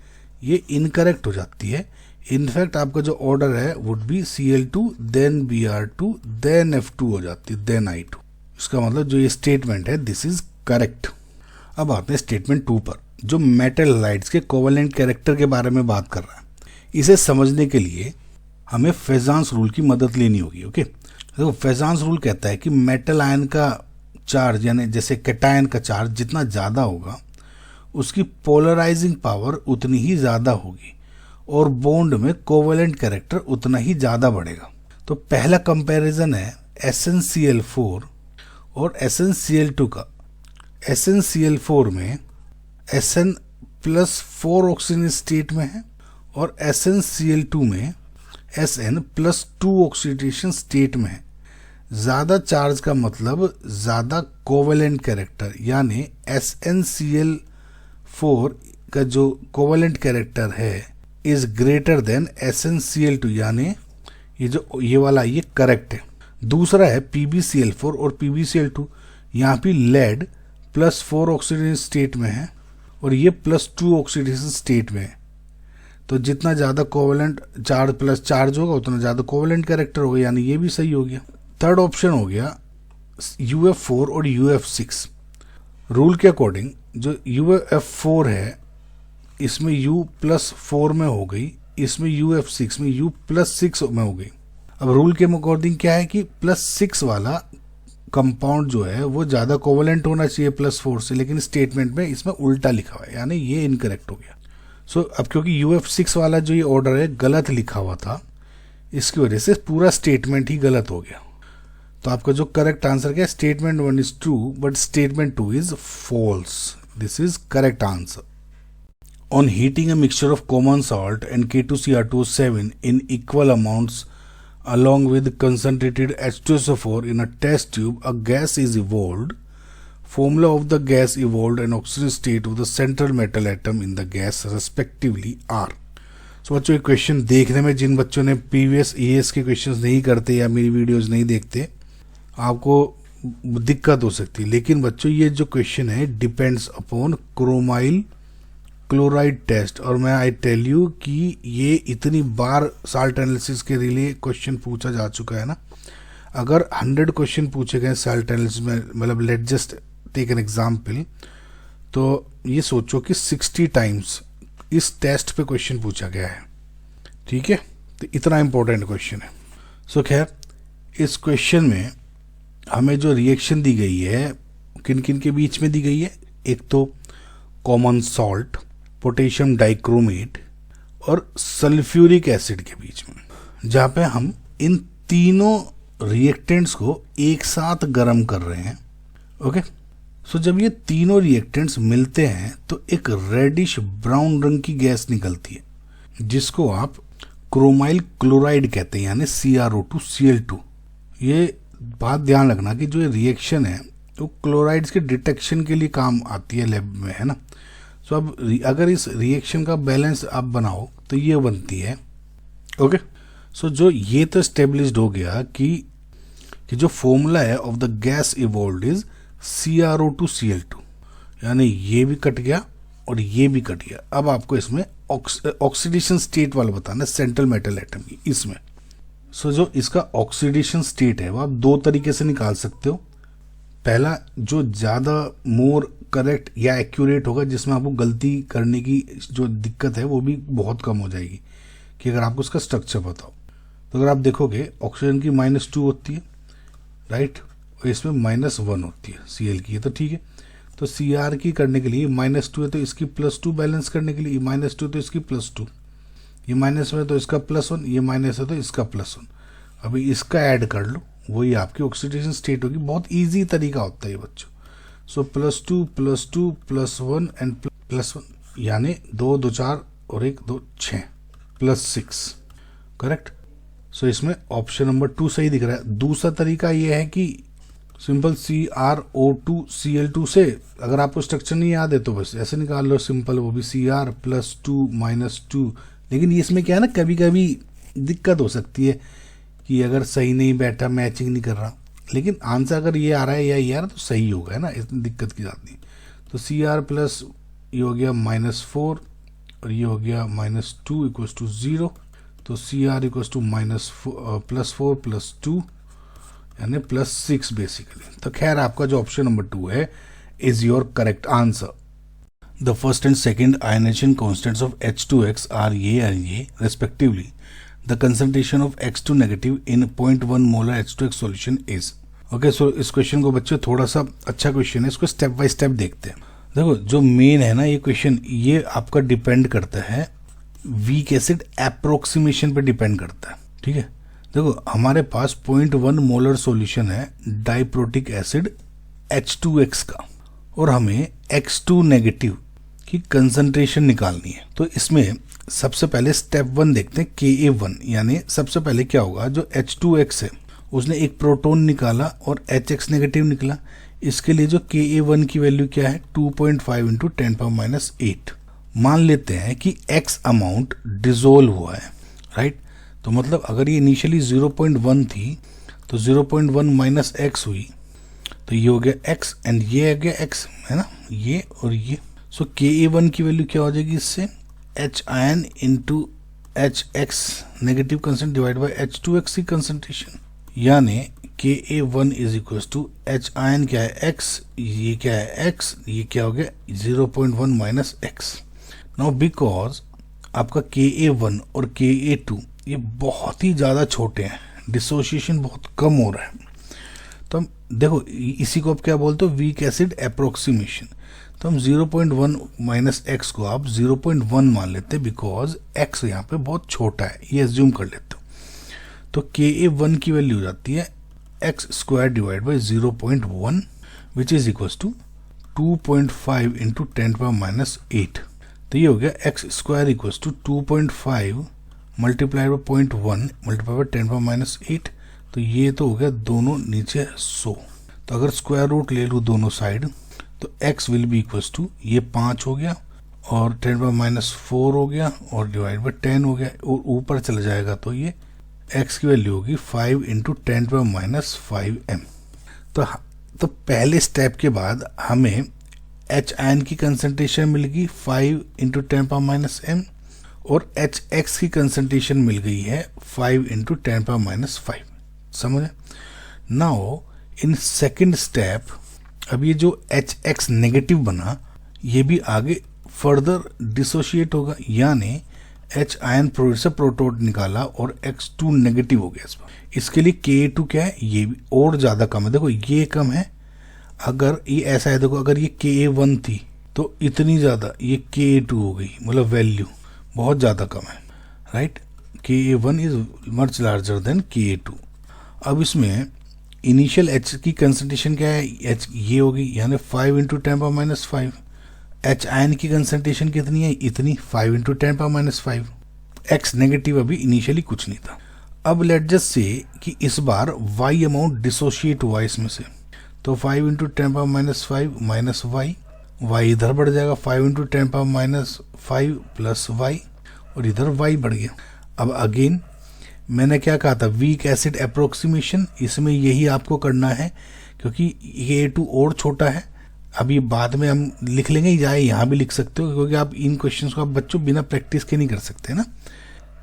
ये इनकरेक्ट हो जाती है। इनफैक्ट आपका जो ऑर्डर है would be Cl2 then Br2 then F2 हो जाती है देन I2। इसका मतलब जो ये स्टेटमेंट है दिस इज करेक्ट। अब आते हैं स्टेटमेंट 2 पर जो मेटल हलाइड्स के कोवेलेंट कैरेक्टर के बारे में बात कर रहा है। इसे समझने के लिए हमें फेजांस रूल की मदद लेनी होगी। ओके, देखो फेजांस रूल कहता है कि मेटल आयन का चार्ज यानी जैसे कैटायन का चार्ज जितना ज़्यादा होगा उसकी पोलराइजिंग पावर उतनी ही ज़्यादा होगी और बॉन्ड में कोवेलेंट कैरेक्टर उतना ही ज़्यादा बढ़ेगा। तो पहला कंपैरिजन है SnCl4 और SnCl2 का। SnCl4 में Sn+4 ऑक्सीजन स्टेट में है और SnCl2 में Sn+2 ऑक्सीडेशन स्टेट में है। ज़्यादा चार्ज का मतलब ज़्यादा कोवेलेंट कैरेक्टर, यानी SnCl4 का जो कोवेलेंट कैरेक्टर है इज ग्रेटर देन SnCl2, यानी ये वाला ये करेक्ट है। दूसरा है PbCl4 और PbCl2, यहाँ पे लेड +4 ऑक्सीडेशन स्टेट में है और ये +2 ऑक्सीडेशन स्टेट में है। तो जितना ज़्यादा कोवेलेंट चार्ज प्लस चार्ज होगा उतना ज़्यादा कोवेलेंट कैरेक्टर होगा, यानी ये भी सही हो गया। थर्ड ऑप्शन हो गया UF4 और UF6। रूल के अकॉर्डिंग जो UF4 है इसमें U+4 में हो गई, इसमें UF6 में U+6 में हो गई। अब रूल के अकॉर्डिंग क्या है कि +6 वाला कंपाउंड जो है वो ज़्यादा कोवेलेंट होना चाहिए +4 से, लेकिन स्टेटमेंट में इसमें उल्टा लिखा हुआ है, यानी ये इनकरेक्ट हो गया। सो अब क्योंकि UF6 वाला जो ये ऑर्डर है गलत लिखा हुआ था, इसकी वजह से पूरा स्टेटमेंट ही गलत हो गया। तो आपका जो करेक्ट आंसर क्या है, statement 1 is true but statement 2 is false. This is correct answer. On heating a mixture of common salt and K2Cr2O7 in equal amounts along with concentrated H2SO4 in a test tube, a gas is evolved. Formula of the gas evolved and oxygen state of the central metal atom in the gas respectively are. So बच्चों ये question देखने में जिन बच्चों ने previous ES के questions नहीं करते या मेरी वीडियोस नहीं देखते आपको दिक्कत हो सकती है, लेकिन बच्चों ये जो क्वेश्चन है depends upon chromyl chloride test. और मैं आई टेल यू कि ये इतनी बार साल्ट एनालिसिस के लिए क्वेश्चन पूछा जा चुका है ना। अगर 100 क्वेश्चन पूछे गए साल्ट एनालिसिस में, मतलब let just take an example, तो ये सोचो कि 60 टाइम्स इस टेस्ट पे क्वेश्चन पूछा गया है, ठीक है। तो इतना इंपॉर्टेंट क्वेश्चन है। सो खैर, इस क्वेश्चन में हमें जो रिएक्शन दी गई है किन किन के बीच में दी गई है, एक तो कॉमन सॉल्ट, पोटेशियम डाइक्रोमेट और सल्फ्यूरिक एसिड के बीच में, जहाँ पे हम इन तीनों रिएक्टेंट्स को एक साथ गर्म कर रहे हैं। ओके, सो जब ये तीनों रिएक्टेंट्स मिलते हैं तो एक रेडिश ब्राउन रंग की गैस निकलती है जिसको आप क्रोमाइल क्लोराइड कहते हैं, यानी CrO2Cl2। ये बात ध्यान रखना कि जो ये रिएक्शन है तो क्लोराइड्स के डिटेक्शन के लिए काम आती है लैब में, है ना। सो अब अगर इस रिएक्शन का बैलेंस आप बनाओ तो ये बनती है। ओके, सो जो ये तो स्टेब्लिश्ड हो गया कि जो फॉर्मूला है of the gas evolved is CrO2Cl2, यानी ये भी कट गया और ये भी कट गया। अब आपको इसमें ऑक्सीडेशन स्टेट वाला बताना है सेंट्रल मेटल एटम की इसमें। सो जो इसका ऑक्सीडेशन स्टेट है वो आप दो तरीके से निकाल सकते हो। पहला, जो ज़्यादा मोर करेक्ट या एक्यूरेट होगा, जिसमें आपको गलती करने की जो दिक्कत है वो भी बहुत कम हो जाएगी, कि अगर आपको उसका स्ट्रक्चर पता हो। तो अगर आप देखोगे ऑक्सीजन की -2 होती है, राइट, और इसमें -1 होती है Cl की, तो ठीक है। तो Cr की करने के लिए -2 है तो इसकी +2 बैलेंस करने के लिए -2 तो इसकी +2, ये माइनस में तो इसका +1, ये माइनस है तो इसका +1। अभी इसका ऐड कर लो, वही आपकी ऑक्सीडेशन स्टेट होगी। बहुत इजी तरीका होता है ये बच्चों। सो +2 +2 +1 एंड +1, यानी 2 2 4 और 1 2 6 +6, करेक्ट। सो इसमें ऑप्शन नंबर 2 सही दिख रहा है। दूसरा तरीका ये है कि सिंपल CrO2Cl2 से, अगर आपको स्ट्रक्चर नहीं याद है तो बस ऐसे निकाल लो सिंपल, वो भी Cr +2 -2। लेकिन इसमें क्या है ना, कभी कभी दिक्कत हो सकती है कि अगर सही नहीं बैठा, मैचिंग नहीं कर रहा, लेकिन आंसर अगर ये आ रहा है या ये आ रहा है तो सही होगा, है ना, इतनी दिक्कत की बात नहीं। तो Cr प्लस ये हो गया -4 और ये हो गया -2 = 0। तो Cr = +4 +2 यानी +6 बेसिकली। तो खैर, आपका जो ऑप्शन नंबर 2 है is your correct answer. The first and second ionization constants of H2X are ये and ये respectively. The concentration of X2 negative in 0.1 molar H2X solution is. Okay, so इस question को बच्चे थोड़ा सा अच्छा क्वेश्चन है, इसको स्टेप बाय स्टेप देखते हैं। देखो, जो मेन है ना ये क्वेश्चन, ये आपका डिपेंड करता है वीक एसिड अप्रोक्सीमेशन पे डिपेंड करता है, ठीक है। देखो, हमारे पास 0.1 मोलर सॉल्यूशन है डाइप्रोटिक एसिड H2X का, और हमें X2 नेगेटिव की कंसंट्रेशन निकालनी है। तो इसमें सबसे पहले स्टेप 1 देखते हैं, Ka1, यानी सबसे पहले क्या होगा, जो H2X है उसने एक प्रोटॉन निकाला और HX नेगेटिव निकला। इसके लिए जो Ka1 की वैल्यू क्या है, 2.5 × 10⁻8। मान लेते हैं कि X अमाउंट डिसोल्व हुआ है, राइट। तो मतलब अगर ये इनिशियली 0.1 थी तो 0.1 - X हुई, तो ये हो गया X एंड ये हो गया X, है ना, ये और ये। सो Ka1 की वैल्यू क्या हो जाएगी इससे, H × HX negative consent divide by H2X की कंसेंट्रेशन, यानी Ka1 = H क्या है X, ये क्या है X, ये क्या हो गया 0.1 - X। नाउ बिकॉज आपका Ka1 और Ka2 ये बहुत ही ज़्यादा छोटे हैं, डिसोसिएशन बहुत कम हो रहा है, तो हम देखो इसी को आप क्या बोलते हो, वीक एसिड अप्रोक्सीमेशन। तो हम 0.1 - X को आप 0.1 मान लेते हैं, बिकॉज X यहाँ पे बहुत छोटा है, ये एज्यूम कर लेते हो। तो Ka1 की वैल्यू हो जाती है X² divide by 0.1 which is equal to 2.5 × 10⁻8। तो ये हो गया X² = 2.5 multiplied by 0.1 multiplied by 10⁻8। तो ये तो हो गया दोनों नीचे 100। तो अगर स्क्वायर रूट ले लूँ दोनों साइड तो x will be equal to, ये 5 हो गया और 10⁻4 हो गया और डिवाइड बाई 10 हो गया, और ऊपर चला जाएगा तो ये x की वैल्यू होगी 5 × 10⁻5 m। तो पहले स्टेप के बाद हमें H आयन की कंसंट्रेशन मिल गई 5 × 10⁻m और HX की कंसंट्रेशन मिल गई है 5 × 10⁻5। समझे? नाउ इन सेकेंड स्टेप, अब ये जो HX नेगेटिव बना ये भी आगे फर्दर डिसोशिएट होगा, यानी H आयन से प्रोटोन निकाला और X2 नेगेटिव हो गया इसमें। इसके लिए Ka2 क्या है, ये भी और ज़्यादा कम है। देखो ये कम है, अगर ये ऐसा है, देखो अगर ये Ka1 थी तो इतनी ज़्यादा ये Ka2 हो गई, मतलब वैल्यू बहुत ज़्यादा कम है, right. Ka1 is much larger than Ka2। अब इसमें इनिशियल H की कंसंट्रेशन क्या है, H ये होगी, यानी 5 × 10⁻⁵। H आयन की कंसंट्रेशन कितनी है, इतनी, 5 × 10⁻⁵। X नेगेटिव अभी इनिशियली कुछ नहीं था। अब लेट जस्ट से कि इस बार Y अमाउंट डिसोशिएट हुआ इसमें से, तो 5 × 10⁻⁵ माइनस y इधर बढ़ जाएगा, 5 × 10⁻⁵ प्लस y, और इधर y बढ़ गया। अब अगेन मैंने क्या कहा था, वीक एसिड अप्रोक्सीमेशन, इसमें यही आपको करना है क्योंकि Ka2 और छोटा है। अब ये बाद में हम लिख लेंगे, या यहाँ भी लिख सकते हो, क्योंकि आप इन क्वेश्चंस को आप बच्चों बिना प्रैक्टिस के नहीं कर सकते ना।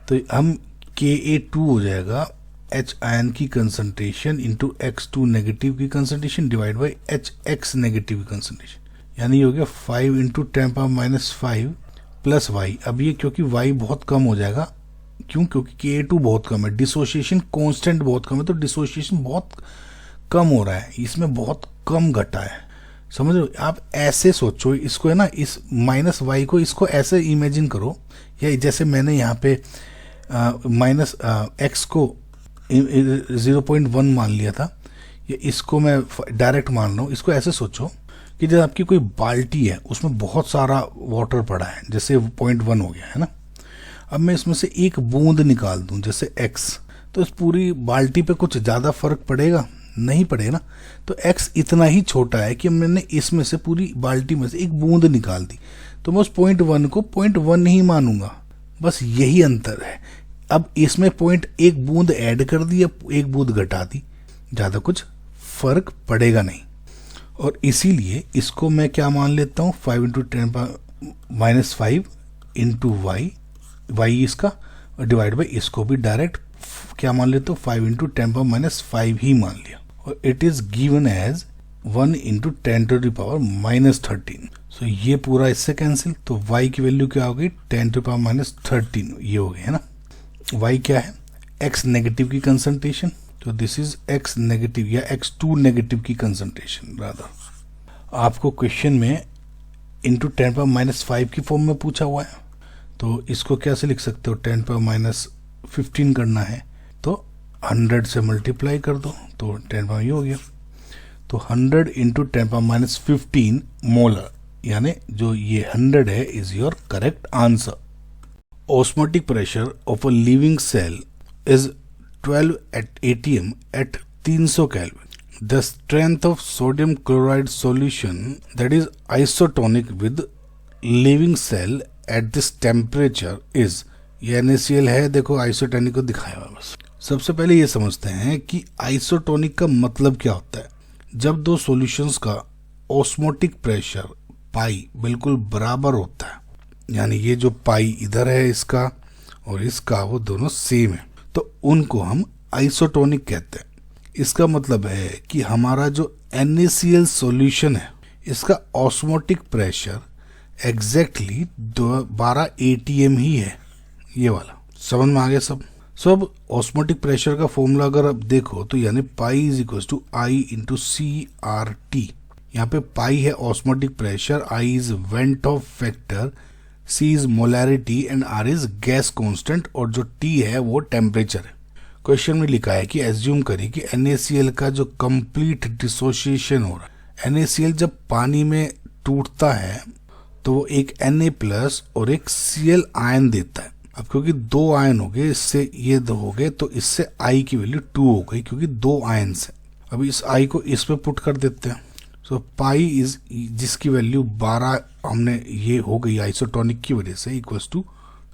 तो हम Ka2 हो जाएगा H आयन की कंसंट्रेशन इंटू X2 नेगेटिव की concentration divide by HX negative की कंसंट्रेशन, यानी ये हो गया 5 × 10⁻⁵ प्लस y। अब ये क्योंकि y बहुत कम हो जाएगा, क्यों, क्योंकि Ka2 बहुत कम है, डिसोसिएशन कांस्टेंट बहुत कम है, तो डिसोसिएशन बहुत कम हो रहा है, इसमें बहुत कम घटा है, समझ रहे हो। आप ऐसे सोचो इसको, है ना, इस माइनस y को इसको ऐसे इमेजिन करो, या जैसे मैंने यहाँ पे माइनस x को 0.1 मान लिया था, या इसको मैं डायरेक्ट मान रहा हूँ। इसको ऐसे सोचो कि जब आपकी कोई बाल्टी है उसमें बहुत सारा वाटर पड़ा है, जैसे 0.1 हो गया है ना, अब मैं इसमें से एक बूंद निकाल दूं जैसे x, तो इस पूरी बाल्टी पे कुछ ज़्यादा फर्क पड़ेगा, नहीं पड़ेगा ना। तो x इतना ही छोटा है कि मैंने इसमें से पूरी बाल्टी में से एक बूंद निकाल दी, तो मैं उस 0.1 को 0.1 ही मानूंगा, बस यही अंतर है। अब इसमें एक बूंद ऐड कर दी, एक बूंद घटा दी, ज़्यादा कुछ फर्क पड़ेगा नहीं। और इसीलिए इसको मैं क्या मान लेता हूँ, 5 × 10⁻⁵ इंटू y इसका, और डिवाइड बाई इसको भी डायरेक्ट क्या मान लेते हो, 5 × 10⁻⁵ ही मान लिया, और इट इज गिवन एज 1 × 10⁻⁻13। सो ये पूरा इससे कैंसिल, तो y की वैल्यू क्या हो गई, 10⁻⁻13 ये हो गई है ना। y क्या है, x नेगेटिव की कंसंट्रेशन, तो दिस इज x नेगेटिव या X2 नेगेटिव की कंसंट्रेशन रादर। आपको क्वेश्चन में इंटू 10⁻⁵ की फॉर्म में पूछा हुआ है, तो इसको कैसे लिख सकते हो, 10⁻15 करना है तो 100 से मल्टीप्लाई कर दो, तो 10 ये हो गया। तो 100 × 10⁻15 मोलर, यानी जो ये 100 है, is your correct answer. Osmotic pressure of a living cell is 12 atm at 300 Kelvin. The strength of sodium chloride solution that is isotonic with living cell at this temperature is, ये NaCl है, देखो isotonic को दिखाया हुआ बस। सबसे पहले ये समझते हैं कि आइसोटोनिक का मतलब क्या होता है। जब दो सॉल्यूशंस का ऑस्मोटिक प्रेशर पाई बिल्कुल बराबर होता है, यानी ये जो पाई इधर है इसका और इसका, वो दोनों सेम है, तो उनको हम आइसोटोनिक कहते हैं। इसका मतलब है कि हमारा जो NaCl सॉल्यूशन है, इसका ऑस्मोटिक प्रेशर एग्जैक्टली 12 atm ही है, ये वाला। समझ में आ गया सब। सब ऑस्मोटिक प्रेशर का फॉर्मूला अगर आप देखो तो यानी pi is equal to I into CRT। यहाँ पे पाई है osmotic pressure, I is van't Hoff factor, C is molarity and R is gas constant, और जो T है वो टेम्परेचर है। क्वेश्चन में लिखा है कि एज्यूम करें कि NaCl का जो कंप्लीट डिसोसिएशन हो रहा है, NaCl जब पानी में टूटता है तो वो एक Na+ और एक Cl आयन देता है। अब क्योंकि दो आयन हो गए, इससे ये दो हो गए, तो इससे I की वैल्यू 2 हो गई, क्योंकि दो आयन से। अभी इस I को इस पे पुट कर देते हैं, सो पाई इज, जिसकी वैल्यू 12 हमने ये हो गई आइसोटोनिक की वजह से, इक्वल्स टू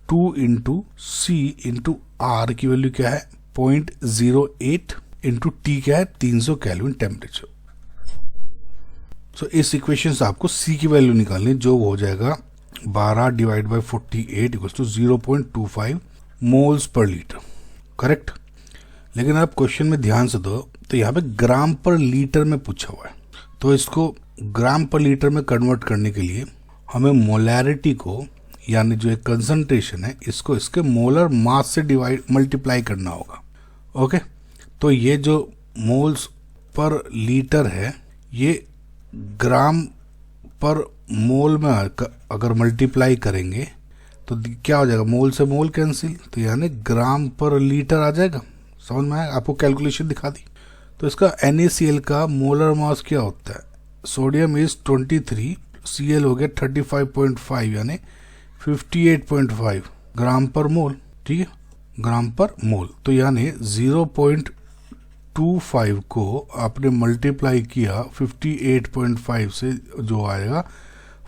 2 × C × R की वैल्यू क्या है, 0.08 इंटू T क्या है, 300 केल्विन टेम्परेचर। सो इस इक्वेशन से आपको C की वैल्यू निकालनी, जो हो जाएगा 12 divide by 48 equals to 0.25 moles per litre, correct. लेकिन आप क्वेश्चन में ध्यान से दो तो यहाँ पे ग्राम पर लीटर में पूछा हुआ है, तो इसको ग्राम पर लीटर में कन्वर्ट करने के लिए हमें मोलैरिटी को यानी जो एक कंसंट्रेशन है इसको इसके मोलर मास से मल्टीप्लाई करना होगा। ओके, तो ये जो मोल्स पर लीटर है ये ग्राम पर मोल में अगर मल्टीप्लाई करेंगे तो क्या हो जाएगा, मोल से मोल कैंसिल, तो यानी ग्राम पर लीटर आ जाएगा। समझ में आया? आपको कैलकुलेशन दिखा दी। तो इसका NaCl का मोलर मास क्या होता है, सोडियम इज 23, Cl हो गया 35.5 यानी 58.5 ग्राम पर मोल। ठीक है, ग्राम पर मोल। तो यानी 0.25 को आपने मल्टीप्लाई किया 58.5 से, जो आएगा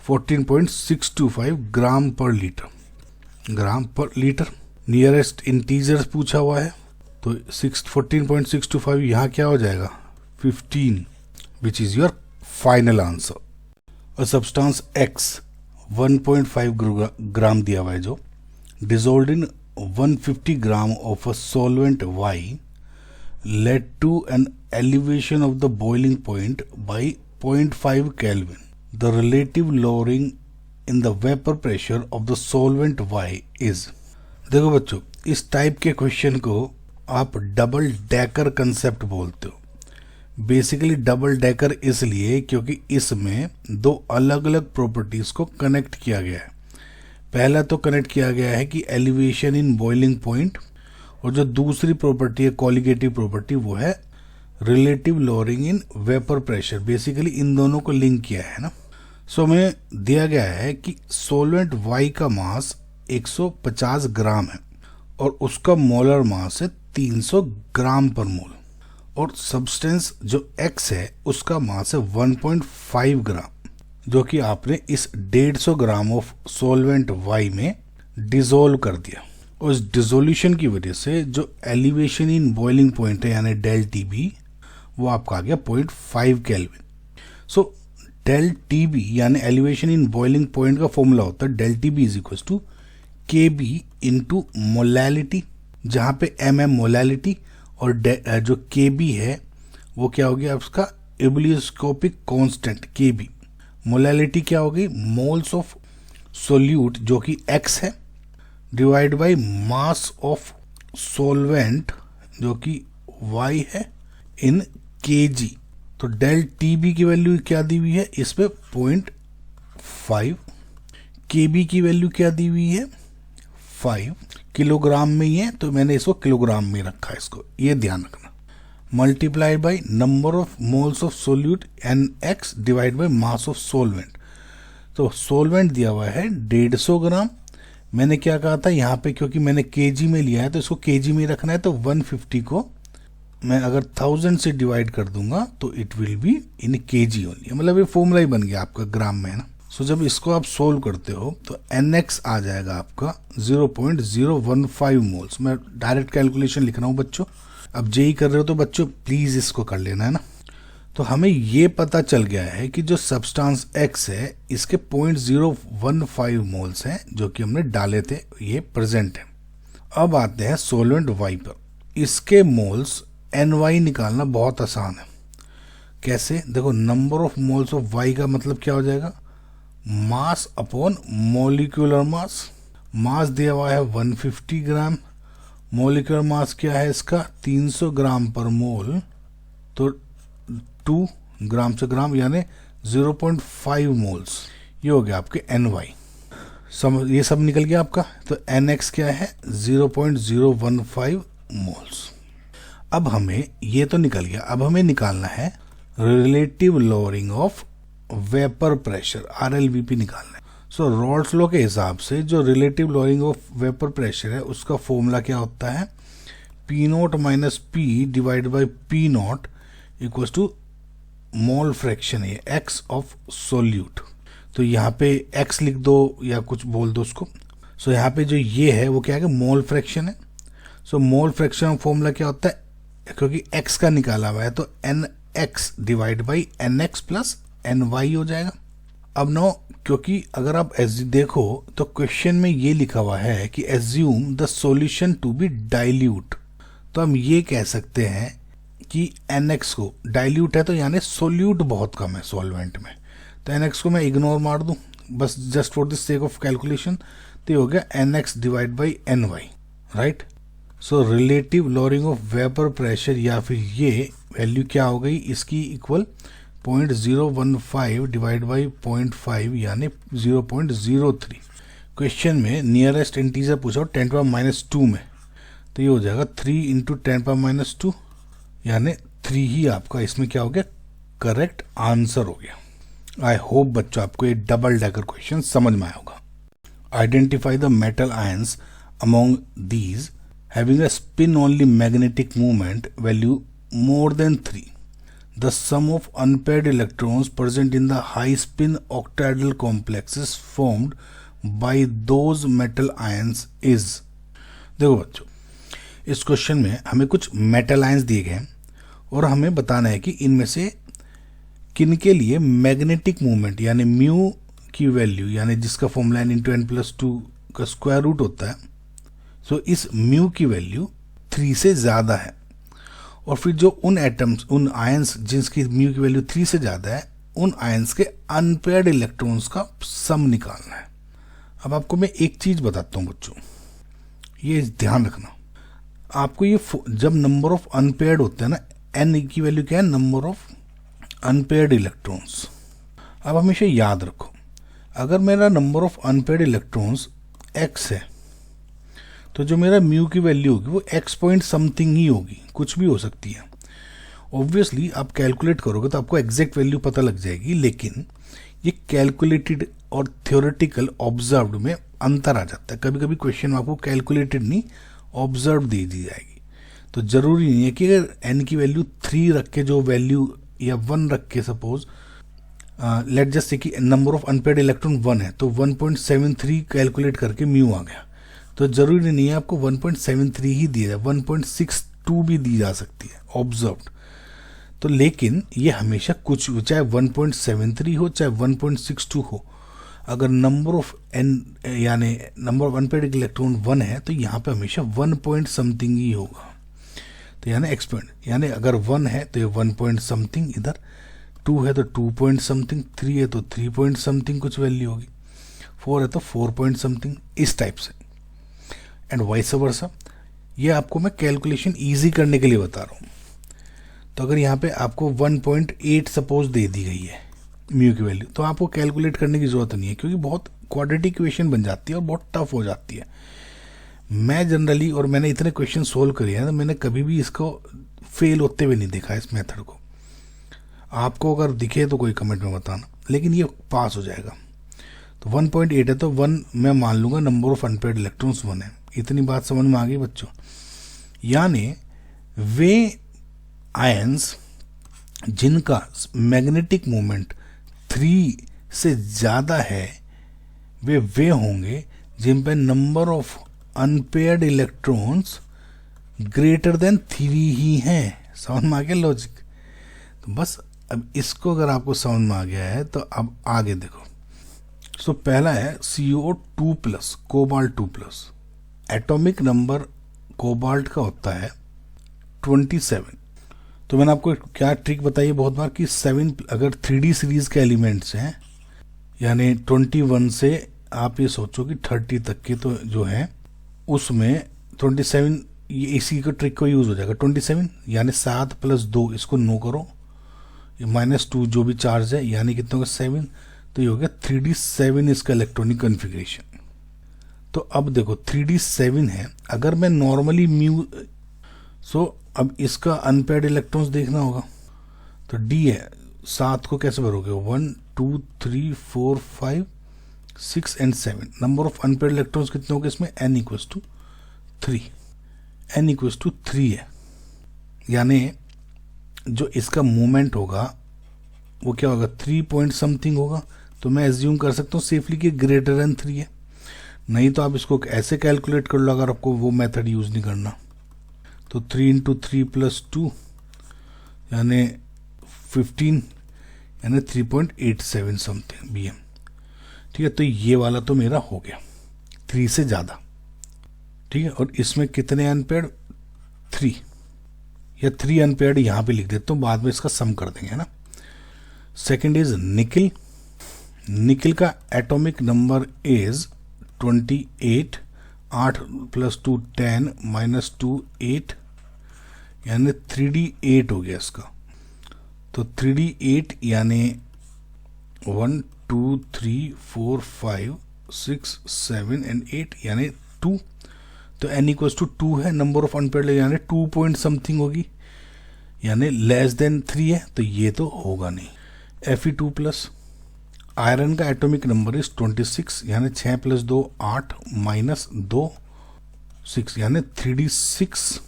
14.625 ग्राम पर लीटर। ग्राम पर लीटर नियरेस्ट इंटीजर्स पूछा हुआ है, तो 14.625 यहाँ क्या हो जाएगा 15, which is your final answer. और सब्सटेंस X 1.5 ग्राम दिया हुआ है, जो dissolve in 150 gram of a solvent Y led to an elevation of the boiling point by 0.5 Kelvin. The relative lowering in the vapor pressure of the solvent Y is। देखो बच्चों, इस type के question को आप double decker concept बोलते हो। Basically double decker इसलिए क्योंकि इसमें दो अलग अलग प्रॉपर्टीज को कनेक्ट किया गया है। पहला तो कनेक्ट किया गया है कि एलिवेशन इन बॉइलिंग पॉइंट, और जो दूसरी प्रॉपर्टी है कॉलिगेटिव प्रॉपर्टी वो है relative lowering in vapour pressure. Basically इन दोनों को लिंक किया है ना। सो हमें दिया गया है कि सोलवेंट Y का मास 150 ग्राम है और उसका मोलर मास है 300 ग्राम पर मोल, और सब्सटेंस जो X है उसका मास है 1.5 ग्राम, जो कि आपने इस 150 ग्राम ऑफ सोलवेंट Y में डिसोल्व कर दिया। और इस डिसोल्यूशन की वजह से जो एलिवेशन इन बॉइलिंग पॉइंट है यानी डेल TB वो आपका आ गया 0.5 केल्विन। सो डेल TB यानी एलिवेशन इन बॉइलिंग पॉइंट का फॉर्मूला होता है del TB is equal to KB into molality, जहाँ पे MM मोलैलिटी और जो KB है वो क्या हो गया उसका एब्लियोस्कोपिक कांस्टेंट KB। मोलैलिटी क्या होगी, मोल्स ऑफ सोल्यूट जो कि X है divide by mass of solvent जो कि Y है इन kg। तो डेल TB की वैल्यू क्या दी हुई है इसमें 0.5, KB की वैल्यू क्या दी हुई है 5, किलोग्राम में ही है तो मैंने इसको किलोग्राम में रखा है, इसको ये ध्यान रखना। Multiply by number of moles of solute NX divide by mass of solvent. तो सोलवेंट दिया हुआ है 150 ग्राम, मैंने क्या कहा था यहाँ पे क्योंकि मैंने kg में लिया है तो इसको kg में रखना है, तो 150 को मैं अगर 1000 से डिवाइड कर दूंगा तो it will be in kg only, मतलब ये फॉर्मूला ही बन गया आपका ग्राम में है ना। सो जब इसको आप सोल्व करते हो तो NX आ जाएगा आपका 0.015 मोल्स। मैं डायरेक्ट कैलकुलेशन लिख रहा हूँ बच्चों, अब जेई कर रहे हो तो बच्चों प्लीज इसको कर लेना है ना। तो हमें ये पता चल गया है कि जो सब्सटेंस X है इसके 0.015 मोल्स हैं जो कि हमने डाले थे, ये प्रेजेंट है। अब आते हैं सोलवेंट Y पर, इसके मोल्स NY निकालना बहुत आसान है। कैसे, देखो number of moles of Y का मतलब क्या हो जाएगा मास अपॉन मोलिकुलर मास। मास दिया हुआ है 150 ग्राम, मोलिकुलर मास क्या है इसका 300 ग्राम पर मोल, तो 2 ग्राम से ग्राम यानी 0.5 मोल्स, ये हो गया आपके NY। ये सब निकल गया आपका। तो NX क्या है 0.015 मोल्स। अब हमें ये तो निकल गया, अब हमें निकालना है relative lowering of vapour pressure RLVP निकालना है। सो रॉल्स लॉ के हिसाब से जो relative lowering of vapour pressure है उसका फॉर्मूला क्या होता है P0 minus P divide by P0 equals to mole fraction है X ऑफ सोल्यूट। तो यहाँ पे X लिख दो या कुछ बोल दो उसको। सो यहाँ पे जो ये है वो क्या है मोल फ्रैक्शन है। सो मोल फ्रैक्शन फॉर्मूला क्या होता है, क्योंकि X का निकाला हुआ है तो NX divide by NX plus NY हो जाएगा। अब नो, क्योंकि अगर आप देखो तो क्वेश्चन में ये लिखा हुआ है कि assume the solution to be dilute, तो हम ये कह सकते हैं कि NX को डाइल्यूट है तो यानी सोल्यूट बहुत कम है सॉल्वेंट में, तो NX को मैं इग्नोर मार दूं, बस just for the sake of calculation, तो ये हो गया nx divide by ny, right. So relative lowering of vapour pressure, या फिर ये वैल्यू क्या हो गई इसकी इक्वल 0.015 डिवाइड बाई 0.5 यानी 0.03। क्वेश्चन में नियरेस्ट इंटीजर पूछा 10⁻² में, तो ये हो जाएगा 3 इंटू 10⁻², यानी 3 ही आपका इसमें क्या हो गया, करेक्ट आंसर हो गया। आई होप बच्चों आपको ये डबल डेकर क्वेश्चन समझ में आया होगा। Identify the metal ions among these having a spin only magnetic movement value more than 3। The sum of unpaired electrons present in the high spin octahedral complexes formed by those metal ions is। देखो बच्चों, इस question में हमें कुछ metal ions दिए गए हैं और हमें बताना है कि इनमें से किन के लिए मैग्नेटिक मूवमेंट यानी म्यू की वैल्यू, यानी जिसका फॉर्मूला n×n+2 का स्क्वायर रूट होता है, सो इस म्यू की वैल्यू 3 से ज़्यादा है। और फिर जो उन एटम्स, उन आयंस जिसकी म्यू की वैल्यू 3 से ज़्यादा है, उन आयंस के अनपेयर्ड इलेक्ट्रॉन्स का सम निकालना है। अब आपको मैं एक चीज़ बताता हूँ बच्चों, ये ध्यान रखना, आपको ये जब नंबर ऑफ अनपेयर्ड होते हैं ना, एन की वैल्यू क्या है, नंबर ऑफ अनपेयर्ड इलेक्ट्रॉन्स। अब हमेशा याद रखो, अगर मेरा number of unpaired electrons x है, तो जो मेरा म्यू की वैल्यू होगी वो x पॉइंट समथिंग ही होगी, कुछ भी हो सकती है। ऑब्वियसली आप कैलकुलेट करोगे तो आपको एग्जैक्ट वैल्यू पता लग जाएगी, लेकिन ये कैलकुलेटेड और थ्योरेटिकल ऑब्जर्व्ड में अंतर आ जाता है। कभी कभी क्वेश्चन आपको कैलकुलेटेड नहीं, ऑब्जर्व दे दी जाएगी। तो जरूरी नहीं है कि अगर n की वैल्यू 3 रख के जो वैल्यू, या 1 रख के सपोज लेट जस्ट से कि नंबर ऑफ अनपेयर्ड इलेक्ट्रॉन 1 है, तो 1.73 कैलकुलेट करके म्यू आ गया, तो जरूरी नहीं है आपको 1.73 ही दिया जाए, 1.62 भी दी जा सकती है ऑब्जर्व्ड। तो लेकिन ये हमेशा कुछ, चाहे 1.73 हो चाहे 1.62 हो, अगर नंबर ऑफ एन यानी नंबर ऑफ अनपेयर्ड इलेक्ट्रॉन 1 है, तो यहाँ पे हमेशा 1 पॉइंट समथिंग ही होगा। तो यानी एक्सपेंड, यानी अगर 1 है तो ये 1 पॉइंट समथिंग, इधर 2 है तो 2 पॉइंट समथिंग, 3 है तो 3 पॉइंट समथिंग कुछ वैल्यू होगी, 4 है तो 4 पॉइंट समथिंग, इस टाइप से, एंड वाइस वर्सा। ये आपको मैं कैलकुलेशन इजी करने के लिए बता रहा हूँ। तो अगर यहाँ पे आपको 1.8 सपोज दे दी गई है म्यू की वैल्यू, तो आपको कैलकुलेट करने की जरूरत नहीं है, क्योंकि बहुत क्वाड्रेटिक इक्वेशन बन जाती है और बहुत टफ हो जाती है। मैं जनरली, और मैंने इतने क्वेश्चन सोल्व करे हैं, तो मैंने कभी भी इसको फेल होते हुए नहीं देखा इस मेथड को। आपको अगर दिखे तो कोई कमेंट में बताना, लेकिन ये पास हो जाएगा। तो 1.8 है तो 1 मैं मान लूंगा नंबर ऑफ अनपेयर्ड इलेक्ट्रॉन्स 1 है। इतनी बात समझ में आ गई बच्चों? यानी वे आयंस जिनका मैग्नेटिक मोमेंट 3 से ज़्यादा है, वे होंगे जिन पे number of unpaired electrons greater than 3 ही हैं। समझ में आ गया लॉजिक? तो बस अब इसको अगर आपको समझ में आ गया है तो अब आगे देखो। सो पहला है CO2+, cobalt 2+। Atomic number cobalt का होता है 27। तो मैंने आपको क्या ट्रिक बताई है बहुत बार कि 7 अगर 3D सीरीज के एलिमेंट्स हैं, यानी 21 से आप ये सोचो कि 30 तक के तो जो है उसमें 27, ये इसी को ट्रिक को यूज हो जाएगा। 27 यानी 7 + 2, इसको 9 करो, ये -2 जो भी चार्ज है, यानी कितना होगा 7, तो ये हो गया 3D7 इसका इलेक्ट्रॉनिक कॉन्फ़िगरेशन। तो अब देखो 3D7 है, अगर मैं नॉर्मली म्यू, सो अब इसका अनपेयर्ड इलेक्ट्रॉन्स देखना होगा, तो D है, 7 को कैसे भरोगे? 1 2 3 4 5 6 and 7। Number of unpaired electrons कितने होंगे इसमें? n = 3, n = 3 है, यानी जो इसका मूवमेंट होगा वो क्या होगा? 3 पॉइंट समथिंग होगा। तो मैं एज्यूम कर सकता हूँ सेफली कि ग्रेटर देन 3 है। नहीं तो आप इसको ऐसे कैलकुलेट कर लो, अगर आपको वो मेथड यूज नहीं करना। तो 3 × 3 + 2 यानी 15, यानी 3.87 समथिंग BM। ठीक है, तो ये वाला तो मेरा हो गया 3 से ज़्यादा। ठीक है, और इसमें कितने अनपेयर्ड? 3 या 3 अनपेयर्ड यहाँ पे लिख देता हूँ, बाद में इसका सम कर देंगे, है ना। सेकेंड इज निकिल, निकिल का एटॉमिक नंबर इज 28, 8 + 2 10 -2 8, यानी 3d8 हो गया इसका। तो 3d8 यानी 1 2 3 4 5 6 7 एंड 8 यानी 2। तो n = 2 है, नंबर ऑफ अनपेयर्ड यानी 2 पॉइंट समथिंग होगी, यानी <3 है, तो ये तो होगा नहीं। Fe2+। आयरन का एटॉमिक नंबर इज 26, यानी 6 + 2 8 -2 6, यानी 3d6।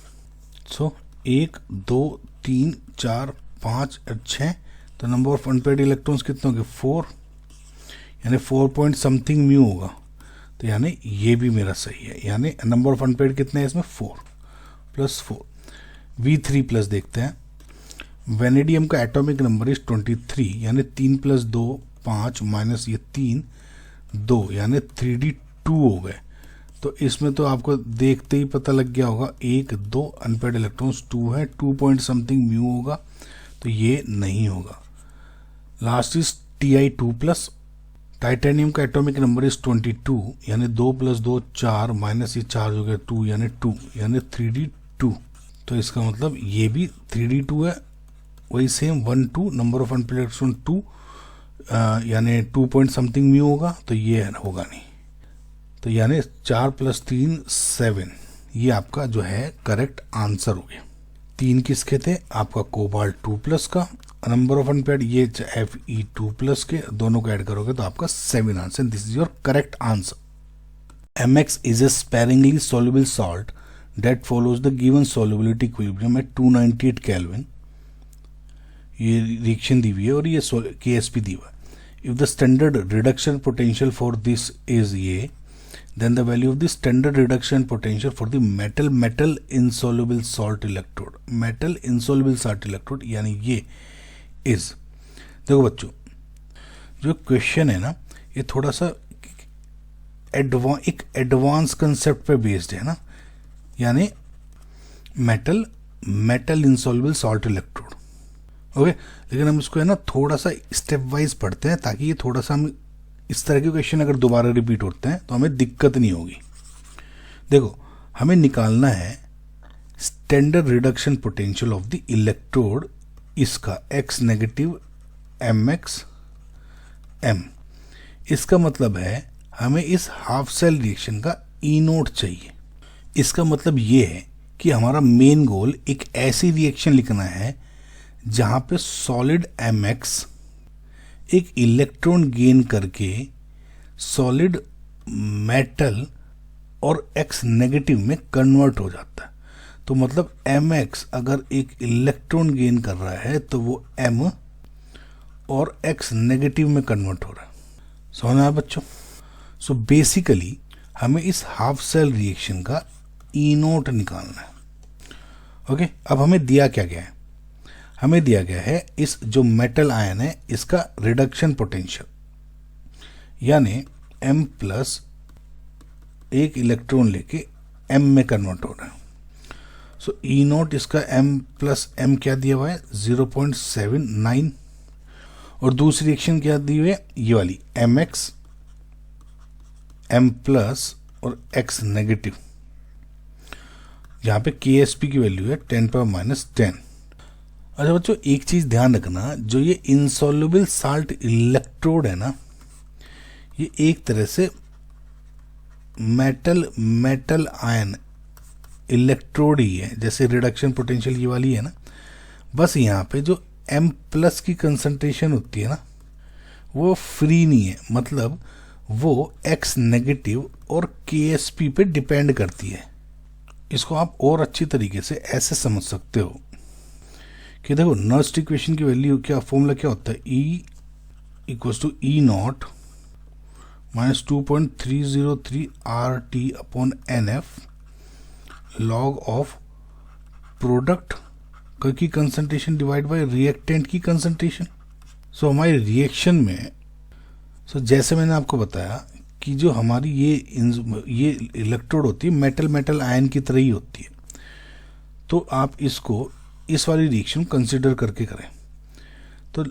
सो 1 2 3 4 5 और 6, तो नंबर ऑफ अनपेयर्ड इलेक्ट्रॉन्स कितने होंगे 4, यानी 4 पॉइंट समथिंग म्यू होगा। तो यानी ये भी मेरा सही है, यानी नंबर ऑफ अनपेयर्ड कितने हैं इसमें 4 + 4। V3+ देखते हैं। वेनेडियम का एटॉमिक नंबर इज 23, यानी 3 + 2 5 - ये 3 2, यानी 3d2 हो गए। तो इसमें तो आपको देखते ही पता लग गया होगा 1 2 अनपेयर्ड इलेक्ट्रॉन्स 2 है, 2 पॉइंट समथिंग म्यू होगा, तो ये नहीं होगा। Last is Ti2+। टाइटेनियम का एटॉमिक नंबर इज 22, यानी 2 + 2 4 - ये चार्ज हो गया 2, यानी 2, यानी 3d2। तो इसका मतलब ये भी 3d2 है, वही same 1 2, number of unpaired electron 2, यानी 2 पॉइंट समथिंग म्यू होगा, तो ये होगा नहीं। तो यानी 4 + 3 7, ये आपका जो है करेक्ट आंसर हो गया। 3 किसके थे? आपका कोबाल्ट 2+ का नंबर ऑफ अनपेयर्ड, ये Fe2+ के, दोनों को ऐड करोगे तो आपका 7 answer. This is your correct answer. Mx is a sparingly soluble salt that follows the given solubility equilibrium at 298 Kelvin। ये रिएक्शन दी हुई है और ये KSP दी हुआ है। If the standard reduction potential for this is ये, then the value of the standard reduction potential for the metal insoluble salt electrode यानी ये is। देखो बच्चों, जो क्वेश्चन है ना, ये थोड़ा सा एक एडवांस कंसेप्ट पे बेस्ड है ना, यानी metal insoluble salt electrode. Okay, लेकिन हम इसको है ना थोड़ा सा स्टेप वाइज पढ़ते हैं, ताकि ये थोड़ा सा हम इस तरह के क्वेश्चन अगर दोबारा रिपीट होते हैं तो हमें दिक्कत नहीं होगी। देखो, हमें निकालना है standard reduction potential of the electrode, इसका X नेगेटिव Mx M। इसका मतलब है हमें इस हाफ सेल रिएक्शन का E0 चाहिए। इसका मतलब ये है कि हमारा मेन गोल एक ऐसी रिएक्शन लिखना है जहां पे सॉलिड Mx एक इलेक्ट्रॉन गेन करके सॉलिड मेटल और X नेगेटिव में कन्वर्ट हो जाता है। तो मतलब Mx अगर एक इलेक्ट्रॉन गेन कर रहा है तो वो M और X नेगेटिव में कन्वर्ट हो रहा है। समझ आया बच्चों? सो बेसिकली हमें इस हाफ सेल रिएक्शन का E0 निकालना है। ओके, अब हमें दिया क्या गया है? हमें दिया गया है इस जो मेटल आयन है इसका रिडक्शन पोटेंशियल, यानी M प्लस एक इलेक्ट्रॉन लेके M में कन्वर्ट हो रहा है। सो E0 इसका M प्लस M क्या दिया हुआ है 0.79, और दूसरी रिएक्शन क्या दी हुई है ये वाली Mx M प्लस और X नेगेटिव, यहाँ पे KSP की वैल्यू है 10⁻⁻10। अच्छा बच्चों, एक चीज ध्यान रखना, जो ये इंसॉल्युबल साल्ट इलेक्ट्रोड है ना, ये एक तरह से मेटल आयन इलेक्ट्रोड ही है, जैसे रिडक्शन पोटेंशियल ये वाली है ना। बस यहाँ पे जो M प्लस की कंसंट्रेशन होती है ना, वो फ्री नहीं है, मतलब वो X नेगेटिव और KSP पे डिपेंड करती है। इसको आप और अच्छी तरीके से ऐसे समझ सकते हो कि देखो, नर्स्ट इक्वेशन की वैल्यू क्या, फॉर्मूला क्या होता है, E = E0 - 2.303 RT/NF log of product की कंसंट्रेशन डिवाइड बाय रिएक्टेंट की कंसंट्रेशन। सो हमारी रिएक्शन में, जैसे मैंने आपको बताया कि जो हमारी ये इलेक्ट्रोड होती है मेटल आयन की तरह ही होती है, तो आप इसको इस वाली रिएक्शन कंसिडर करके करें। तो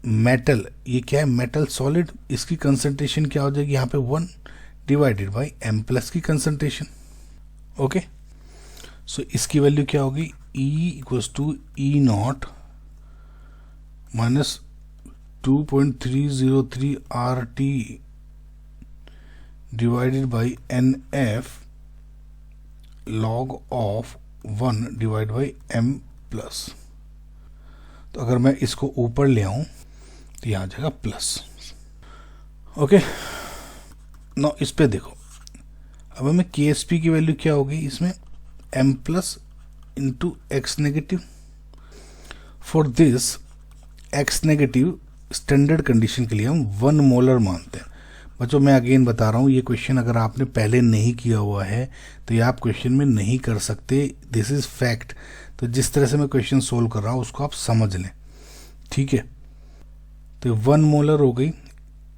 मेटल, ये क्या है, मेटल सॉलिड, इसकी कंसंट्रेशन क्या हो जाएगी यहाँ पे 1 डिवाइडेड बाई m प्लस की कंसंट्रेशन। ओके, सो इसकी वैल्यू क्या होगी, E equals to E naught minus 2.303 RT divided by NF log of 1 divide by m plus. तो अगर मैं इसको ऊपर ले आऊं तो यह आ जाएगा प्लस। ओके, नो इस पे देखो, अब हमें KSP की वैल्यू क्या होगी इसमें, m plus into x negative. For this x negative standard condition के लिए हम 1 मोलर मानते हैं। बच्चों मैं अगेन बता रहा हूँ, ये क्वेश्चन अगर आपने पहले नहीं किया हुआ है तो ये आप क्वेश्चन में नहीं कर सकते, दिस इज फैक्ट। तो जिस तरह से मैं क्वेश्चन सोल्व कर रहा हूँ उसको आप समझ लें, ठीक है। तो 1 मोलर हो गई,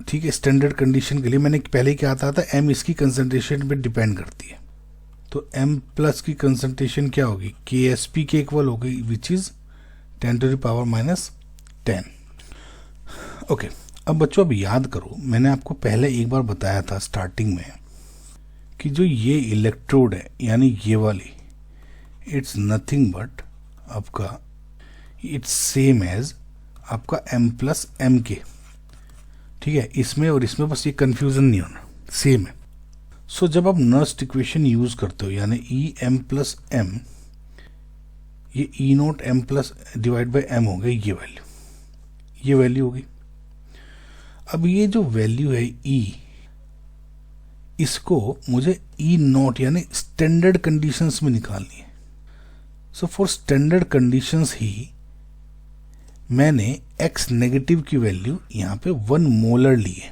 ठीक है। स्टैंडर्ड कंडीशन के लिए मैंने पहले क्या आता था, m इसकी कंसंट्रेशन पे डिपेंड करती है, तो m प्लस की कंसंट्रेशन क्या होगी, KSP के इक्वल हो गई, which is 10 to the power minus 10। Okay, अब बच्चों अब याद करो, मैंने आपको पहले एक बार बताया था स्टार्टिंग में कि जो ये इलेक्ट्रोड है यानी ये वाली, इट्स नथिंग बट आपका इट्स सेम एज आपका m प्लस एम के, ठीक है। इसमें और इसमें बस ये कंफ्यूजन नहीं होना, सेम है। सो जब आप नर्स्ट इक्वेशन यूज करते हो यानी E m प्लस एम, ये E note m plus divide by m हो गई, ये वैल्यू होगी। अब ये जो वैल्यू है E, इसको मुझे E नोट यानी स्टैंडर्ड कंडीशंस में निकालनी है। सो फॉर स्टैंडर्ड कंडीशंस ही मैंने x नेगेटिव की वैल्यू यहाँ पे 1 मोलर ली है,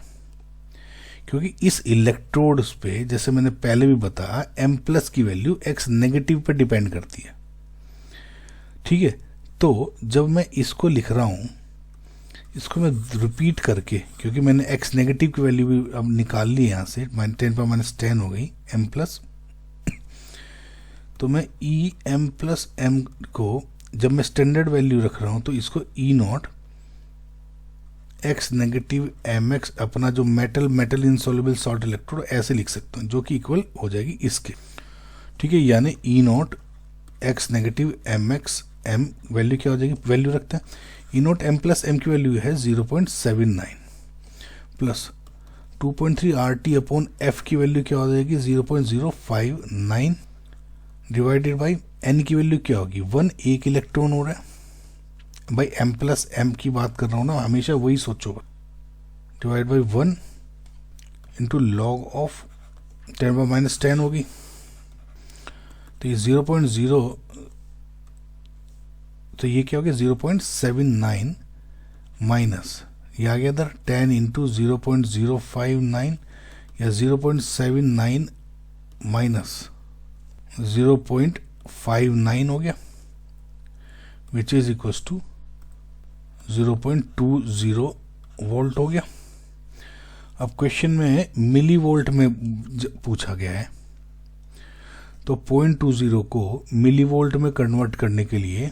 क्योंकि इस इलेक्ट्रोड पे जैसे मैंने पहले भी बताया m प्लस की वैल्यू x नेगेटिव पे डिपेंड करती है, ठीक है। तो जब मैं इसको लिख रहा हूँ, इसको मैं रिपीट करके, क्योंकि मैंने x नेगेटिव की वैल्यू भी अब निकाल ली यहाँ से, 10 पर माइनस 10 हो गई m प्लस। तो मैं E m प्लस m को जब मैं स्टैंडर्ड वैल्यू रख रहा हूँ तो इसको E not x negative mx अपना जो मेटल इनसॉल्युबल सॉल्ट इलेक्ट्रोड ऐसे लिख सकता हूँ, जो कि इक्वल हो जाएगी इसके, ठीक है। यानी E not x negative mx m value क्या हो जाएगी, वैल्यू रखते हैं E not m plus m की वैल्यू है 0.79 प्लस 2.3 RT अपॉन f की वैल्यू क्या हो जाएगी 0.059 डिवाइडेड बाई n की वैल्यू क्या होगी 1, एक इलेक्ट्रॉन हो रहा है भाई, m प्लस m की बात कर रहा हूँ ना, हमेशा वही सोचोगा, divide by 1 into log of 10 पर माइनस 10 होगी। तो ये 0.0, तो ये क्या हो गया 0.79 माइनस ये आ गया इधर 10 इंटू 0.059 या 0.79 माइनस 0.59 हो गया, which is equals to 0.20 volt हो गया। अब क्वेश्चन में मिली वोल्ट में पूछा गया है, तो 0.20 को मिली वोल्ट में कन्वर्ट करने के लिए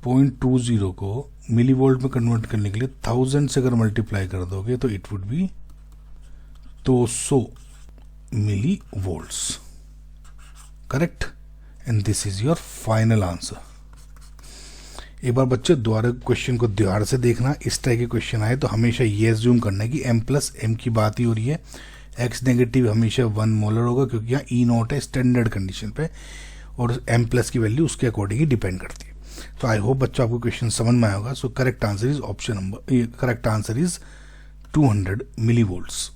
0.20 को मिली वोल्ट में कन्वर्ट करने के लिए 1000 से अगर मल्टीप्लाई कर दोगे तो it would be 200 millivolts, correct. And this is your final answer. एक बार बच्चे दोबारा क्वेश्चन को ध्यान से देखना, इस तरह के क्वेश्चन आए तो हमेशा ये एज्यूम करना है कि m प्लस m की बात ही हो रही है, x नेगेटिव हमेशा 1 मोलर होगा क्योंकि यहाँ E नॉट है स्टैंडर्ड कंडीशन पे, और m प्लस की वैल्यू उसके अकॉर्डिंग ही डिपेंड करती है। तो आई होप बच्चों आपको क्वेश्चन समझ में आएगा। So correct answer is option number, correct answer is 200 milli volts.